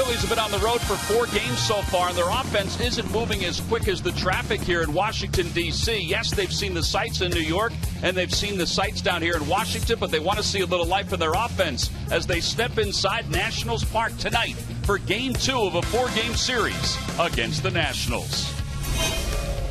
Phillies have been on the road for 4 games so far, and their offense isn't moving as quick as the traffic here in Washington, D.C. Yes, they've seen the sights in New York, and they've seen the sights down here in Washington, but they want to see a little life in their offense as they step inside Nationals Park tonight for Game 2 of a 4-game series against the Nationals.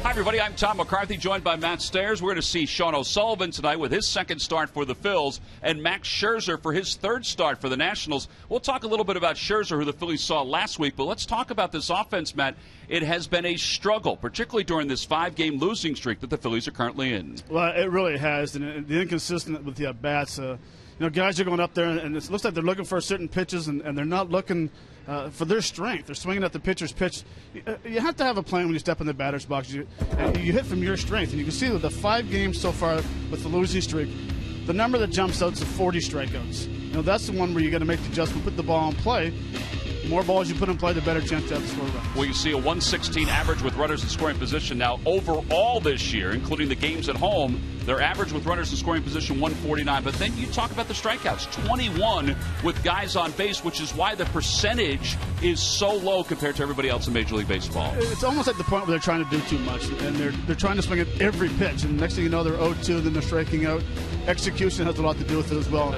Hi, everybody. I'm Tom McCarthy, joined by Matt Stairs. We're going to see Sean O'Sullivan tonight with his second start for the Phils, and Max Scherzer for his third start for the Nationals. We'll talk a little bit about Scherzer, who the Phillies saw last week, but let's talk about this offense, Matt. It has been a struggle, particularly during this 5-game losing streak that the Phillies are currently in. Well, it really has, and the inconsistent with the at-bats. Guys are going up there, and it looks like they're looking for certain pitches, and they're not looking for their strength. They're swinging at the pitcher's pitch. You have to have a plan when you step in the batter's box. You hit from your strength, and you can see that the 5 games so far with the losing streak, the number that jumps out is 40 strikeouts. That's the one where you got to make the adjustment, put the ball in play. The more balls you put in play, the better chance to have to score runs. Well, you see a 116 average with runners in scoring position. Now, overall this year, including the games at home, their average with runners in scoring position 149. But then you talk about the strikeouts, 21 with guys on base, which is why the percentage is so low compared to everybody else in Major League Baseball. It's almost at the point where they're trying to do too much, and they're trying to swing at every pitch. And next thing you know, they're 0-2, then they're striking out. Execution has a lot to do with it as well.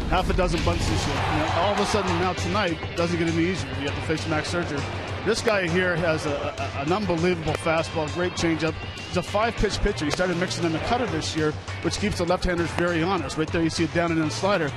Half a dozen bunts this year. All of a sudden now tonight doesn't get any easier. You have to face Max Scherzer. This guy here has an unbelievable fastball, great changeup. He's a 5-pitch pitcher. He started mixing in the cutter this year, which keeps the left-handers very honest. Right there you see a down and in slider.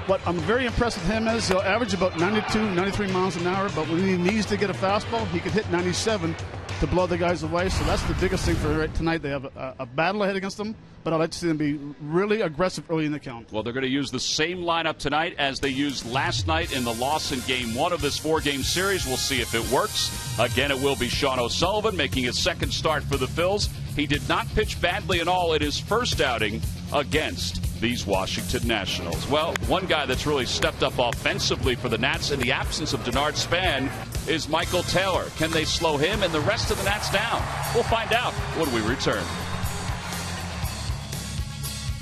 What I'm very impressed with him is he'll average about 92, 93 miles an hour, but when he needs to get a fastball, he can hit 97 to blow the guys away. So that's the biggest thing for tonight. They have a battle ahead against them, but I'd like to see them be really aggressive early in the count. Well, they're going to use the same lineup tonight as they used last night in the loss in Game 1 of this 4-game series. We'll see if it works. Again, it will be Sean O'Sullivan making his second start for the Phils. He did not pitch badly at all in his first outing against these Washington Nationals. Well, one guy that's really stepped up offensively for the Nats in the absence of Denard Span is Michael Taylor. Can they slow him and the rest of the Nats down? We'll find out when we return.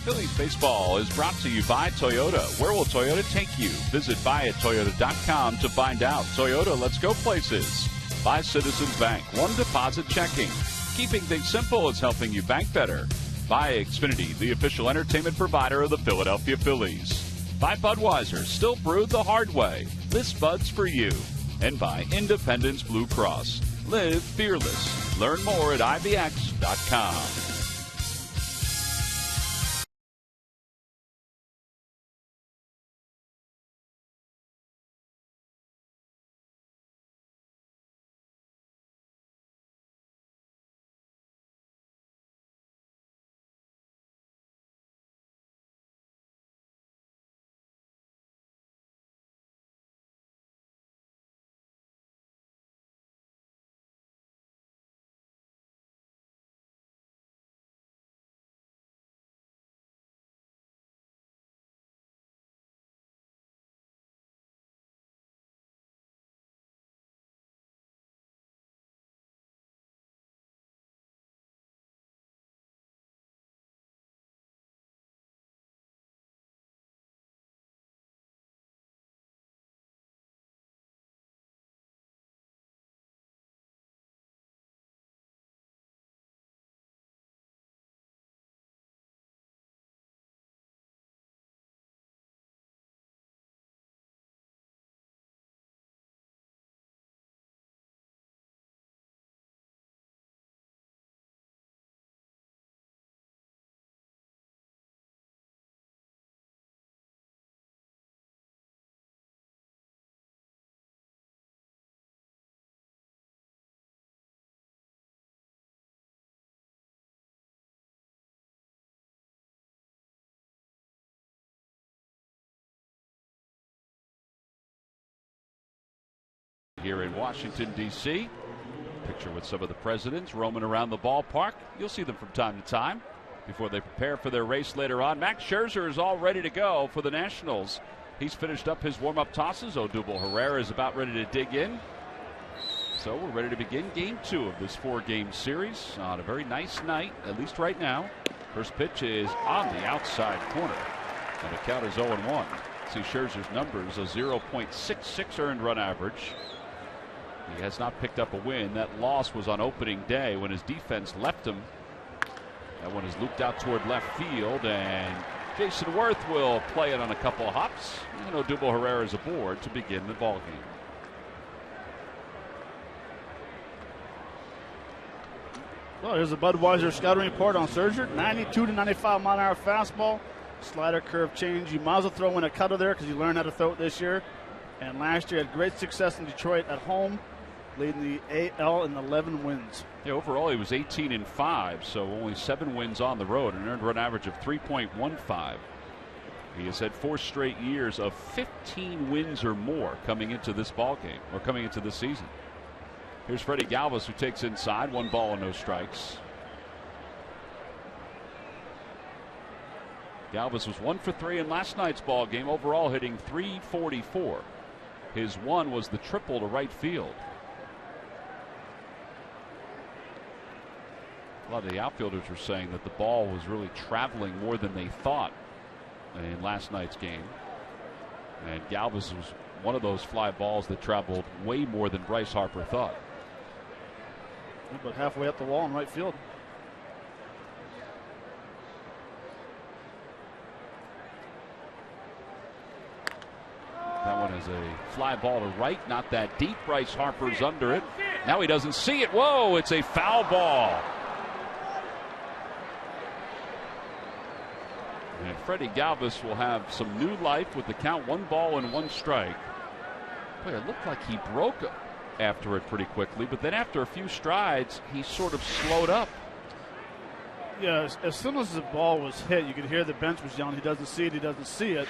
Phillies baseball is brought to you by Toyota. Where will Toyota take you? Visit buyattoyota.com to find out. Toyota, let's go places. By Citizens Bank. One deposit checking. Keeping things simple is helping you bank better. By Xfinity, the official entertainment provider of the Philadelphia Phillies. By Budweiser, still brewed the hard way. This Bud's for you. And by Independence Blue Cross. Live fearless. Learn more at IBX.com. Here in Washington, D.C. Picture with some of the presidents roaming around the ballpark. You'll see them from time to time before they prepare for their race later on. Max Scherzer is all ready to go for the Nationals. He's finished up his warm-up tosses. Odubel Herrera is about ready to dig in. So we're ready to begin Game 2 of this 4-game series on a very nice night, at least right now. First pitch is on the outside corner, and the count is 0-1. See Scherzer's numbers: a 0.66 earned run average. He has not picked up a win. That loss was on opening day when his defense left him. That one is looped out toward left field, and Jason Worth will play it on a couple of hops. And Odubel Herrera is aboard to begin the ball game. Well, here's a Budweiser scouting report on Scherzer. 92 to 95 mile an hour fastball, slider curve change. You might as well throw in a cutter there because you learned how to throw it this year. And last year had great success in Detroit at home, leading the AL in 11 wins. Yeah, overall he was 18-5, so only 7 wins on the road, an earned run average of 3.15. He has had 4 straight years of 15 wins or more coming into this ball game, or coming into this season. Here's Freddie Galvis, who takes inside. 1 ball and no strikes. Galvis was 1 for 3 in last night's ball game, overall hitting .344. His one was the triple to right field. A lot of the outfielders were saying that the ball was really traveling more than they thought in last night's game. And Galvis was one of those fly balls that traveled way more than Bryce Harper thought. About halfway up the wall in right field. That one is a fly ball to right, not that deep. Bryce Harper's under it. Now he doesn't see it. Whoa, it's a foul ball. And Freddie Galvis will have some new life with the count 1 ball and 1 strike. Boy, it looked like he broke after it pretty quickly, but then after a few strides, he sort of slowed up. Yeah, as soon as the ball was hit, you could hear the bench was yelling, he doesn't see it, he doesn't see it.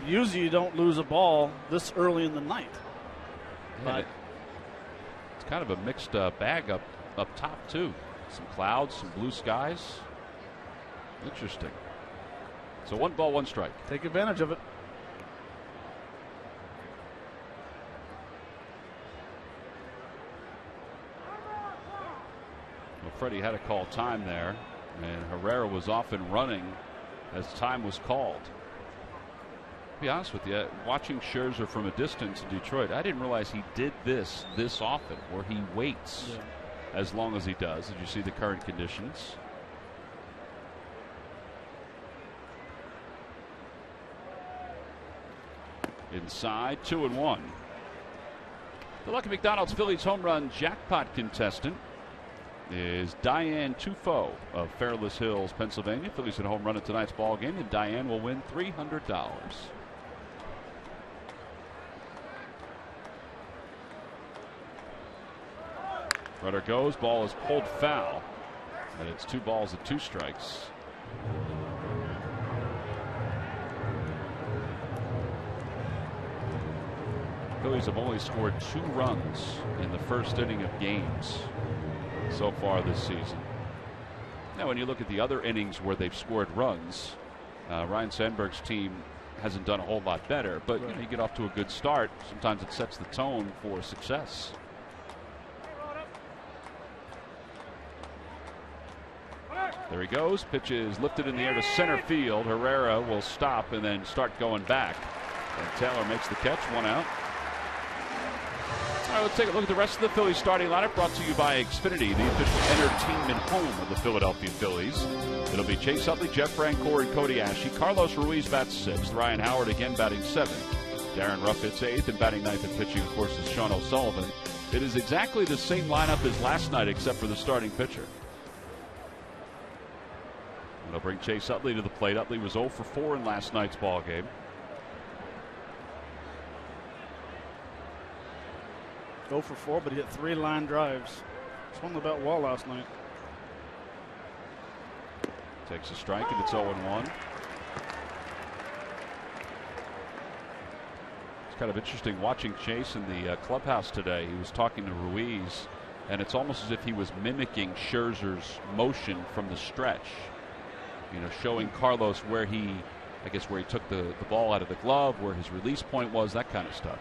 Usually you don't lose a ball this early in the night. Yeah, but it's kind of a mixed bag up top, too. Some clouds, some blue skies. Interesting. So 1 ball, 1 strike. Take advantage of it. Well, Freddie had to call time there, and Herrera was off and running as time was called. To be honest with you, watching Scherzer from a distance in Detroit, I didn't realize he did this often, where he waits as long as he does. Did you see the current conditions? Inside, 2-1. The Lucky McDonald's Phillies home run jackpot contestant is Diane Tufo of Fairless Hills, Pennsylvania. Phillies hit a home run in tonight's ball game, and Diane will win $300. Runner goes, ball is pulled foul, and it's 2 balls and 2 strikes. Phillies have only scored 2 runs in the first inning of games so far this season. Now, when you look at the other innings where they've scored runs, Ryan Sandberg's team hasn't done a whole lot better, but you get off to a good start. Sometimes it sets the tone for success. There he goes. Pitch is lifted in the air to center field. Herrera will stop and then start going back. And Taylor makes the catch. 1 out. All right, let's take a look at the rest of the Phillies starting lineup, brought to you by Xfinity, the official entertainment home of the Philadelphia Phillies. It'll be Chase Utley, Jeff Francoeur, and Cody Ashley. Carlos Ruiz bats 6th. Ryan Howard again batting 7th. Darren Ruff hits 8th, and batting 9th and pitching, of course, is Sean O'Sullivan. It is exactly the same lineup as last night, except for the starting pitcher. It'll bring Chase Utley to the plate. Utley was 0 for 4 in last night's ball game. 0 for 4, but he hit 3 line drives. Swung the bat well last night. Takes a strike, and it's 0-1. It's kind of interesting watching Chase in the clubhouse today. He was talking to Ruiz, and it's almost as if he was mimicking Scherzer's motion from the stretch. You know, showing Carlos where he took the ball out of the glove, where his release point was, that kind of stuff.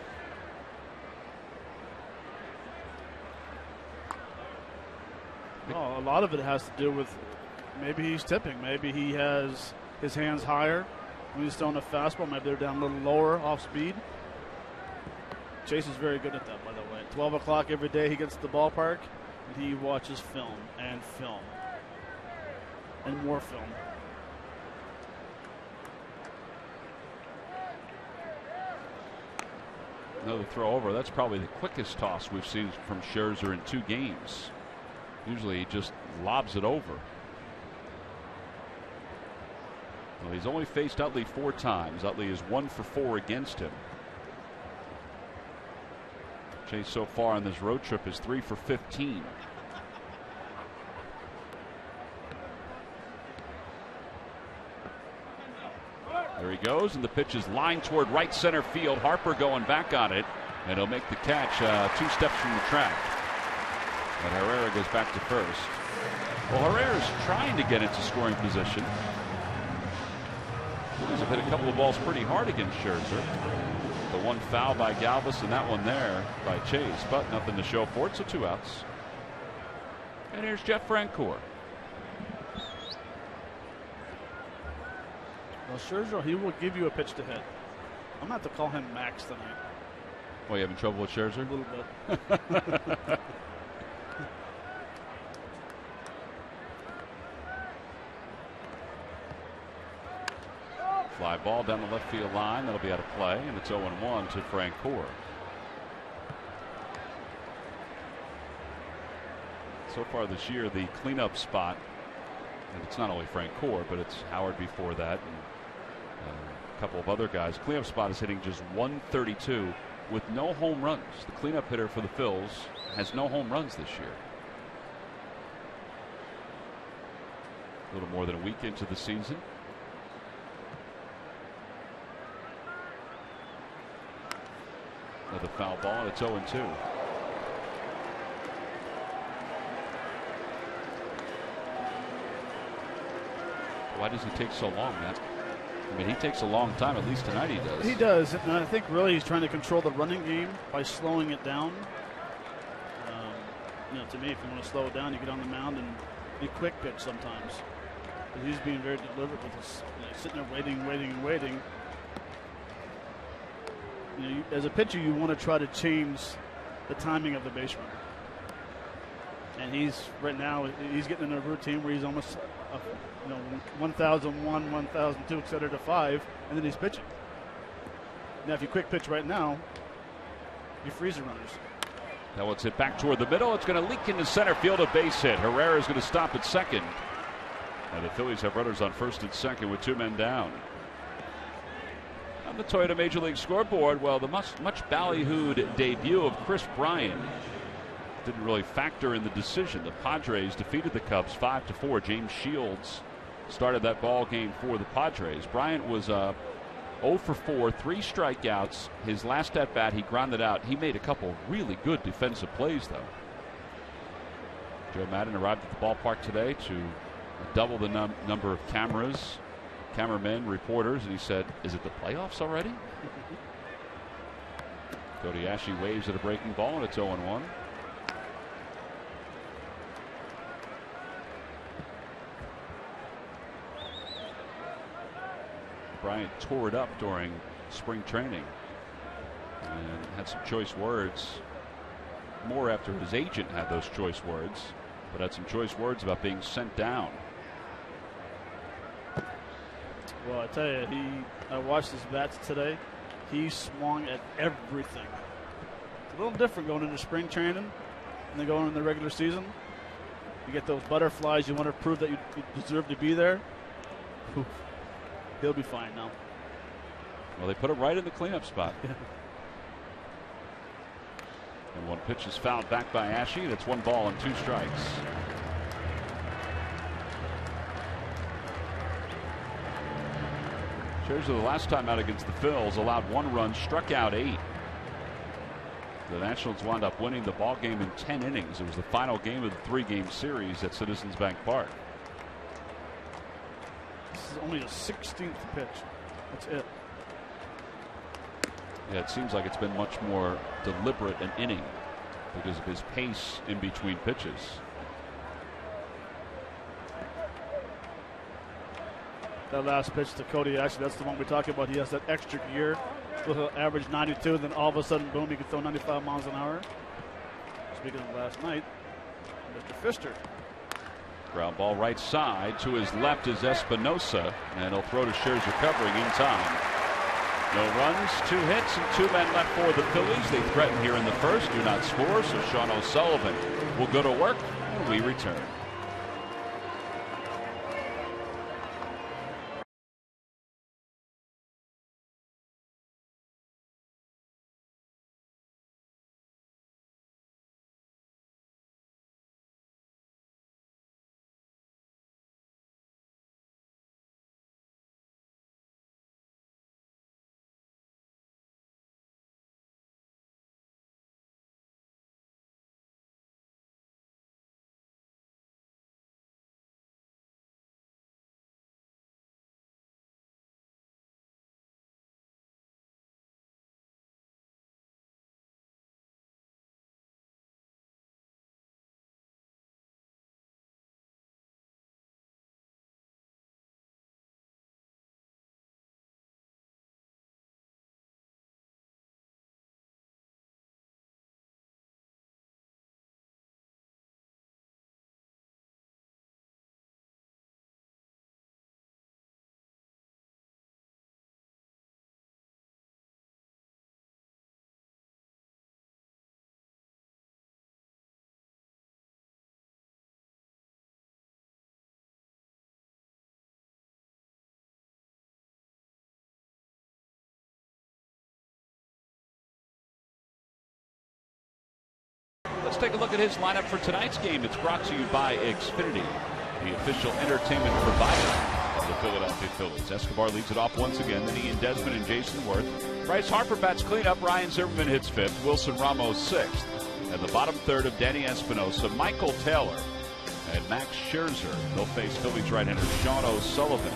Well, a lot of it has to do with maybe he's tipping. Maybe he has his hands higher. when he's throwing a fastball, maybe they're down a little lower off speed. Chase is very good at that, by the way. 12 o'clock every day he gets to the ballpark, and he watches film and film and more film. Another throw over. That's probably the quickest toss we've seen from Scherzer in 2 games. Usually he just lobs it over. Well, he's only faced Utley 4 times. Utley is 1 for 4 against him. Chase so far on this road trip is 3 for 15. There he goes, and the pitch is lined toward right center field. Harper going back on it, and he'll make the catch 2 steps from the track. And Herrera goes back to first. Well, Herrera's trying to get into scoring position. Phillies have hit a couple of balls pretty hard against Scherzer. The one foul by Galvis and that one there by Chase, but nothing to show for it, so 2 outs. And here's Jeff Francoeur. Well, Scherzer, he will give you a pitch to hit. I'm going to have to call him Max tonight. Well, you having trouble with Scherzer? A little bit. Fly ball down the left field line. That'll be out of play, and it's 0-1 to Francoeur. So far this year, the cleanup spot, and it's not only Francoeur, but it's Howard before that, and a couple of other guys. Cleanup spot is hitting just 132 with no home runs. The cleanup hitter for the Phils has no home runs this year. A little more than a week into the season. Another foul ball, and it's 0-2. Why does he take so long, Matt? I mean, he takes a long time. At least tonight he does. He does, and I think really he's trying to control the running game by slowing it down. You know, to me, if you want to slow it down, you get on the mound and be quick pitch sometimes. But he's being very deliberate with this, sitting there waiting. You know, as a pitcher, you want to try to change the timing of the base runner. And he's right now he's getting in a routine where he's almost 1001, 1002, etc. to 5, and then he's pitching. Now, if you quick pitch right now, you freeze the runners. Now it's hit back toward the middle. It's going to leak into center field, a base hit. Herrera is going to stop at second, and the Phillies have runners on first and second with 2 men down. On the Toyota Major League scoreboard, well, the much ballyhooed debut of Chris Bryant didn't really factor in the decision. The Padres defeated the Cubs 5-4. James Shields started that ball game for the Padres. Bryant was 0 for 4, 3 strikeouts. His last at bat, he grounded out. He made a couple really good defensive plays, though. Joe Madden arrived at the ballpark today to double the number of cameramen, reporters, and he said, "Is it the playoffs already?" Cody Ashley waves at a breaking ball, and it's 0-1. Bryant tore it up during spring training and had some choice words. More after his agent had those choice words, but had some choice words about being sent down. Well, I tell you, I watched his bats today. He swung at everything. It's a little different going into spring training and then going into the regular season. You get those butterflies. You want to prove that you deserve to be there. Oof. He'll be fine now. Well, they put him right in the cleanup spot. And one pitch is fouled back by Ashe, and it's 1 ball and 2 strikes. Scherzer, the last time out against the Phils, allowed 1 run, struck out 8. The Nationals wound up winning the ball game in 10 innings. It was the final game of the 3-game series at Citizens Bank Park. This is only the 16th pitch. That's it. Yeah, it seems like it's been much more deliberate an inning because of his pace in between pitches. That last pitch to Cody, actually, that's the one we're talking about. He has that extra gear. He'll average 92, then all of a sudden, boom, he can throw 95 miles an hour. Speaking of last night, Mr. Pfister. Ground ball right side. To his left is Espinosa, and he'll throw to Scherzer covering in time. No runs, 2 hits, and 2 men left for the Phillies. They threaten here in the first, do not score, so Sean O'Sullivan will go to work when we return. Let's take a look at his lineup for tonight's game. It's brought to you by Xfinity, the official entertainment provider of the Philadelphia Phillies. Escobar leads it off once again. Then Ian Desmond and Jason Worth. Bryce Harper bats cleanup. Ryan Zimmerman hits 5th. Wilson Ramos 6th. And the bottom third of Danny Espinosa, Michael Taylor, and Max Scherzer. They'll face Phillies right-hander Sean O'Sullivan.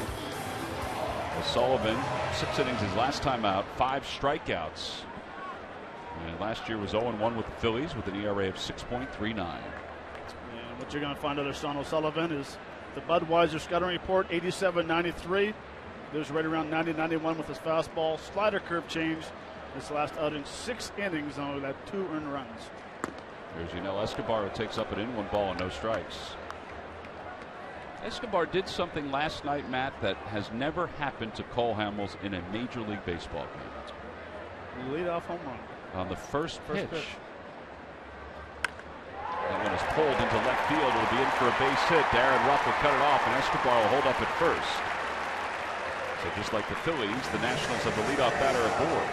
O'Sullivan, 6 innings his last time out, 5 strikeouts. And last year was 0-1 with the Phillies with an ERA of 6.39. And what you're going to find out of Sean O'Sullivan is the Budweiser scouting report, 87-93. There's right around 90-91 with his fastball. Slider curve change. This last outing, 6 innings, and only had 2 earned runs. There's Yunel Escobar, who takes up an in, 1 ball and no strikes. Escobar did something last night, Matt, that has never happened to Cole Hamels in a Major League Baseball game. Lead-off home run. On the first pitch. That one is pulled into left field. It'll be in for a base hit. Darren Ruff will cut it off, and Escobar will hold up at first. So just like the Phillies, the Nationals have the leadoff batter aboard.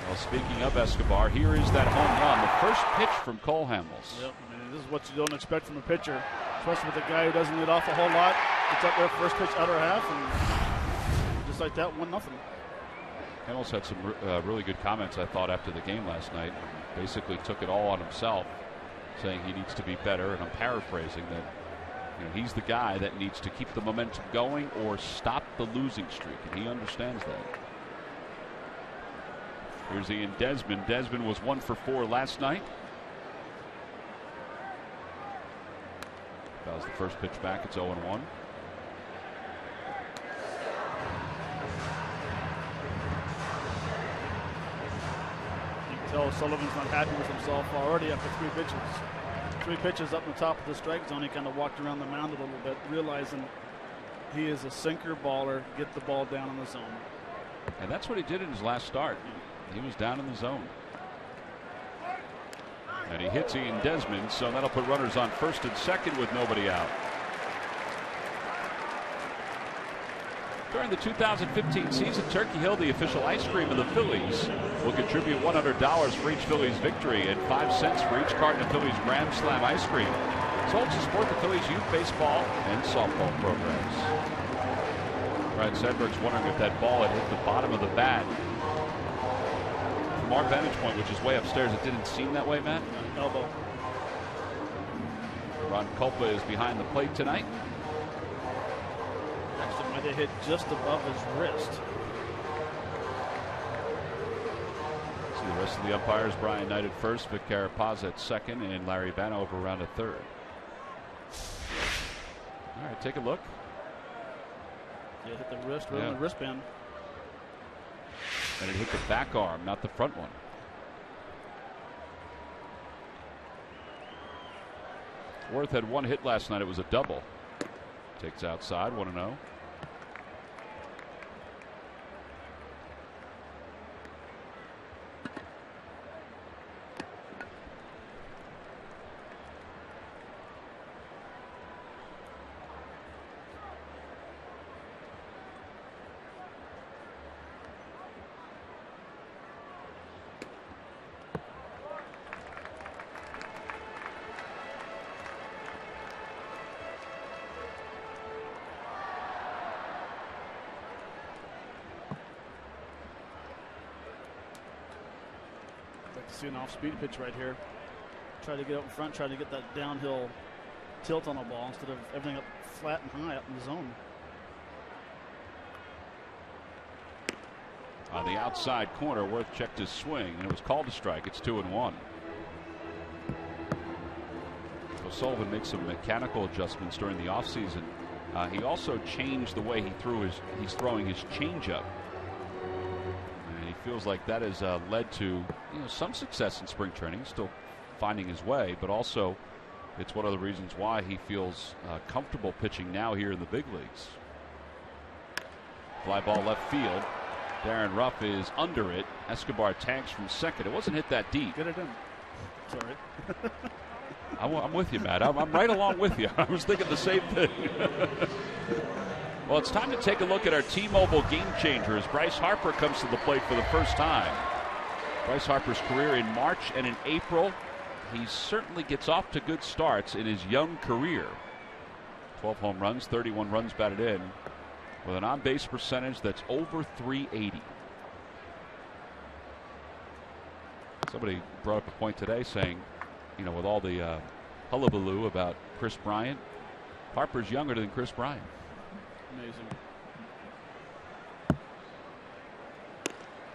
Well, speaking of Escobar, here is that home run. The first pitch from Cole Hamels. Yep, I mean, this is what you don't expect from a pitcher, especially with a guy who doesn't lead off a whole lot. It's up there, first pitch, outer half, and just like that, 1-0. Hamels had some really good comments, I thought, after the game last night. Basically took it all on himself, saying he needs to be better. And I'm paraphrasing that he's the guy that needs to keep the momentum going or stop the losing streak, and he understands that. Here's Ian Desmond. Desmond was 1 for 4 last night. That was the first pitch back. It's 0-1. Sullivan's not happy with himself already after 3 pitches. 3 pitches up in the top of the strike zone. He kind of walked around the mound a little bit, realizing he is a sinker baller. Get the ball down in the zone. And that's what he did in his last start. He was down in the zone. And he hits Ian Desmond, so that'll put runners on first and second with nobody out. During the 2015 season, Turkey Hill, the official ice cream of the Phillies, will contribute $100 for each Phillies victory and 5 cents for each carton of Phillies Grand Slam ice cream. Sold to support the Phillies youth baseball and softball programs. Brad Sedberg's wondering if that ball had hit the bottom of the bat. From our vantage point, which is way upstairs, it didn't seem that way, Matt. Elbow. Ron Culpa is behind the plate tonight. Actually, might have hit just above his wrist. See the rest of the umpires. Brian Knight at first, Vic Carapaz at second, and Larry Vanover around at third. All right, take a look. Yeah, hit the wrist, right on the wristband. And it hit the back arm, not the front one. Worth had one hit last night. It was a double. Takes outside, 1-0. See an off-speed pitch right here. Try to get up in front, try to get that downhill tilt on the ball instead of everything up flat and high up in the zone. On the outside corner, Worth checked his swing, and it was called a strike. It's 2-1. So Sullivan makes some mechanical adjustments during the offseason. He also changed the way he's throwing his changeup. Feels like that has led to some success in spring training, still finding his way, but also it's one of the reasons why he feels comfortable pitching now here in the big leagues. Fly ball left field. Darren Ruff is under it. Escobar tags from second. It wasn't hit that deep. Get it in. Sorry. I'm with you, Matt. I'm right along with you. I was thinking the same thing. Well, it's time to take a look at our T-Mobile game changer as Bryce Harper comes to the plate for the first time. Bryce Harper's career in March and in April. He certainly gets off to good starts in his young career. 12 home runs, 31 runs batted in, with an on-base percentage that's over .380. Somebody brought up a point today saying, with all the hullabaloo about Chris Bryant, Harper's younger than Chris Bryant. Amazing.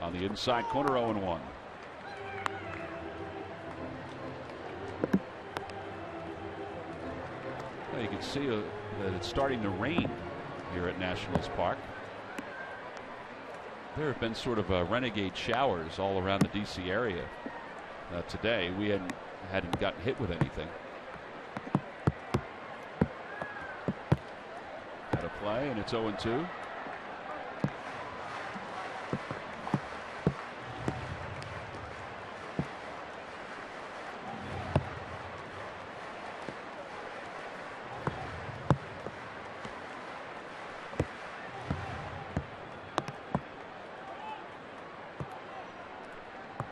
On the inside corner, 0-1. Well, you can see that it's starting to rain here at Nationals Park. There have been sort of renegade showers all around the D.C. area today. We hadn't gotten hit with anything. Play, and it's 0-2.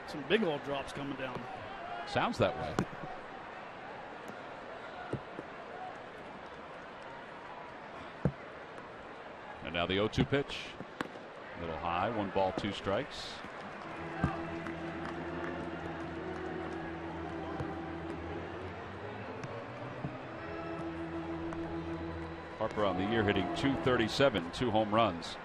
Some big old drops coming down. Sounds that way. Now the 0-2 pitch. A little high, 1 ball, 2 strikes. Harper on the year hitting .237, 2 home runs.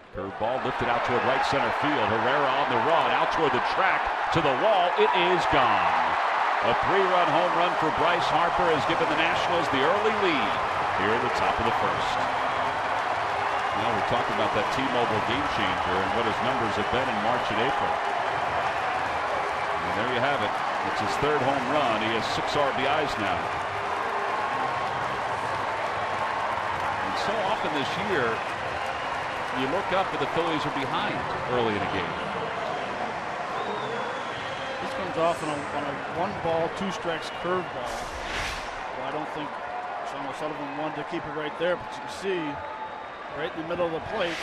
Curveball lifted out toward right center field. Herrera on the run, out toward the track, to the wall. It is gone. A 3-run home run for Bryce Harper has given the Nationals the early lead here at the top of the first. Now we're talking about that T-Mobile game changer and what his numbers have been in March and April. And there you have it. It's his 3rd home run. He has 6 RBIs now. And so often this year, you look up and the Phillies are behind early in a game. This comes off on a 1 ball, 2 strikes curveball. Well, I don't think Sean O'Sullivan wanted to keep it right there, but you can see right in the middle of the plate.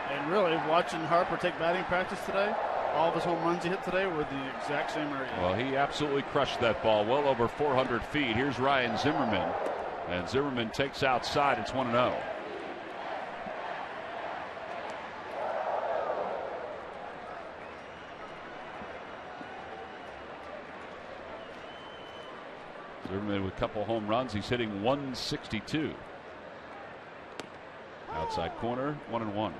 And really, watching Harper take batting practice today, all of his home runs he hit today were the exact same area. Well, he absolutely crushed that ball well over 400 feet. Here's Ryan Zimmerman. And Zimmerman takes outside. It's 1-0. Zimmerman with a couple home runs. He's hitting .162. Outside corner, 1-1.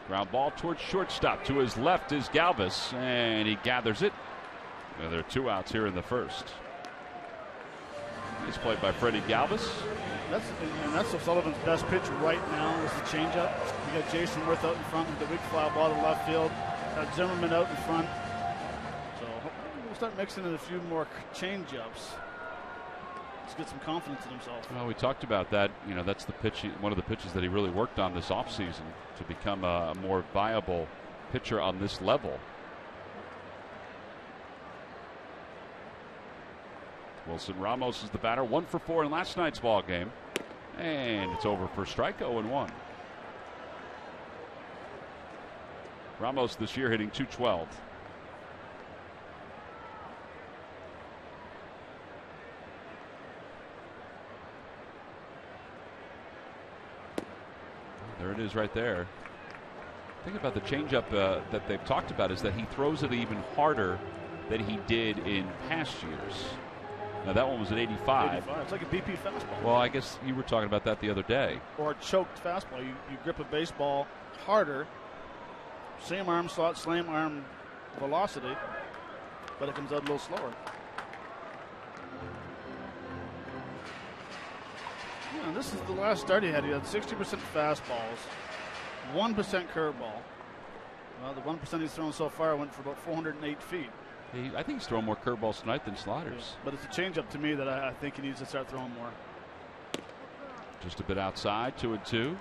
Ground ball towards shortstop. To his left is Galvis, and he gathers it. And there are 2 outs here in the first. Nice play by Freddie Galvis. That's Sullivan's best pitch right now is the changeup. You got Jason Worth out in front with the weak fly ball to left field. Got Zimmerman out in front. So we'll start mixing in a few more changeups. Let's get some confidence in himself. Well, we talked about that. You know, that's the pitch. One of the pitches that he really worked on this offseason to become a more viable pitcher on this level. Wilson Ramos is the batter, 1 for 4 in last night's ball game, and it's over for strike. 0-1. Ramos this year hitting .212. There it is right there. The thing about the changeup that they've talked about is that he throws it even harder than he did in past years. Now that one was at 85. It's like a BP fastball. Well, I guess you were talking about that the other day. Or a choked fastball. You grip a baseball harder. Same arm slot, same arm velocity, but it comes out a little slower. Yeah, this is the last start he had. He had 60% fastballs, 1% curveball. Well, the 1% he's thrown so far went for about 408 feet. I think he's throwing more curveballs tonight than sliders. Yeah, but it's a changeup to me that I think he needs to start throwing more. Just a bit outside, 2-2.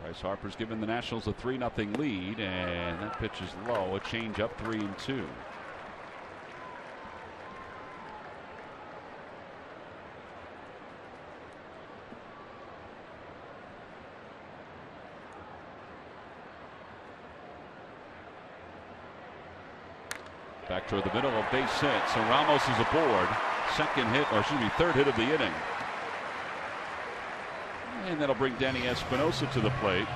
Bryce Harper's given the Nationals a 3-0 lead, and that pitch is low. A changeup, 3-2. Back toward the middle, a base hit. So Ramos is aboard. Third hit of the inning. And that'll bring Danny Espinosa to the plate.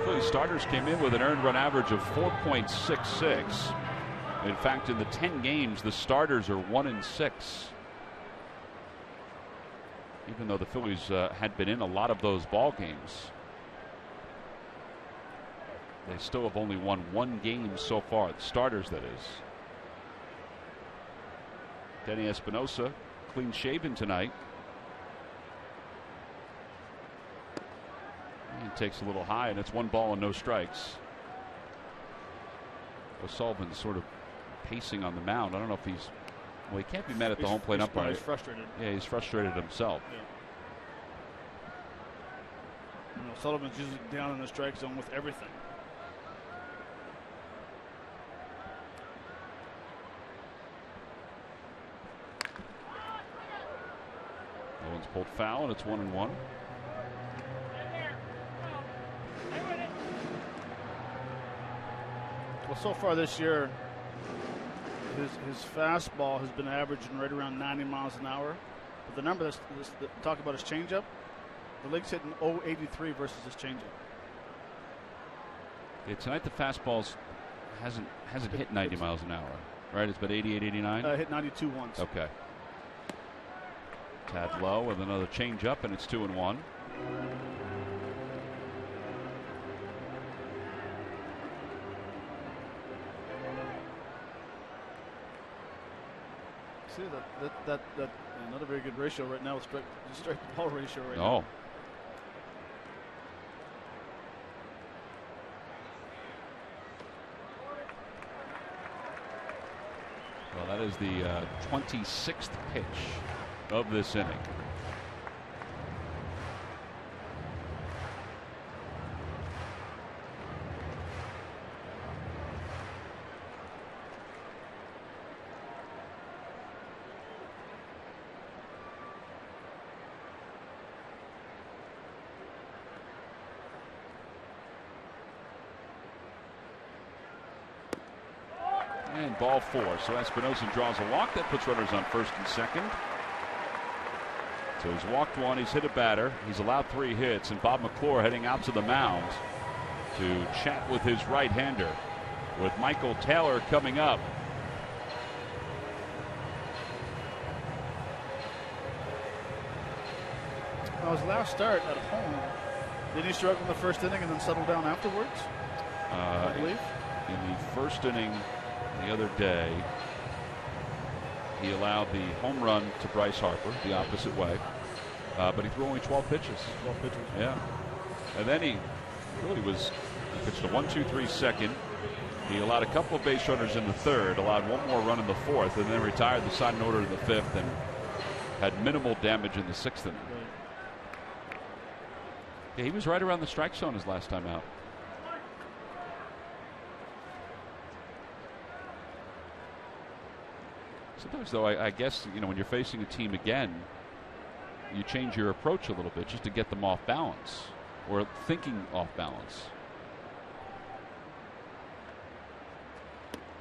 Phillies starters came in with an earned run average of 4.66. In fact, in the 10 games, the starters are 1-6. Even though the Phillies had been in a lot of those ball games, they still have only won 1 game so far. The starters, that is. Danny Espinosa, clean shaven tonight. And takes a little high, and it's 1 ball and no strikes. O'Sullivan's sort of pacing on the mound. I don't know if he's. Well, he can't be mad at the home plate umpire. He's frustrated. Yeah, he's frustrated himself. Yeah. Sullivan's usually down in the strike zone with everything. That one's pulled foul, and it's 1-1. Well, so far this year, his fastball has been averaging right around 90 miles an hour. But the number that talk about his changeup, the league's hitting 0.83 versus his changeup. Yeah, tonight the fastballs hasn't hit 90 miles an hour, right? It's been 88, 89. Hit 92 once. Okay. Tad low with another changeup, and it's 2-1. See that not a very good ratio right now. Strike to ball ratio right now. Oh. Well, that is the 26th pitch of this inning. And ball 4. So Espinosa draws a walk. That puts runners on first and second. So he's walked one, he's hit a batter, he's allowed 3 hits, and Bob McClure heading out to the mound to chat with his right-hander, with Michael Taylor coming up. Well, his last start at home, did he struggle in the first inning and then settle down afterwards? I believe. In the first inning the other day, he allowed the home run to Bryce Harper the opposite way, but he threw only 12 pitches. 12 pitches. Yeah. And then he pitched a 1-2-3 second. He allowed a couple of base runners in the third, allowed one more run in the fourth, and then retired the side in order in the fifth and had minimal damage in the sixth inning. Yeah, he was right around the strike zone his last time out. Sometimes, though, I guess, when you're facing a team again, you change your approach a little bit just to get them off balance or thinking off balance.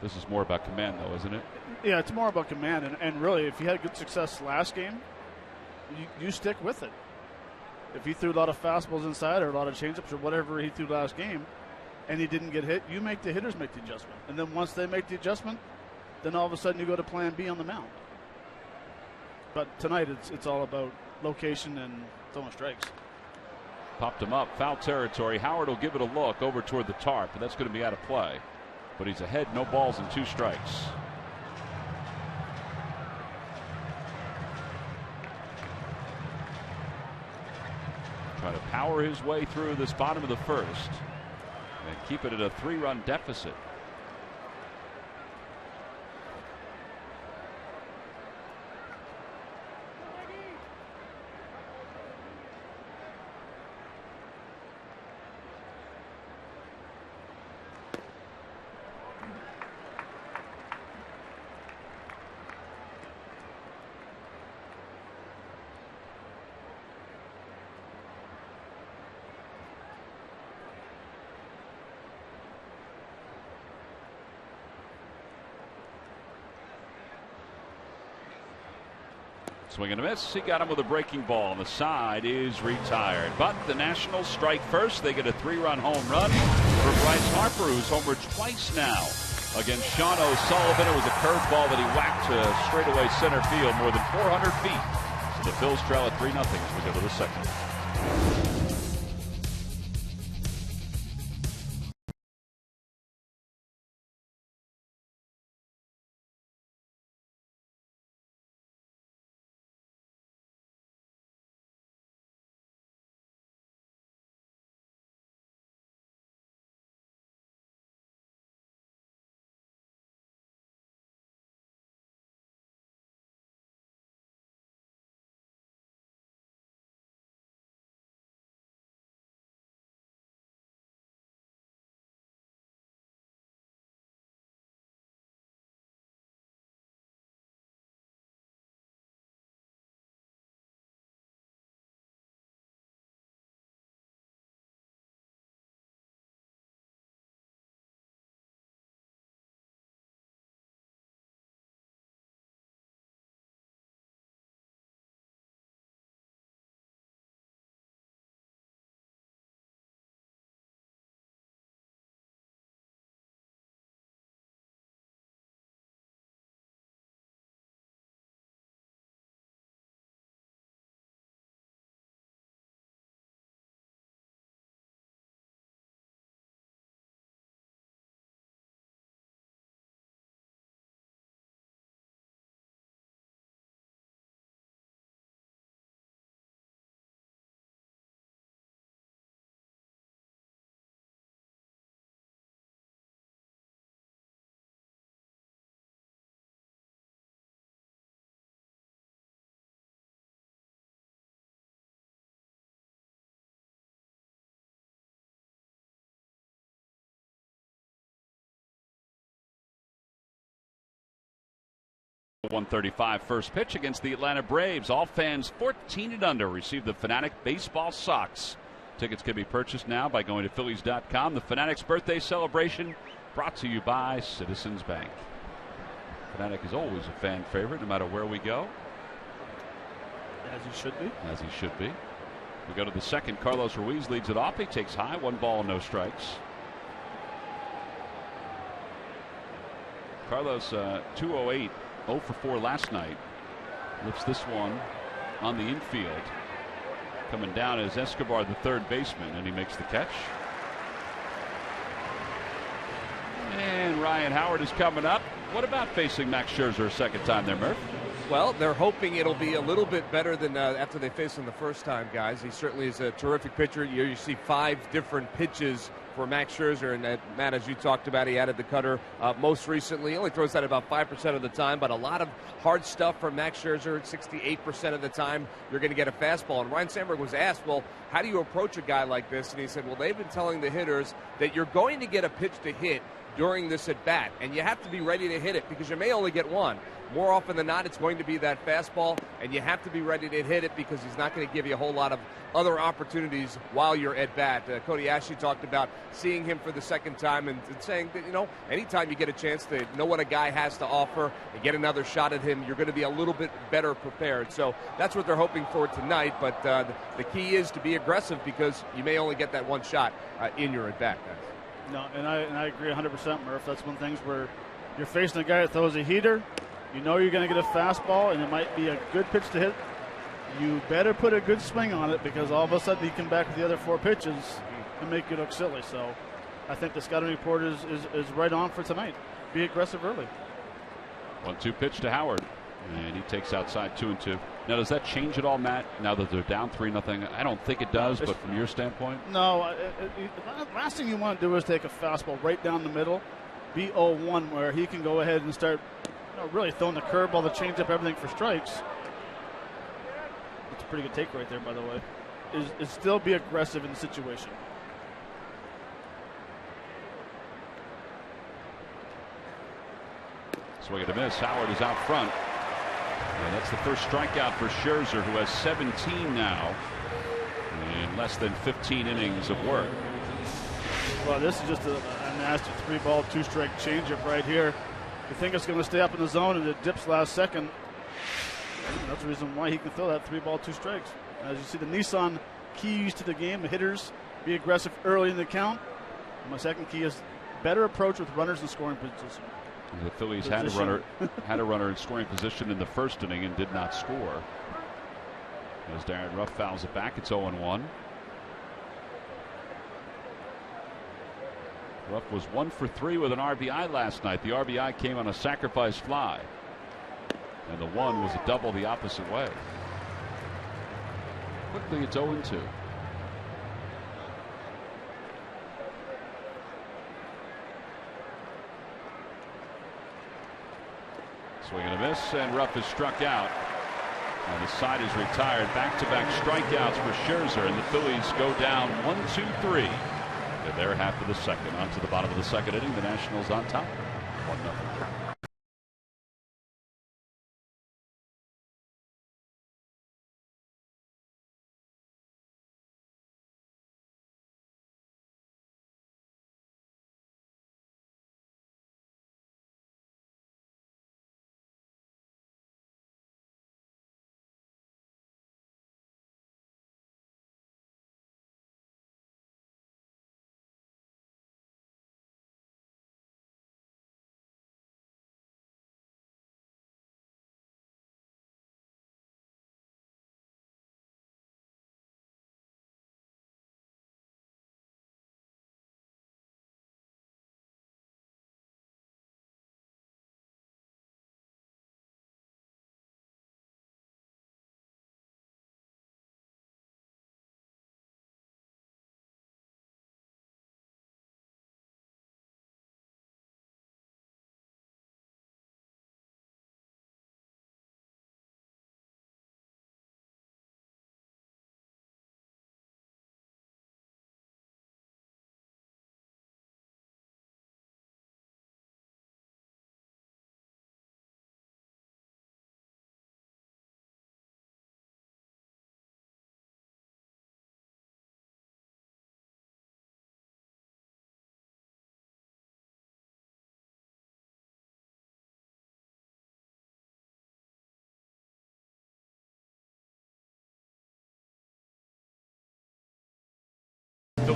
This is more about command, though, isn't it? Yeah, it's more about command. And really, if you had good success last game, you stick with it. If he threw a lot of fastballs inside or a lot of changeups or whatever he threw last game and he didn't get hit, you make the hitters make the adjustment. And then once they make the adjustment, then all of a sudden you go to plan B on the mound. But tonight it's all about location and throwing strikes. Popped him up, foul territory. Howard will give it a look over toward the tarp, but that's going to be out of play. But he's ahead, no balls and 2 strikes. Trying to power his way through this bottom of the first and keep it at a 3-run deficit. Swing and a miss. He got him with a breaking ball. The side is retired. But the Nationals strike first. They get a 3-run home run for Bryce Harper, who's homered twice now against Sean O'Sullivan. It was a curveball that he whacked to straightaway center field more than 400 feet. So the Phils trail at 3-0 as we go to the second. .135 first pitch against the Atlanta Braves. All fans 14 and under receive the Fanatic baseball socks. Tickets can be purchased now by going to Phillies.com. The Fanatic's birthday celebration brought to you by Citizens Bank. Fanatic is always a fan favorite no matter where we go. As he should be. As he should be. We go to the second. Carlos Ruiz leads it off. He takes high. 1 ball, no strikes. Carlos 208, 0 for 4 last night. Lifts this one on the infield. Coming down is Escobar, the third baseman, and he makes the catch. And Ryan Howard is coming up. What about facing Max Scherzer a second time there, Murph? Well, they're hoping it'll be a little bit better than after they faced him the first time, guys. He certainly is a terrific pitcher. You see 5 different pitches for Max Scherzer, and Matt, as you talked about, he added the cutter most recently. He only throws that about 5% of the time, but a lot of hard stuff from Max Scherzer. 68% of the time, you're going to get a fastball. And Ryan Sandberg was asked, well, how do you approach a guy like this? And he said, well, they've been telling the hitters that you're going to get a pitch to hit during this at-bat, and you have to be ready to hit it because you may only get one. More often than not, it's going to be that fastball, and you have to be ready to hit it because he's not going to give you a whole lot of other opportunities while you're at bat. Cody Ashley talked about seeing him for the second time and saying that, you know, anytime you get a chance to know what a guy has to offer and get another shot at him, you're going to be a little bit better prepared. So that's what they're hoping for tonight, but the key is to be aggressive because you may only get that one shot in your at bat. No, and I agree 100%, Murph. That's one of the things where you're facing a guy that throws a heater. You know you're going to get a fastball, and it might be a good pitch to hit. You better put a good swing on it because all of a sudden he can back with the other 4 pitches and make you look silly. So I think the scouting report is right on for tonight. Be aggressive early. 1-2 pitch to Howard, and he takes outside 2-2. Now, does that change at all, Matt, now that they're down 3-0? I don't think it does, but from your standpoint? No. The last thing you want to do is take a fastball right down the middle, be 0-1, where he can go ahead and start really throwing the curveball, the changeup, everything for strikes. That's a pretty good take right there, by the way. Is still be aggressive in the situation. Swing and a miss. Howard is out front. And that's the first strikeout for Scherzer, who has 17 now in less than 15 innings of work. Well, this is just a nasty 3-ball, 2-strike changeup right here. You think it's going to stay up in the zone and it dips last second. That's the reason why he can throw that 3-ball, 2 strikes. As you see, the Nissan keys to the game, the hitters be aggressive early in the count. And my second key is better approach with runners in scoring position. The Phillies had a runner in scoring position in the first inning and did not score. As Darren Ruff fouls it back, it's 0-1. Ruff was 1 for 3 with an RBI last night. The RBI came on a sacrifice fly, and the one was a double the opposite way. Quickly, it's 0-2. Swing and a miss, and Ruff is struck out. And the side is retired. Back-to-back strikeouts for Scherzer, and the Phillies go down 1-2-3. And they're half of the second. On to the bottom of the second inning. The Nationals on top, 1-0.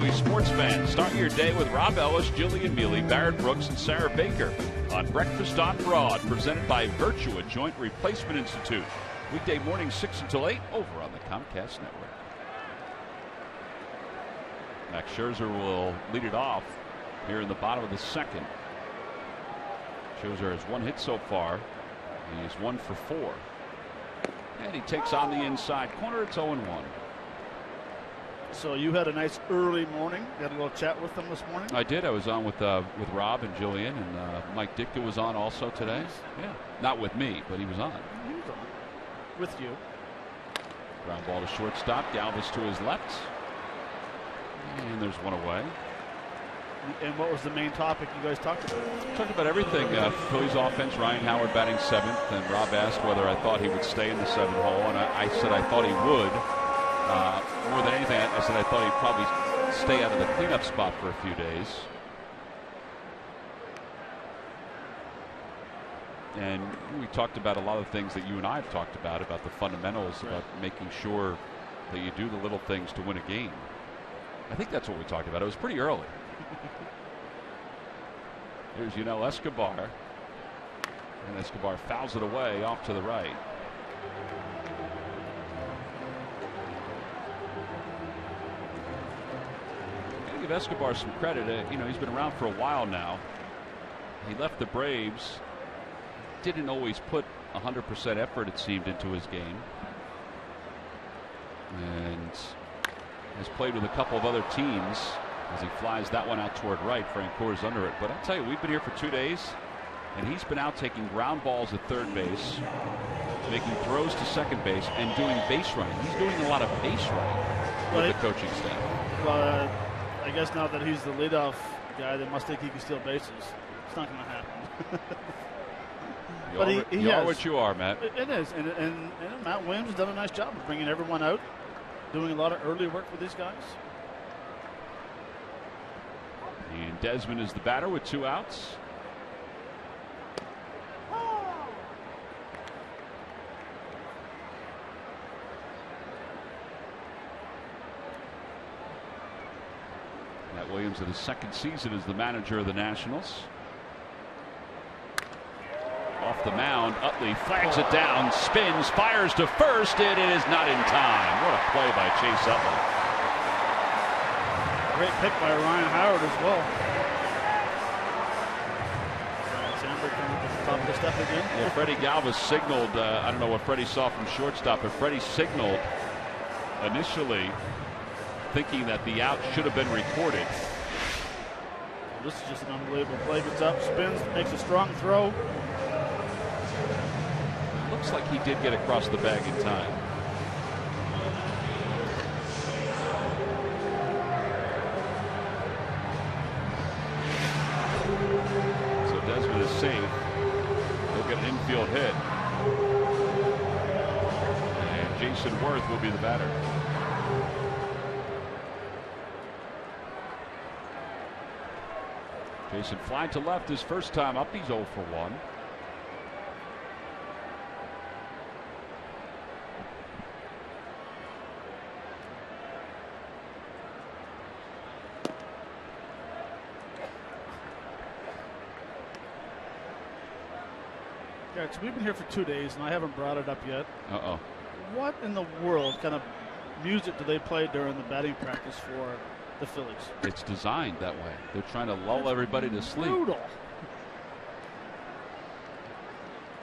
Philly sports fans. Start your day with Rob Ellis, Jillian Mealy, Barrett Brooks, and Sarah Baker on Breakfast on Broad, presented by Virtua Joint Replacement Institute. Weekday morning 6 until 8 over on the Comcast Network. Max Scherzer will lead it off here in the bottom of the second. Scherzer has 1 hit so far. He is 1 for 4. And he takes on the inside corner. It's 0-1. So you had a nice early morning. Got a little chat with them this morning? I did. I was on with Rob and Jillian, and Mike Ditka was on also today. Nice. Yeah. Not with me, but he was on. He was on. With you. Ground ball to shortstop. Galvis to his left. And there's 1 away. And what was the main topic you guys talked about? Talked about everything. Phillies offense. Ryan Howard batting 7th, and Rob asked whether I thought he would stay in the 7 hole, and I said I thought he would. More than anything, I said I thought he'd probably stay out of the cleanup spot for a few days. And we talked about a lot of things that you and I have talked about the fundamentals, about making sure that you do the little things to win a game. I think that's what we talked about. It was pretty early. Here's Yunel Escobar. And Escobar fouls it away off to the right. Gotta give Escobar some credit. He's been around for a while now. He left the Braves. Didn't always put 100% effort, it seemed, into his game. And has played with a couple of other teams as he flies that one out toward right. Francoeur's under it. But I'll tell you, we've been here for 2 days, and he's been out taking ground balls at third base, making throws to second base, and doing base running. He's doing a lot of base running with the coaching staff. Well, I guess now that he's the leadoff guy, they must think he can steal bases. It's not going to happen. You are what you are, Matt. It is, and Matt Williams has done a nice job of bringing everyone out, doing a lot of early work with these guys. And Desmond is the batter with 2 outs. Matt Williams in his 2nd season as the manager of the Nationals. Off the mound, Utley flags it down, spins, fires to first, and it is not in time. What a play by Chase Utley. Great pick by Ryan Howard as well. Sandberg coming to the top of the step again. Yeah, Freddie Galvis signaled, I don't know what Freddie saw from shortstop, but Freddie signaled initially thinking that the out should have been recorded. Well, this is just an unbelievable play. Gets up, spins, makes a strong throw. Looks like he did get across the bag in time. So Desmond is safe. He'll get an infield hit. And Jason Worth will be the batter. Jason flying to left his first time up. He's 0 for 1. Yeah, so we've been here for 2 days, and I haven't brought it up yet. Uh-oh. What in the world kind of music do they play during the batting practice for the Phillies? It's designed that way. They're trying to lull everybody to sleep. Brutal.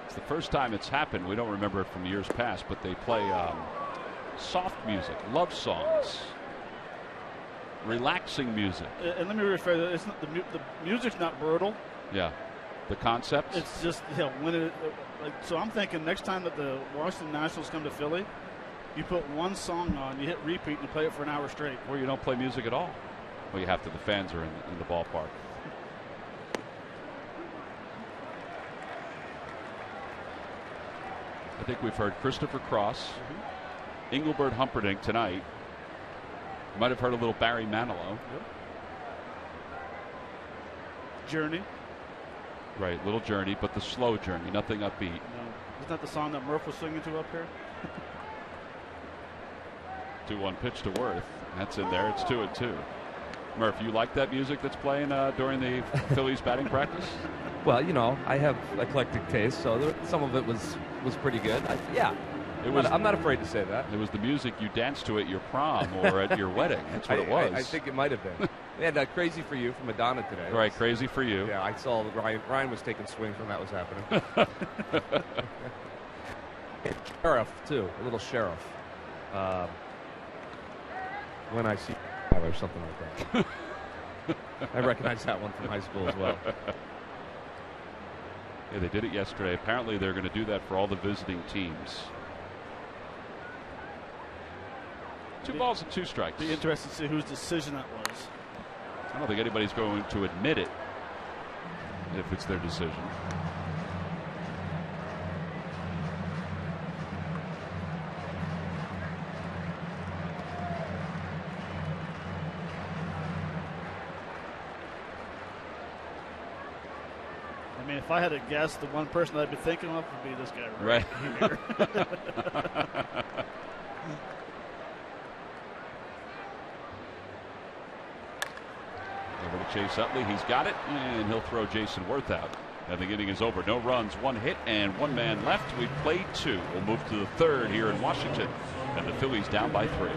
It's the first time it's happened. We don't remember it from years past, but they play soft music, love songs, relaxing music. And let me rephrase it. It's not, the music's not brutal. Yeah. The concept? It's just, when it, so I'm thinking next time that the Washington Nationals come to Philly, you put one song on, you hit repeat, and you play it for an hour straight. Or you don't play music at all. Well, you have to. The fans are in the ballpark. I think we've heard Christopher Cross, Engelbert Humperdinck tonight. You might have heard a little Barry Manilow. Yep. Journey. Right, little Journey, but the slow Journey, nothing upbeat. No, isn't that the song that Murph was singing to up here? 2-1 pitch to Worth. That's in there. It's 2-2. Murph, you like that music that's playing during the Phillies batting practice? Well, you know, I have eclectic taste, so some of it was pretty good. I'm not afraid to say that. It was the music you danced to at your prom or at your wedding. That's what it was. I think it might have been. They had Crazy for You from Madonna today. Right, Crazy for You. Yeah, I saw Ryan was taking swings when that was happening. Sheriff, too. A little Sheriff. When I see or something like that. I recognize that one from high school as well. Yeah, they did it yesterday. Apparently they're going to do that for all the visiting teams. 2 balls and 2 strikes. Be interested to see whose decision that was. I don't think anybody's going to admit it if it's their decision. I mean, if I had to guess, the one person I'd be thinking of would be this guy right here. Over to Chase Utley. He's got it, and he'll throw Jason Worth out. And the inning is over. No runs, 1 hit, and 1 man left. We've played 2. We'll move to the 3rd here in Washington, and the Phillies down by 3.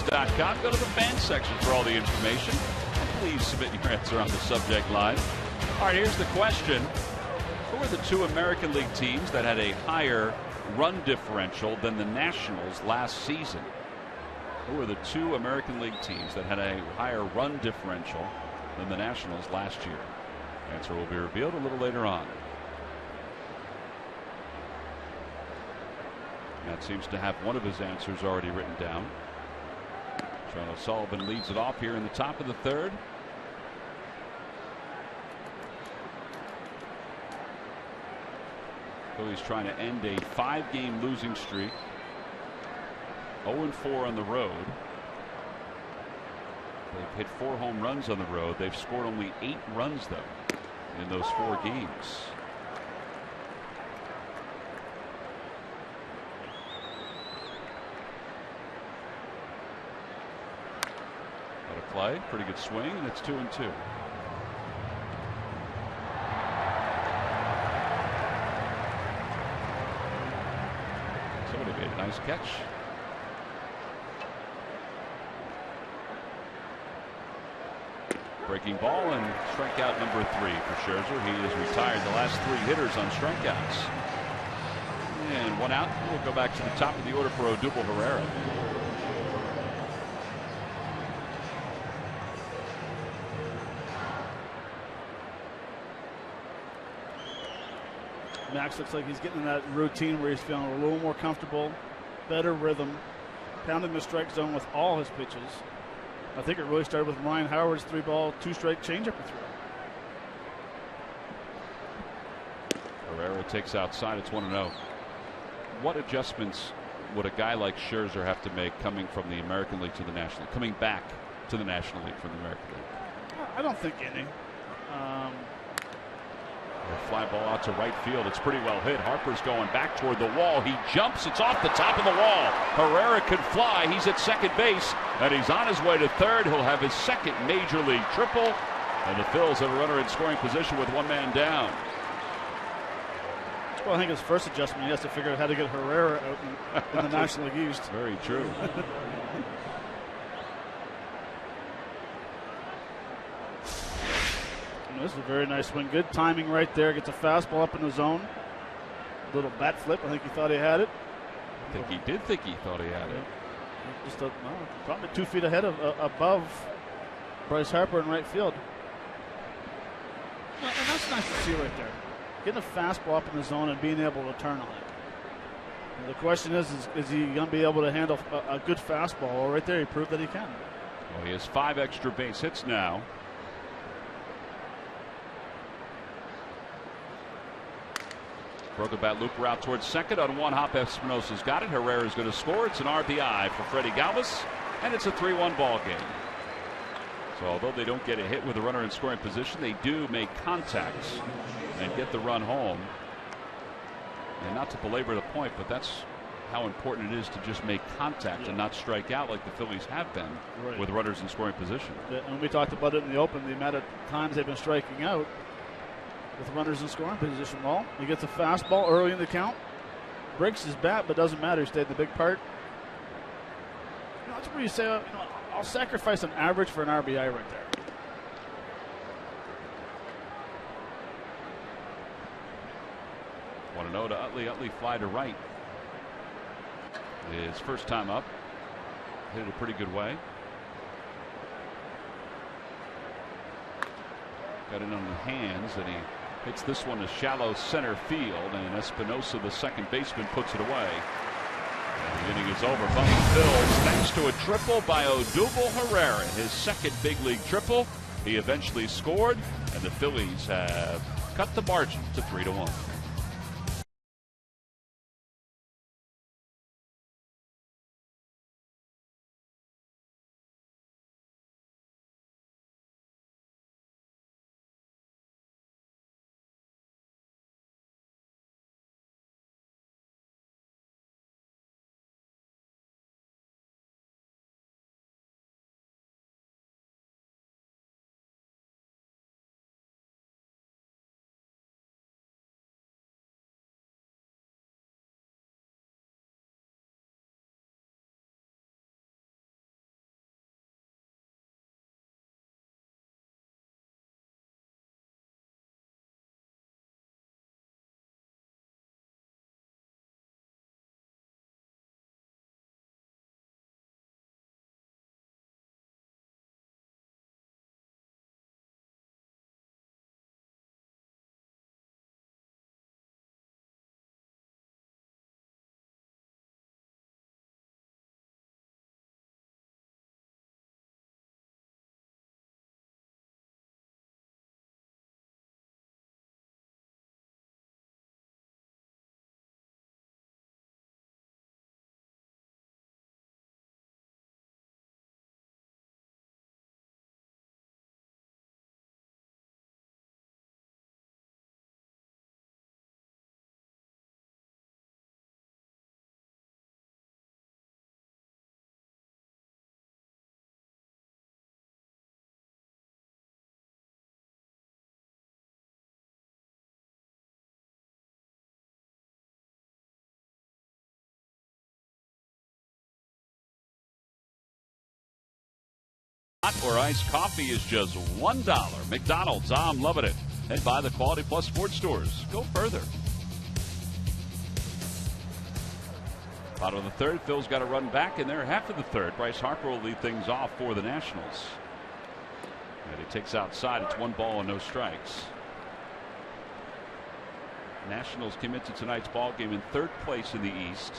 .com. Go to the fan section for all the information. Please submit your answer on the subject line. All right, here's the question. Who are the 2 American League teams that had a higher run differential than the Nationals last season? Who are the 2 American League teams that had a higher run differential than the Nationals last year? Answer will be revealed a little later on. That seems to have one of his answers already written down. Toronto Sullivan leads it off here in the top of the 3rd. Phillies trying to end a 5-game losing streak. 0-4 on the road. They've hit 4 home runs on the road. They've scored only 8 runs, though, in those 4 games. Play. Pretty good swing, and it's 2-2. Somebody made a nice catch. Breaking ball and strikeout number 3 for Scherzer. He has retired the last 3 hitters on strikeouts. And 1 out. We'll go back to the top of the order for Odubel Herrera. Max looks like he's getting in that routine where he's feeling a little more comfortable, better rhythm, pounding the strike zone with all his pitches. I think it really started with Ryan Howard's 3-ball, 2-strike changeup he threw. Herrera takes outside. It's 1-0. What adjustments would a guy like Scherzer have to make coming from the American League to the National League, coming back to the National League from the American League? I don't think any. A fly ball out to right field. It's pretty well hit. Harper's going back toward the wall. He jumps. It's off the top of the wall. Herrera could fly. He's at second base, and he's on his way to third. He'll have his second major league triple, and the Phillies have a runner in scoring position with one man down. Well, I think his first adjustment, he has to figure out how to get Herrera out in the National League East. Very true. This is a very nice swing. Good timing right there. Gets a fastball up in the zone. Little bat flip. I think he thought he had it. I think he did think he thought he had it. Just probably 2 feet ahead of above Bryce Harper in right field. And that's nice to see right there. Getting a fastball up in the zone and being able to turn on it. And the question is he going to be able to handle a good fastball? Well, right there, he proved that he can. Well, he has 5 extra base hits now. Broke a bat looper out towards second on one hop. Espinosa's got it. Herrera's going to score. It's an RBI for Freddie Galvis, and it's a 3-1 ball game. So although they don't get a hit with a runner in scoring position, they do make contacts and get the run home. And not to belabor the point, but that's how important it is to just make contact and not strike out like the Phillies have been with runners in scoring position. And we talked about it in the open, the amount of times they've been striking out with runners in scoring position. Well, he gets a fastball early in the count, breaks his bat, but doesn't matter. He stayed in the big part. That's where you say, I'll sacrifice an average for an RBI right there. Want to know to Utley. Utley fly to right. His first time up. Hit it a pretty good way. Got it on the hands, and he hits this one to shallow center field, and Espinosa, the second baseman, puts it away. And the inning is over. Buffalo Bills, thanks to a triple by Odubel Herrera, his second big league triple. He eventually scored, and the Phillies have cut the margin to 3-1. Hot or iced coffee is just $1. McDonald's, I'm loving it. And buy the Quality Plus Sports Stores. Go further. Bottom of the third, Phil's got to run back in there. Half of the third, Bryce Harper will lead things off for the Nationals. And he takes outside. It's 1 ball and no strikes. Nationals came into tonight's ball game in 3rd place in the East.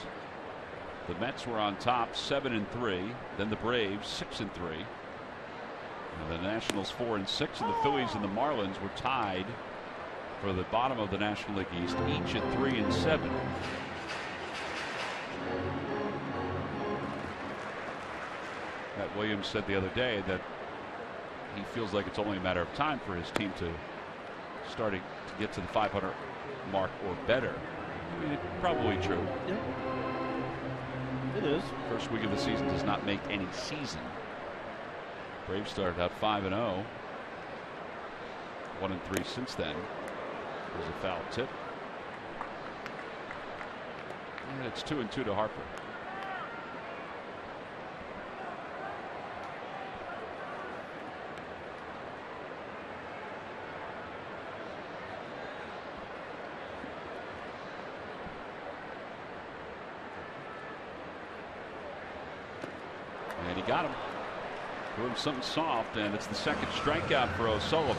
The Mets were on top 7-3. Then the Braves 6-3. And the Nationals 4-6, and the Phillies and the Marlins were tied for the bottom of the National League East, each at 3-7. Matt Williams said the other day that he feels like it's only a matter of time for his team to starting to get to the 500 mark or better. I mean, it's probably true. Yeah. It is. First week of the season does not make any season. Braves started out 5-0. 1-3 since then. There's a foul tip. And it's 2-2 to Harper. And he got him. Threw him something soft, and it's the second strikeout for O'Sullivan.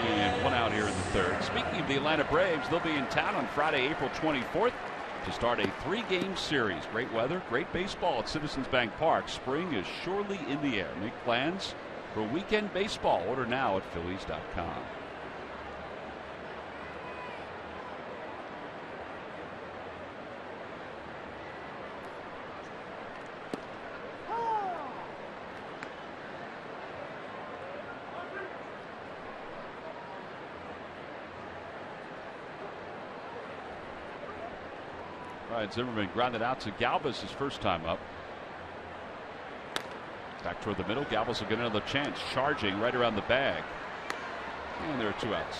And one out here in the third. Speaking of the Atlanta Braves, they'll be in town on Friday, April 24th to start a 3-game series. Great weather, great baseball at Citizens Bank Park. Spring is surely in the air. Make plans for weekend baseball. Order now at Phillies.com. Zimmerman grounded out to Galvis his first time up. Back toward the middle. Galvis will get another chance. Charging right around the bag. And there are 2 outs.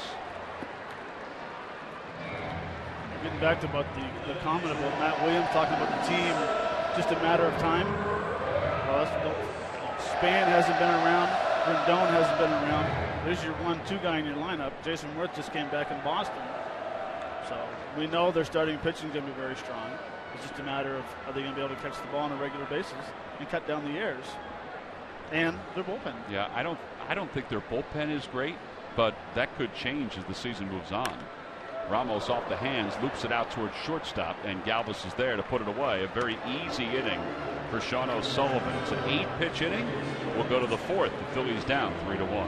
Getting back to about the comment about Matt Williams talking about the team, just a matter of time. Well, Span hasn't been around. Rendon hasn't been around. There's your 1-2 guy in your lineup. Jason Worth just came back in Boston. So we know their starting pitching is going to be very strong. It's just a matter of are they going to be able to catch the ball on a regular basis and cut down the errors. And their bullpen. Yeah, I don't think their bullpen is great, but that could change as the season moves on. Ramos off the hands, loops it out towards shortstop, and Galvis is there to put it away. A very easy inning for Sean O'Sullivan. It's an 8-pitch inning. We'll go to the 4th. The Phillies down 3-1.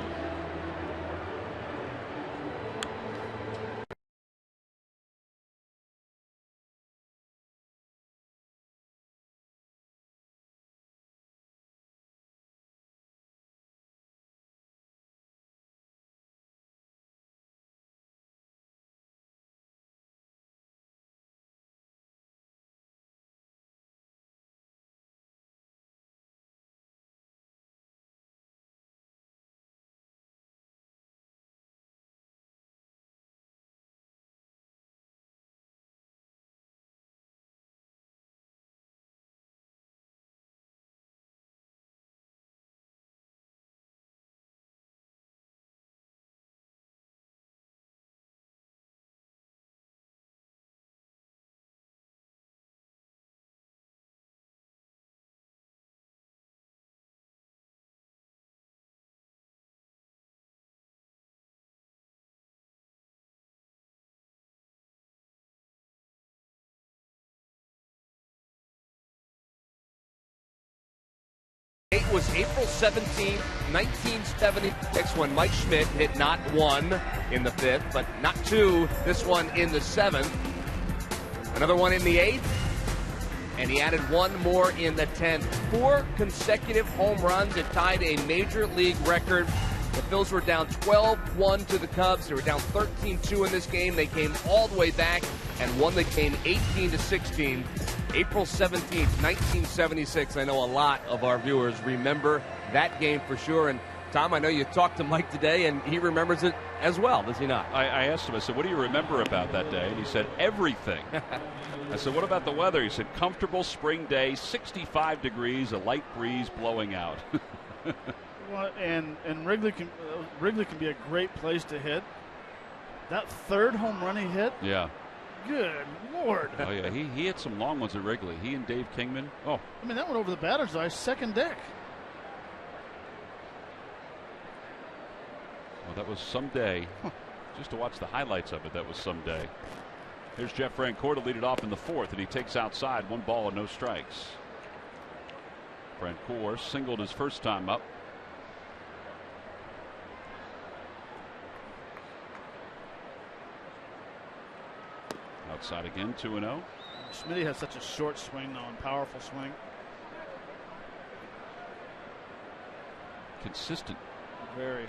It was April 17th, 1976, when Mike Schmidt hit not 1 in the 5th, but not 2, this one in the 7th. Another one in the 8th, and he added 1 more in the 10th. 4 consecutive home runs. It tied a major league record. The Phils were down 12-1 to the Cubs. They were down 13-2 in this game. They came all the way back and won the game 18-16. April 17th, 1976. I know a lot of our viewers remember that game for sure. And Tom, I know you talked to Mike today, and he remembers it as well, does he not? I asked him, I said, what do you remember about that day? And he said, everything. I said, what about the weather? He said, comfortable spring day, 65 degrees, a light breeze blowing out. Well, and Wrigley can be a great place to hit. That 3rd home run he hit. Yeah. Good Lord. Oh, yeah. He hit some long ones at Wrigley. He and Dave Kingman. Oh. I mean, that went over the batter's eye, 2nd deck. Well, that was some day. Just to watch the highlights of it, that was some day. Here's Jeff Francoeur to lead it off in the 4th, and he takes outside 1 ball and no strikes. Francoeur singled his first time up. outside again, 2-0. Schmidt has such a short swing now and powerful swing. Consistent. Very.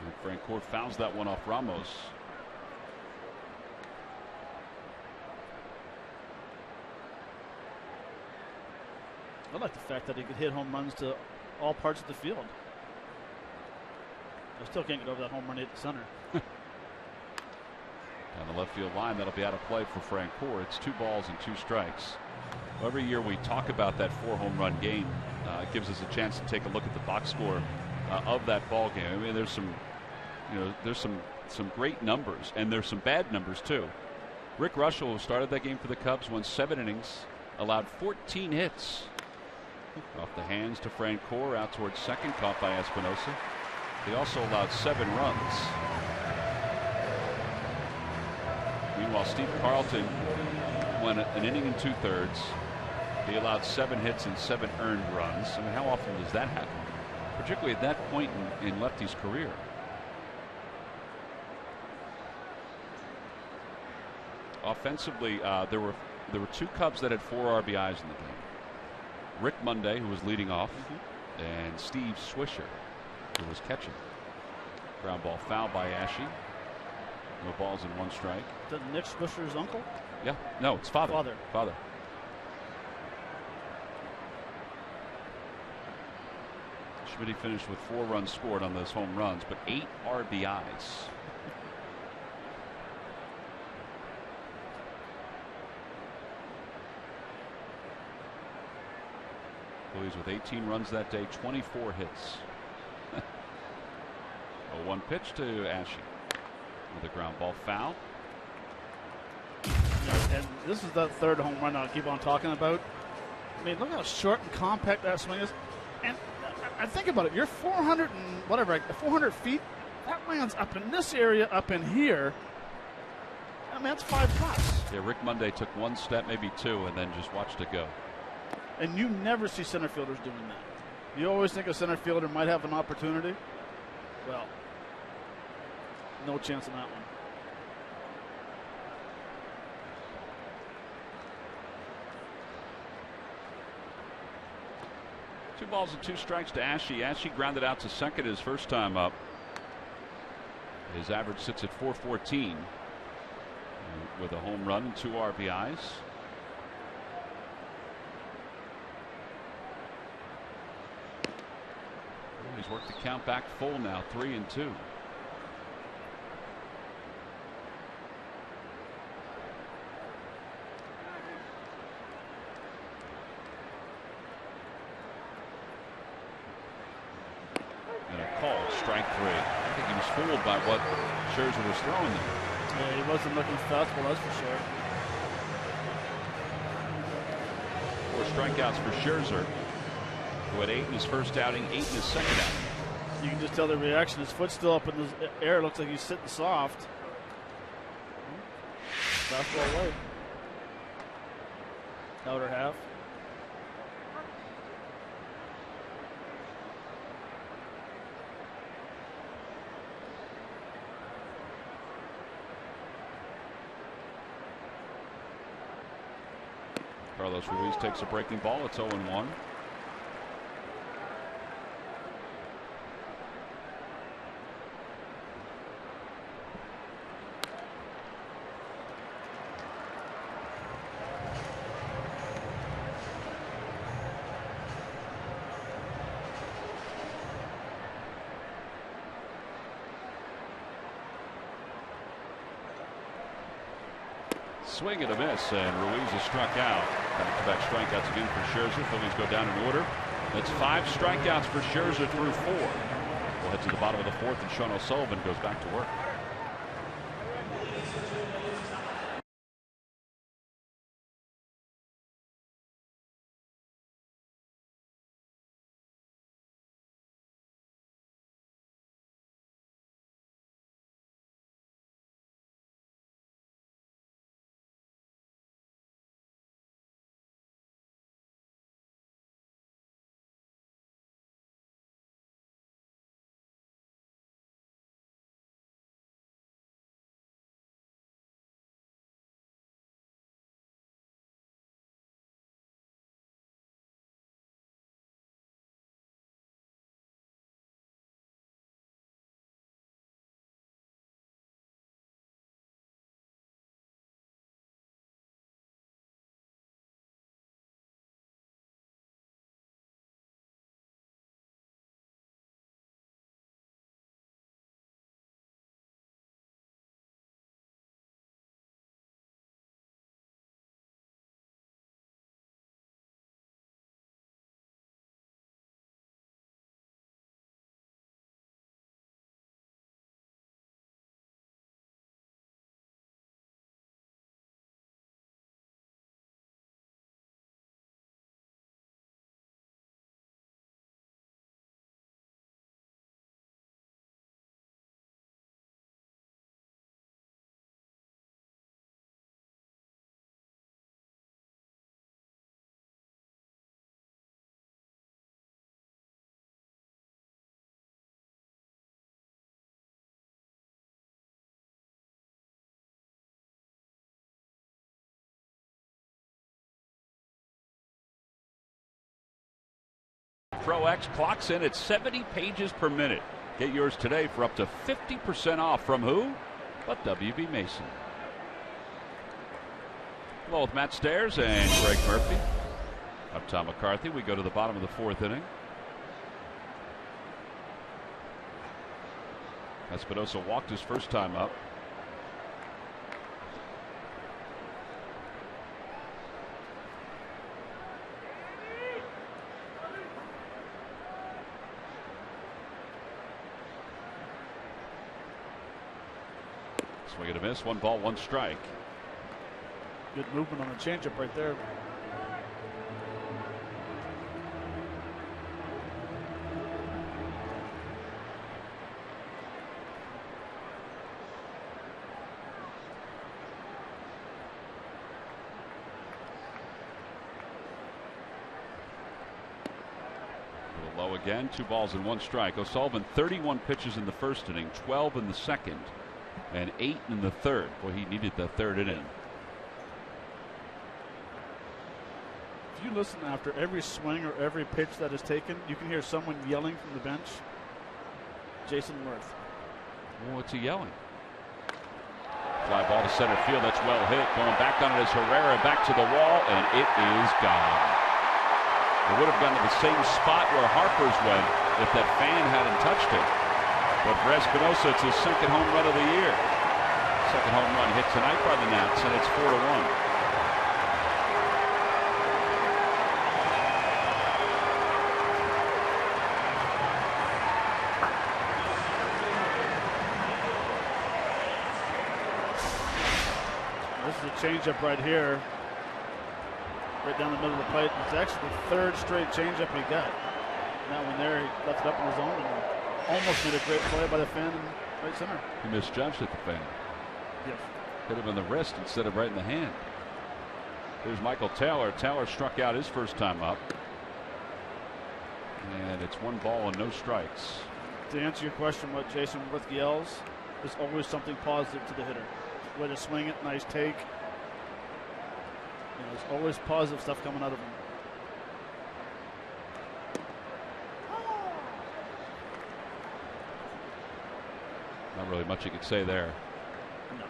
And Francoeur fouls that one off Ramos. I like the fact that he could hit home runs to all parts of the field. I still can't get over that home run hit to center. Down the left field line, that'll be out of play for Francoeur. It's 2 balls and 2 strikes. Every year we talk about that 4 home run game. It gives us a chance to take a look at the box score of that ball game. I mean, there's some, there's some great numbers, and there's some bad numbers too. Rick Russell, who started that game for the Cubs, won 7 innings, allowed 14 hits. Off the hands to Francoeur, out towards second, caught by Espinosa. He also allowed 7 runs. Meanwhile, Steve Carlton went an inning and 2/3. He allowed 7 hits and 7 earned runs. I mean, how often does that happen? Particularly at that point in Lefty's career. Offensively, there were 2 Cubs that had 4 RBIs in the game. Rick Monday, who was leading off, and Steve Swisher, who was catching. Ground ball foul by Ashe. No balls and 1 strike. Is that Nick Swisher's uncle? Yeah. No, it's father. Father. Schmidt finished with 4 runs scored on those home runs, but 8 RBIs. Phillies with 18 runs that day, 24 hits. A 1 pitch to Ashe. With a ground ball foul. And this is the 3rd home run I'll keep on talking about. I mean, look how short and compact that swing is. And I think about it. You're 400 and whatever, 400 feet. That lands up in this area, up in here. I mean, that's 5 plus. Yeah, Rick Monday took 1 step, maybe 2, and then just watched it go. And you never see center fielders doing that. You always think a center fielder might have an opportunity. Well, no chance on that one. Two balls and 2 strikes to Ashe. Ashe grounded out to second his first time up. His average sits at .414 with a home run and 2 RBIs. He's worked the count back full now, 3-2. And a call, strike 3. I think he was fooled by what Scherzer was throwing there. Yeah, he wasn't looking fastball, that's for sure. 4 strikeouts for Scherzer, who had 8 in his first outing, 8 in his second outing. You can just tell the reaction. His foot's still up in the air. Looks like he's sitting soft. Fastball away. Outer half. Carlos Ruiz takes a breaking ball. It's 0-1. Swing and a miss, and Ruiz is struck out. Back-to-back strikeouts again for Scherzer. Phillies go down in order. That's 5 strikeouts for Scherzer through 4. We'll head to the bottom of the 4th, and Sean O'Sullivan goes back to work. Pro X clocks in at 70 pages per minute. Get yours today for up to 50% off from who? But WB Mason. Well, with Matt Stairs and Greg Murphy. I'm Tom McCarthy. We go to the bottom of the fourth inning. Espinosa walked his first time up. Swing and a miss. 1 ball, 1 strike. Good movement on the changeup right there. A little low again. 2 balls and 1 strike. O'Sullivan 31 pitches in the first inning, 12 in the second, and 8 in the third. Boy, he needed the third inning. If you listen after every swing or every pitch that is taken, you can hear someone yelling from the bench. Jason Worth. Well, what's he yelling? Fly ball to center field. That's well hit. Going back on it is Herrera. Back to the wall, and it is gone. It would have gone to the same spot where Harper's went if that fan hadn't touched it. But for Espinosa, it's his second home run of the year. Second home run hit tonight by the Nats, and it's 4-1. This is a changeup right here, right down the middle of the plate. It's actually the third straight changeup he got. That one there, he left it up in his own and almost made a great play by the fan in right center. He misjudged at the fan. Yes. Hit him in the wrist instead of right in the hand. Here's Michael Taylor. Taylor struck out his first time up. And it's 1 ball and no strikes. To answer your question, what Jason Worth yells is always something positive to the hitter. Way to swing it, nice take. There's always positive stuff coming out of him. Not really much you could say there. No.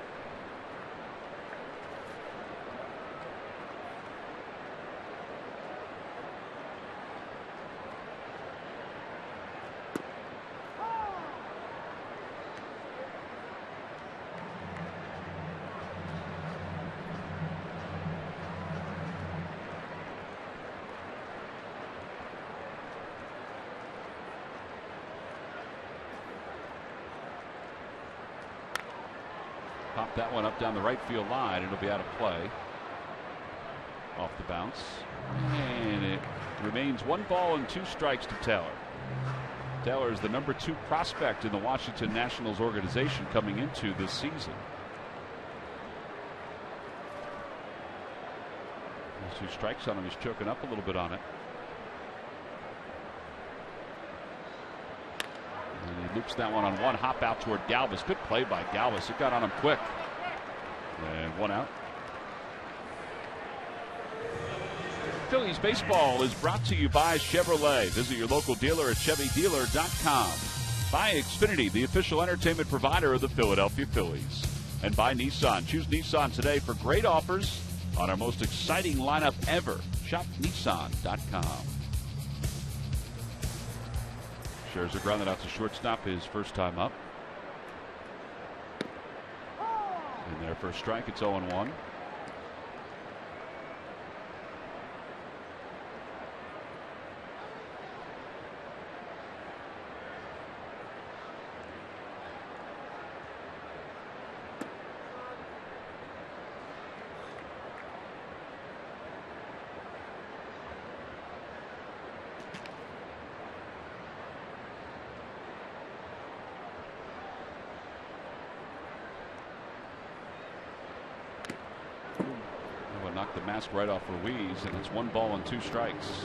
Pop that one up down the right field line. It'll be out of play. Off the bounce. And it remains 1 ball and 2 strikes to Taylor. Taylor is the number 2 prospect in the Washington Nationals organization coming into this season. There's 2 strikes on him. He's choking up a little bit on it. And he loops that one on 1 hop out toward Galvis. Good play by Galvis. It got on him quick. And 1 out. Phillies baseball is brought to you by Chevrolet. Visit your local dealer at ChevyDealer.com. By Xfinity, the official entertainment provider of the Philadelphia Phillies. And by Nissan. Choose Nissan today for great offers on our most exciting lineup ever. Shop Nissan.com. Scherzer grounded out to shortstop his first time up. And there for a strike, it's 0-1. Knocked the mask right off Ruiz, and it's 1 ball and 2 strikes.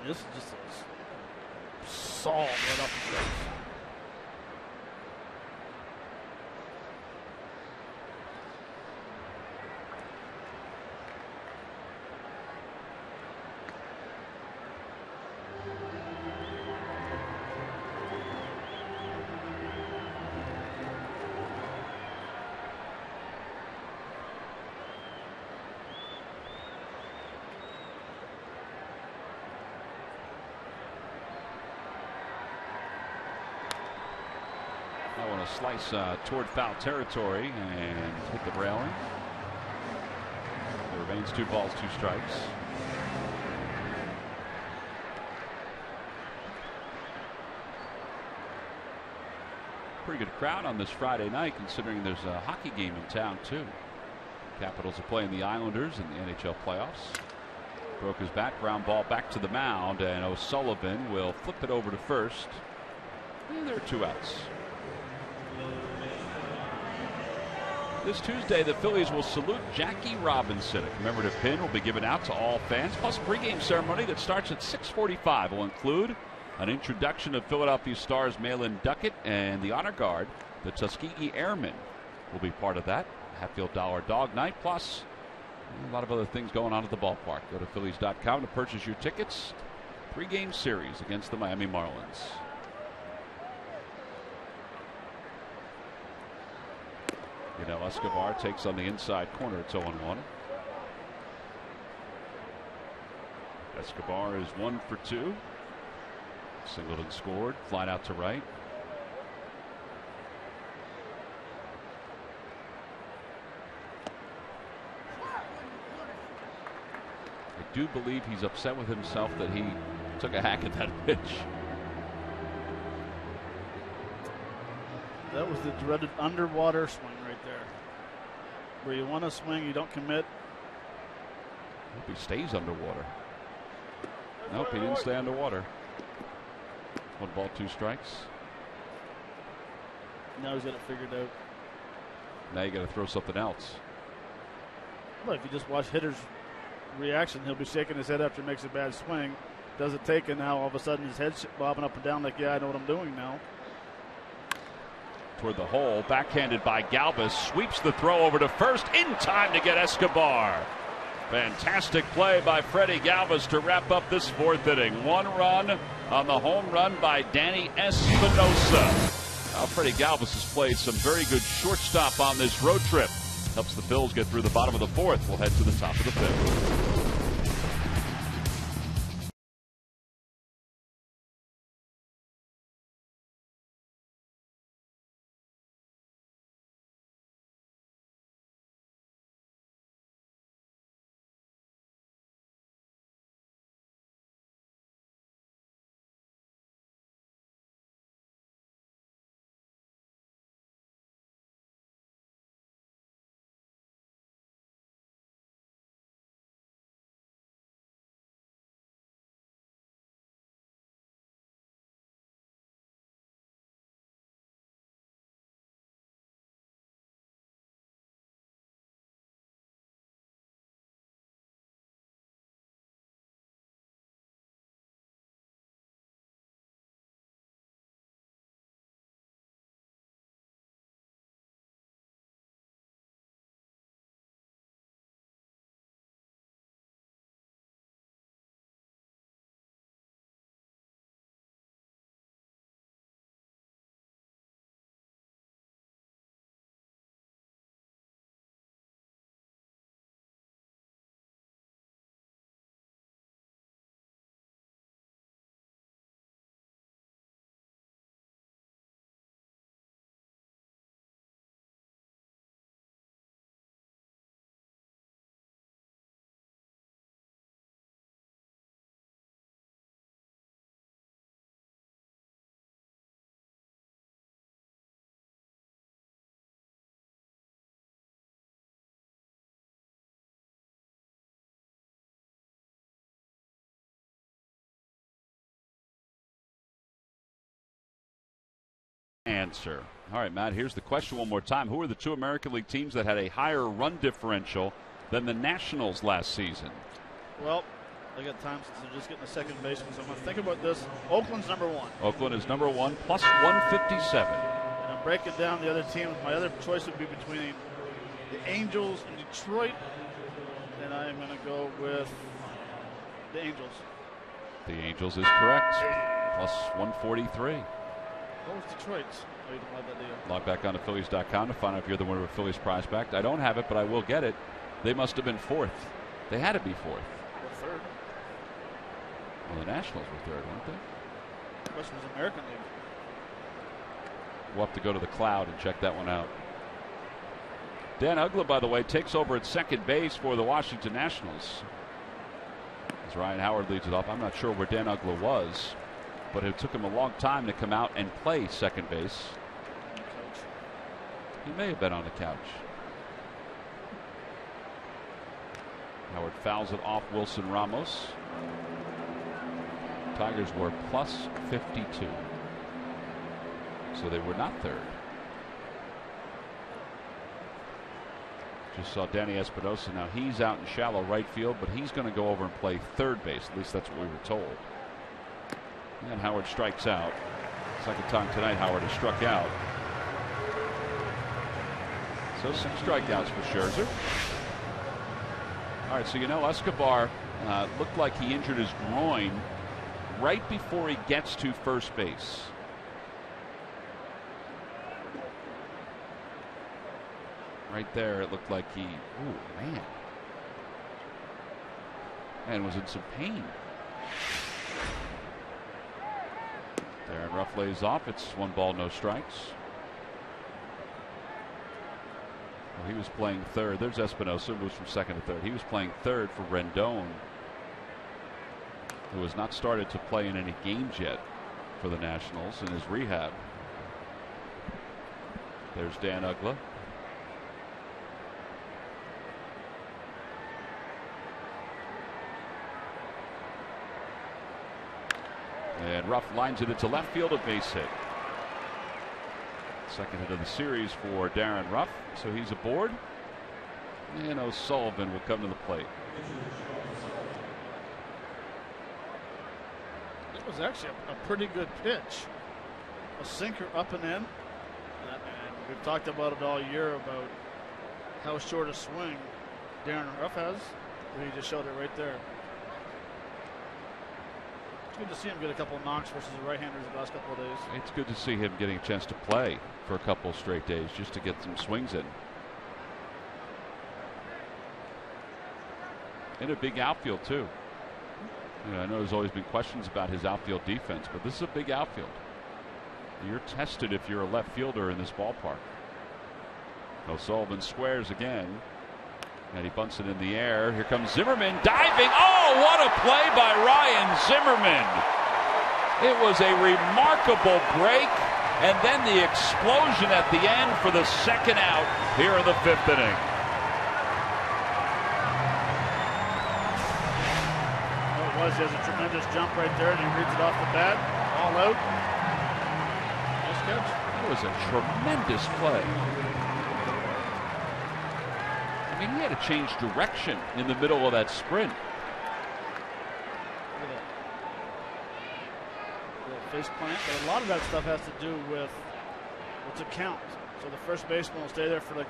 This is just a salt right off the face. a slice toward foul territory and hit the railing. There remains 2 balls, 2 strikes. Pretty good crowd on this Friday night, considering there's a hockey game in town too. Capitals are playing the Islanders in the NHL playoffs. Broke his bat, ground ball back to the mound, and O'Sullivan will flip it over to first. And there are 2 outs. This Tuesday, the Phillies will salute Jackie Robinson. A commemorative pin will be given out to all fans, plus a pregame ceremony that starts at 6:45. Will include an introduction of Philadelphia Stars Malin Duckett and the honor guard. The Tuskegee Airmen will be part of that. Hatfield Dollar Dog Night, plus a lot of other things going on at the ballpark. Go to Phillies.com to purchase your tickets. 3-game series against the Miami Marlins. Escobar takes on the inside corner. It's 0-1. Escobar is 1 for 2. Singleton scored. Flied out to right. I do believe he's upset with himself that he took a hack at that pitch. That was the dreaded underwater swing right there. Where you want to swing, you don't commit. Hope he stays underwater. Nope, he didn't stay underwater. 1 ball, 2 strikes. Now he's got it figured out. Now you got to throw something else. Well, if you just watch hitter's reaction, he'll be shaking his head after he makes a bad swing. Does it take, and now all of a sudden his head's bobbing up and down like, yeah, I know what I'm doing now. Toward the hole, backhanded by Galvis, sweeps the throw over to first in time to get Escobar. Fantastic play by Freddie Galvis to wrap up this 4th inning. 1 run on the home run by Danny Espinosa. Now Freddie Galvis has played some very good shortstop on this road trip. Helps the Phils get through the bottom of the 4th. We'll head to the top of the 5th. Answer. All right, Matt, here's the question one more time. Who are the 2 American League teams that had a higher run differential than the Nationals last season? Well, they got time since they're just getting a second baseman, so I'm going to think about this. Oakland's number 1. Oakland is number 1, plus 157. And I'm breaking down the other teams. My other choice would be between the Angels and Detroit, and I'm going to go with the Angels. The Angels is correct, plus 143. What was Detroit's? Oh, you don't have that deal. Log back on to Phillies.com to find out if you're the winner of a Phillies prize pack. I don't have it, but I will get it. They must have been 4th. They had to be 4th. Or 3rd. Well, the Nationals were 3rd, weren't they? The question was American League. We'll have to go to the cloud and check that one out. Dan Uggla, by the way, takes over at second base for the Washington Nationals. As Ryan Howard leads it off. I'm not sure where Dan Uggla was, but it took him a long time to come out and play second base. He may have been on the couch. Howard fouls it off Wilson Ramos. Tigers were plus 52. So they were not third. Just saw Danny Espinosa. Now he's out in shallow right field, but he's going to go over and play third base. At least that's what we were told. And Howard strikes out. Second time tonight Howard has struck out. So 6 strikeouts for Scherzer. All right, so Escobar looked like he injured his groin right before he gets to first base. Right there, it looked like he, ooh, man. And was in some pain. Darren Ruff lays off. It's 1 ball, no strikes. Well, he was playing third. There's Espinosa, moves from second to third. He was playing third for Rendon, who has not started to play in any games yet for the Nationals in his rehab. There's Dan Uggla. And Ruff lines it into left field, a base hit. Second hit of the series for Darren Ruff, so he's aboard. And O'Sullivan will come to the plate. It was actually a pretty good pitch. A sinker up and in. And we've talked about it all year about how short a swing Darren Ruff has. He just showed it right there. It's good to see him get a couple of knocks versus the right-handers the last couple of days. It's good to see him getting a chance to play for a couple straight days just to get some swings in. In a big outfield, too. I know there's always been questions about his outfield defense, but this is a big outfield. You're tested if you're a left fielder in this ballpark. O'Sullivan squares again. And he bunts it in the air. Here comes Zimmerman diving. Oh, what a play by Ryan Zimmerman. It was a remarkable break. And then the explosion at the end for the second out here in the 5th inning. Oh, it was. He has a tremendous jump right there, and he reads it off the bat. All out. Nice catch. That was a tremendous play. I mean, he had to change direction in the middle of that sprint. Look at that face plant, but a lot of that stuff has to do with what's a count. So the first baseman will stay there for like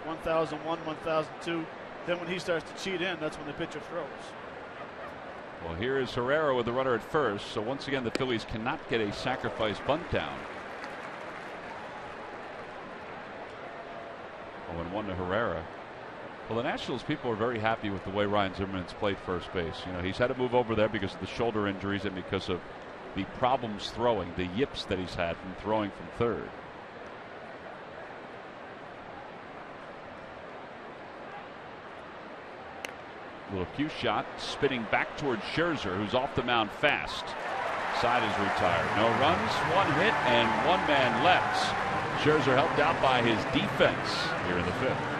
1,001, 1,002. Then when he starts to cheat in, that's when the pitcher throws. Well, here is Herrera with the runner at first. So once again, the Phillies cannot get a sacrifice bunt down. 0-1 to Herrera. Well, the Nationals people are very happy with the way Ryan Zimmerman's played first base. He's had to move over there because of the shoulder injuries and because of the problems throwing, the yips that he's had from throwing from third. Little cue shot, spinning back towards Scherzer, who's off the mound fast. Side is retired. No runs, 1 hit, and 1 man left. Scherzer helped out by his defense here in the 5th.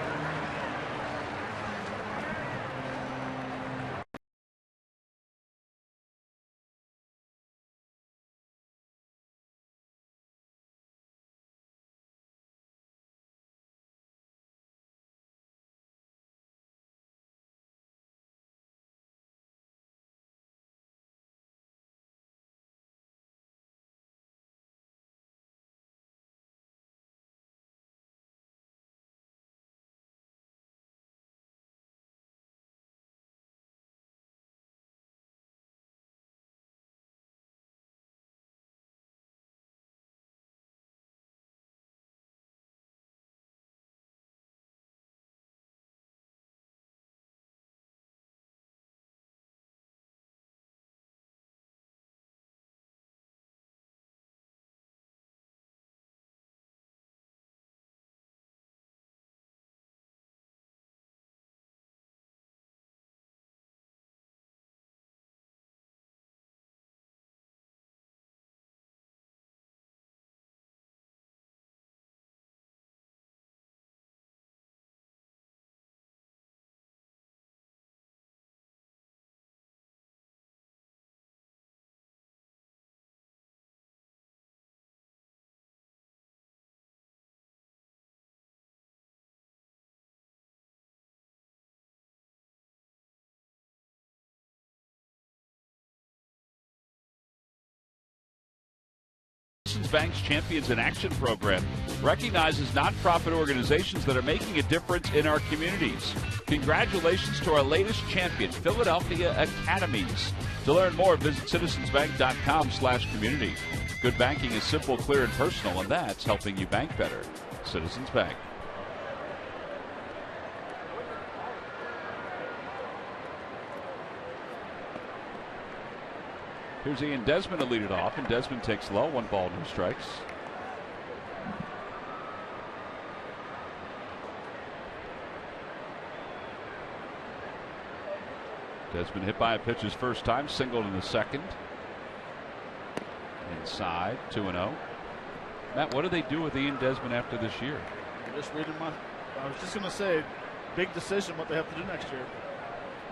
Citizens Bank's Champions in Action program recognizes nonprofit organizations that are making a difference in our communities. Congratulations to our latest champion, Philadelphia Academies. To learn more, visit citizensbank.com/community. Good banking is simple, clear, and personal, and that's helping you bank better. Citizens Bank. Here's Ian Desmond to lead it off, and Desmond takes low. 1 ball, no strikes. Desmond hit by a pitch his first time, singled in the second. Inside, 2-0. Matt, what do they do with Ian Desmond after this year? Just reading I was just going to say, big decision what they have to do next year.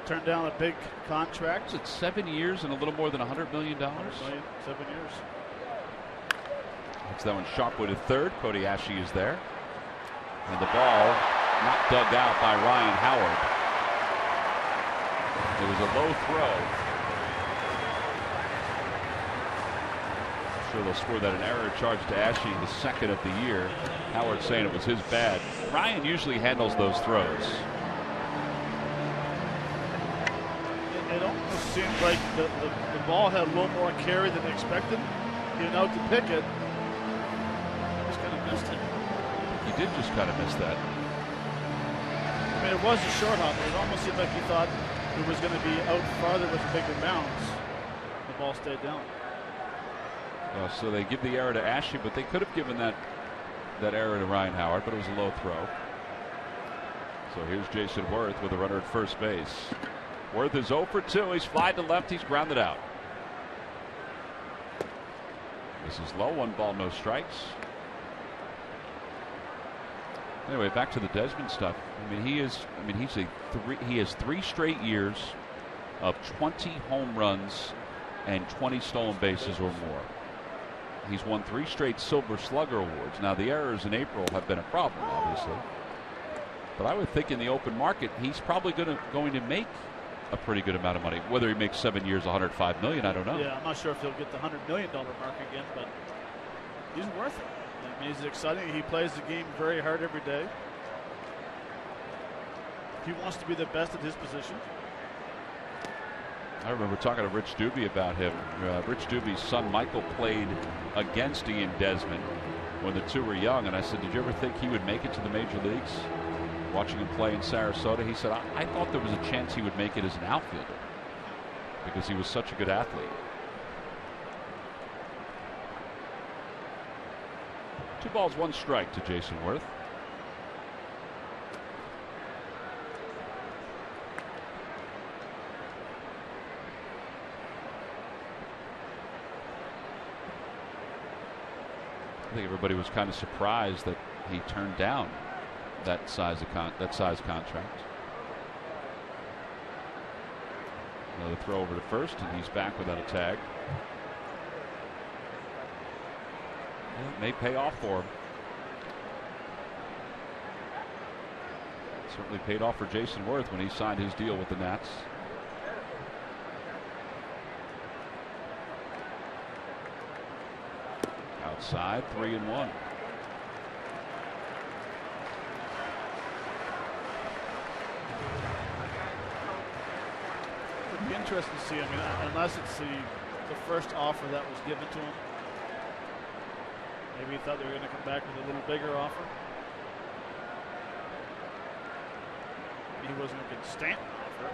Turn down a big contract. It's 7 years and a little more than $100 million. 7 years. That's that one sharply to third. Cody Ashe is there. And the ball not dug out by Ryan Howard. It was a low throw. I'm sure they'll score that an error charge to Ashe, the second of the year. Howard saying it was his bad. Ryan usually handles those throws. It almost seemed like the ball had a little more carry than expected. He went out to pick it. Just kind of missed it. He did just kind of miss that. I mean, it was a short hop. It almost seemed like he thought it was going to be out farther with a bigger bounce. The ball stayed down. So they give the error to Ashe, but they could have given that error to Ryan Howard, but it was a low throw. So here's Jason Worth with a runner at first base. Worth is 0 for 2. He's flied to left. He's grounded out. This is low. 1 ball, no strikes. Anyway, back to the Desmond stuff. I mean, he has 3 straight years of 20 home runs and 20 stolen bases or more. He's won 3 straight Silver Slugger awards. Now, the errors in April have been a problem, obviously. But I would think in the open market, he's probably going to make a pretty good amount of money. Whether he makes 7 years, $105 million, I don't know. Yeah, I'm not sure if he'll get the $100 million mark again, but he's worth it. I mean, he's exciting. He plays the game very hard every day. He wants to be the best at his position. I remember talking to Rich Doobie about him. Rich Doobie's son Michael played against Ian Desmond when the two were young, and I said, did you ever think he would make it to the major leagues? Watching him play in Sarasota, he said, I thought there was a chance he would make it as an outfielder because he was such a good athlete. 2 balls, 1 strike to Jason Worth. I think everybody was kind of surprised that he turned down that size contract. Another throw over to first, and he's back without a tag. It may pay off for him. Certainly paid off for Jason Worth when he signed his deal with the Nats. Outside, 3-1. It'd be interesting to see. I mean, unless it's the first offer that was given to him. Maybe he thought they were going to come back with a little bigger offer. He wasn't going to get stamped offer.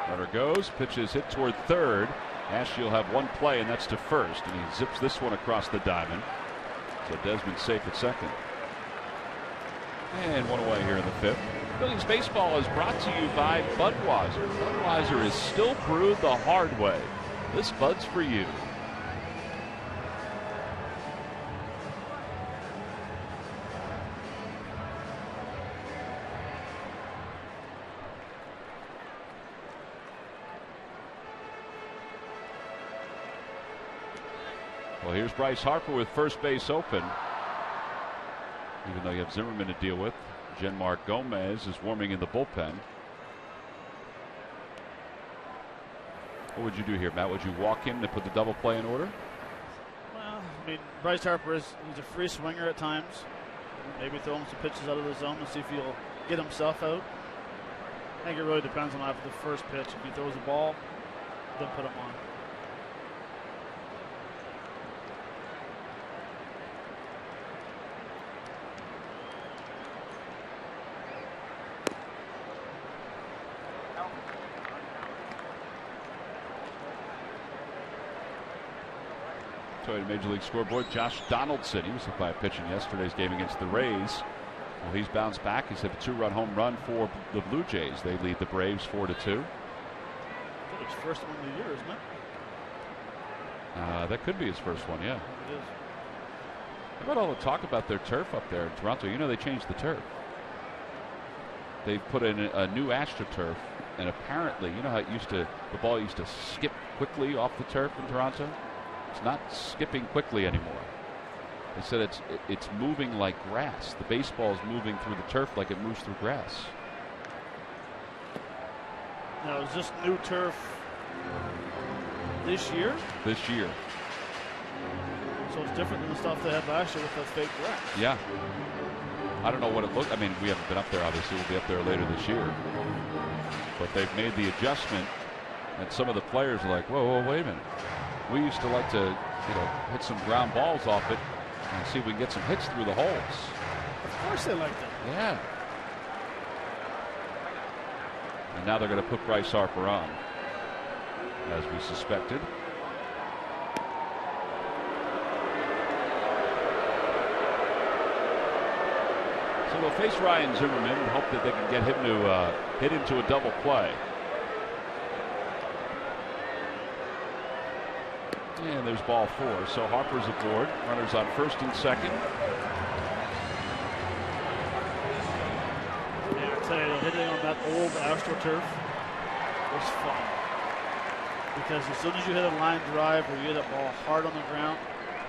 Runner goes, pitch is hit toward third. Ashe will have 1 play, and that's to first, and he zips this one across the diamond. So Desmond safe at second. And 1 away here in the 5th. Phillies baseball is brought to you by Budweiser. Budweiser is still brewed the hard way. This Bud's for you. Well, here's Bryce Harper with first base open. Even though you have Zimmerman to deal with, Genmar Gomez is warming in the bullpen. What would you do here, Matt? Would you walk in and put the double play in order? Well, I mean, Bryce Harper he's a free swinger at times. Maybe throw him some pitches out of the zone and see if he'll get himself out. I think it really depends on after the first pitch. If he throws the ball, then put him on. Major League Scoreboard, Josh Donaldson. He was hit by a pitch in yesterday's game against the Rays. Well, he's bounced back. He's hit a 2-run home run for the Blue Jays. They lead the Braves 4-2. It's his first one of the year, isn't it? That could be his first one, yeah. It is. How about all the talk about their turf up there in Toronto? You know they changed the turf. They've put in a new AstroTurf, and apparently, you know how the ball used to skip quickly off the turf in Toronto? It's not skipping quickly anymore. They said it's moving like grass. The baseball is moving through the turf like it moves through grass. Now, is this new turf this year? This year. So it's different than the stuff they had last year with the fake grass. Yeah. I don't know what it looked. I mean, we haven't been up there, obviously. We'll be up there later this year. But they've made the adjustment, and some of the players are like, whoa, wait a minute. We used to like to, hit some ground balls off it and see if we can get some hits through the holes. Of course they like that. Yeah. And now they're going to put Bryce Harper on, as we suspected. So they'll face Ryan Zimmerman and hope that they can get him to hit into a double play. And there's ball 4. So Harper's aboard. Runners on first and second. Yeah, I tell you, hitting on that old AstroTurf was fun. Because as soon as you hit a line drive or you hit a ball hard on the ground,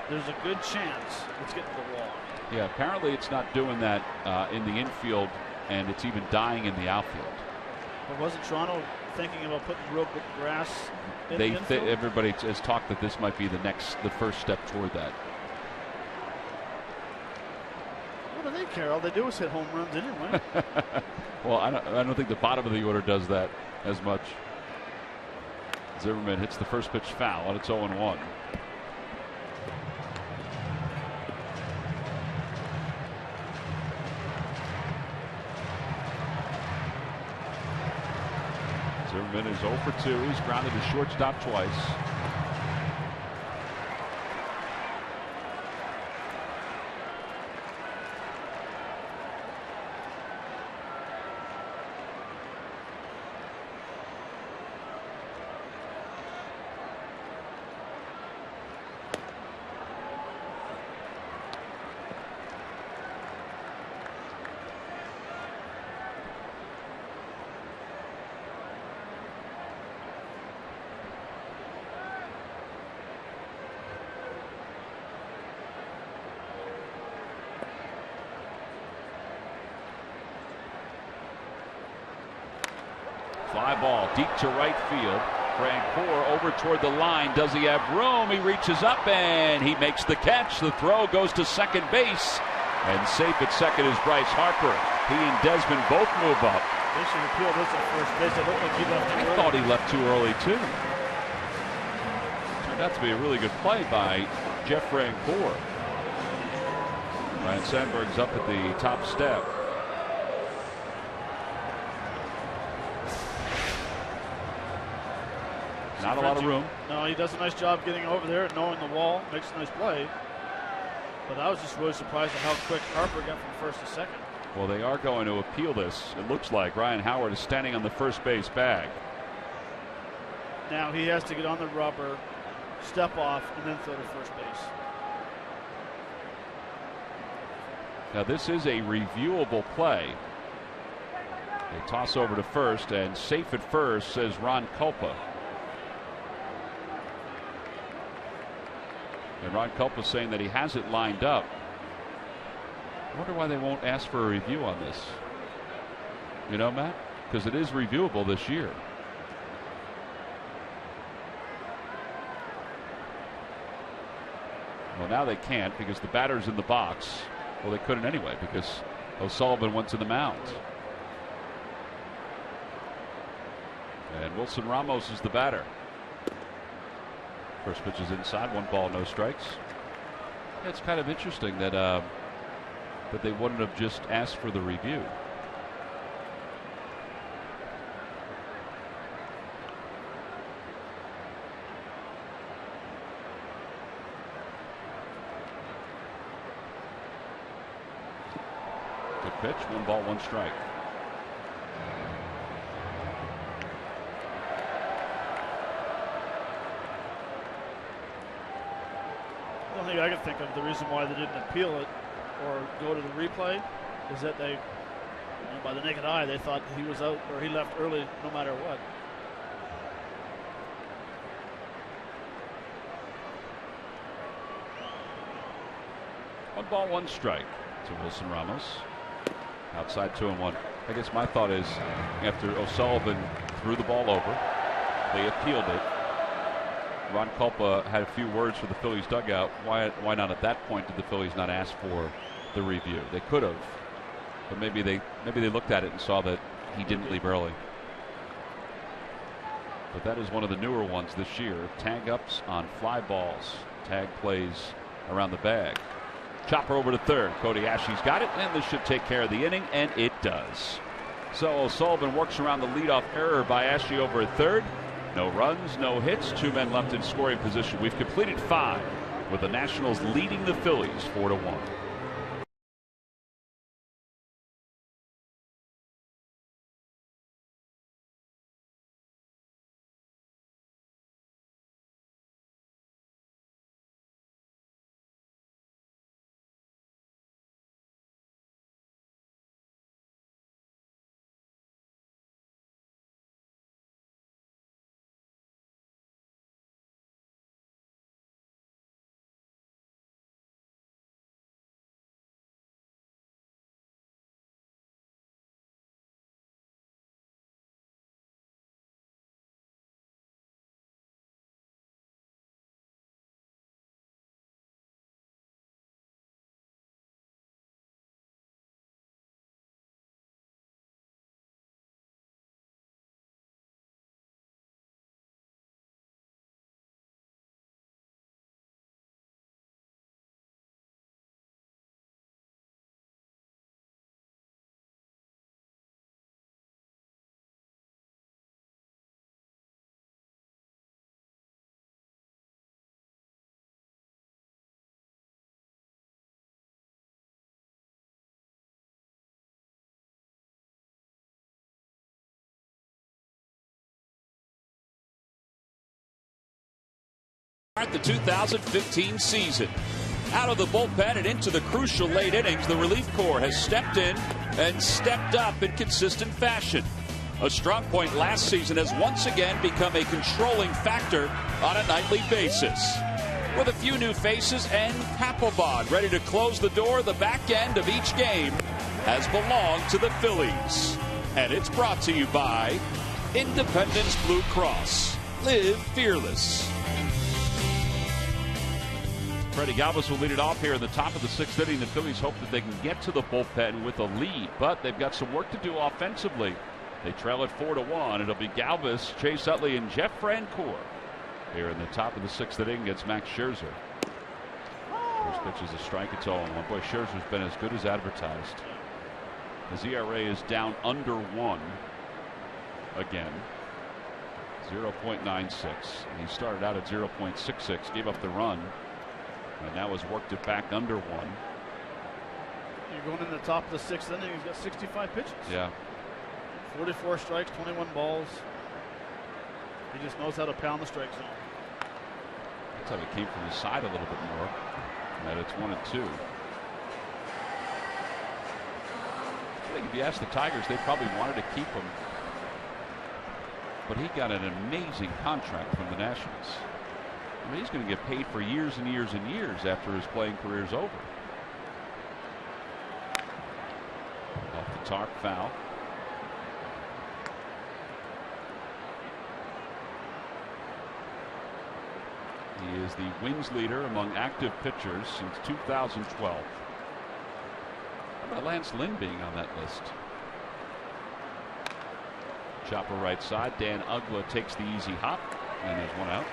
there's a good chance it's getting to the wall. Yeah, apparently it's not doing that in the infield, and it's even dying in the outfield. But wasn't Toronto thinking about putting real good grass in the infield? Everybody has talked that this might be the first step toward that. What do they care? All they do is hit home runs anyway. Well, I don't think the bottom of the order does that as much. Zimmerman hits the first pitch foul, and it's 0-1. Zimmerman is 0 for 2. He's grounded to shortstop twice. Fly ball deep to right field. Francoeur over toward the line. Does he have room? He reaches up and he makes the catch. The throw goes to second base. And safe at second is Bryce Harper. He and Desmond both move up. They should appeal this at first base. It looked like he left too early. I thought he left too early too. Turned out to be a really good play by Jeff Francoeur. Ryan Sandberg's up at the top step. Not a lot of room. No, he does a nice job getting over there and knowing the wall. Makes a nice play. But I was just really surprised at how quick Harper got from first to second. Well, they are going to appeal this. It looks like Ryan Howard is standing on the first base bag. Now he has to get on the rubber, step off, and then throw to first base. Now this is a reviewable play. They toss over to first, and safe at first, says Ron Culpa. And Ron Culp saying that he has it lined up. I wonder why they won't ask for a review on this. You know, Matt? Because it is reviewable this year. Well, now they can't because the batter's in the box. Well, they couldn't anyway because O'Sullivan went to the mound. And Wilson Ramos is the batter. First pitch is inside, 1 ball, no strikes. It's kind of interesting that that they wouldn't have just asked for the review. Good pitch, 1 ball, 1 strike. The only thing I can think of, the reason why they didn't appeal it or go to the replay is that they, by the naked eye, they thought he was out or he left early no matter what. One ball, 1 strike to Wilson Ramos. Outside 2-1. I guess my thought is after O'Sullivan threw the ball over, they appealed it. Ron Culpa had a few words for the Phillies dugout. Why not at that point did the Phillies not ask for the review? They could have, but maybe they looked at it and saw that he didn't leave early. But that is one of the newer ones this year. Tag ups on fly balls. Tag plays around the bag. Chopper over to third. Cody Ashley's got it, and this should take care of the inning, and it does. So O'Sullivan works around the leadoff error by Ashley over at third. No runs, no hits, 2 men left in scoring position. We've completed 5 with the Nationals leading the Phillies 4-1. The 2015 season. Out of the bullpen and into the crucial late innings, the relief corps has stepped in and stepped up in consistent fashion. A strong point last season has once again become a controlling factor on a nightly basis. With a few new faces and Papelbon ready to close the door, the back end of each game has belonged to the Phillies. And it's brought to you by Independence Blue Cross. Live fearless. Freddie Galvis will lead it off here in the top of the 6th inning. The Phillies hope that they can get to the bullpen with a lead, but they've got some work to do offensively. They trail it 4-1. It'll be Galvis, Chase Utley, and Jeff Francoeur here in the top of the 6th inning against Max Scherzer. First pitch is a strike. It's 0-1. Boy, Scherzer's been as good as advertised. His ERA is down under 1 again. 0.96. He started out at 0.66, gave up the run, and now has worked it back under 1. You're going in the top of the 6th inning. He's got 65 pitches. Yeah. 44 strikes, 21 balls. He just knows how to pound the strike zone. Looks like it came from the side a little bit more. And it's 1-2. I think if you ask the Tigers, they probably wanted to keep him. But he got an amazing contract from the Nationals. I mean, he's going to get paid for years and years and years after his playing career's over. Off the tarp, foul. He is the wins leader among active pitchers since 2012. How about Lance Lynn being on that list? Chopper right side. Dan Uggla takes the easy hop, and there's one out.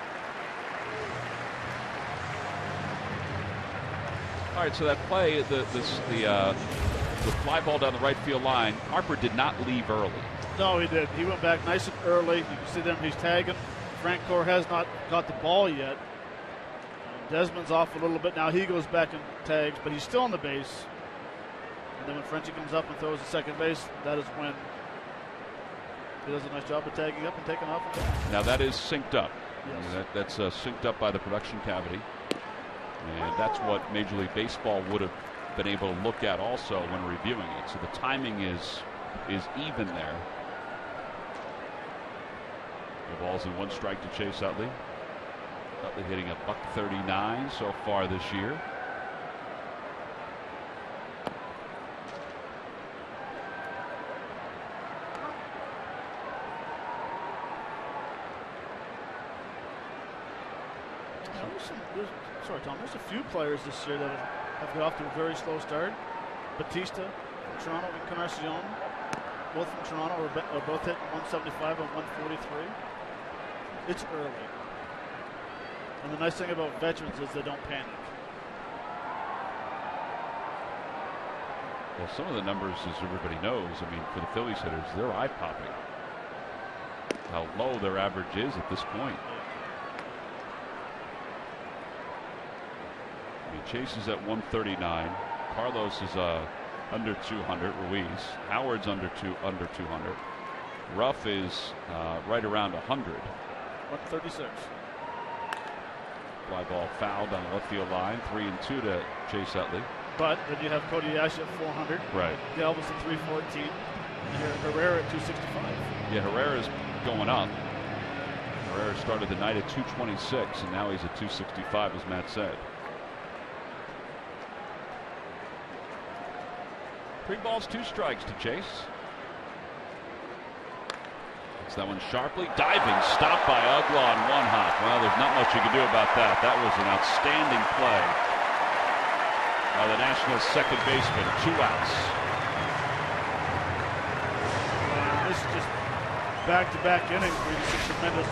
All right, so that play, the fly ball down the right field line, Harper did not leave early. No, he did. He went back nice and early. You can see them. He's tagging. Frank Core has not got the ball yet. Desmond's off a little bit. Now he goes back and tags, but he's still on the base. And then when Frenchie comes up and throws the second base, that is when he does a nice job of tagging up and taking off. Now that is synced up. Yes. That's synced up by the production cavity. And that's what Major League Baseball would have been able to look at also when reviewing it. So the timing is even there. The ball's in one strike to Chase Utley. Utley hitting a .139 so far this year. Sorry, Tom. There's a few players this year that have got off to a very slow start. Batista from Toronto, Encarnacion, both from Toronto, are both hitting 175 and 143. It's early. And the nice thing about veterans is they don't panic. Well, some of the numbers, as everybody knows, I mean, for the Phillies hitters, they're eye-popping. How low their average is at this point. I mean, Chase is at 139. Carlos is under 200. Ruiz. Howard's under 200. Ruff is right around 100. 136. Fly ball fouled on the left field line. 3-2 to Chase Utley. But then you have Cody Ash at 400. Right. Galvis at 314. And Herrera at 265. Yeah, Herrera's going up. Herrera started the night at 226, and now he's at 265, as Matt said. 3 balls, 2 strikes to Chase. It's that one sharply. Diving stop by Uggla on 1 hop. Well, there's not much you can do about that. That was an outstanding play by the Nationals' second baseman. 2 outs. This is just back-to-back innings where you see tremendous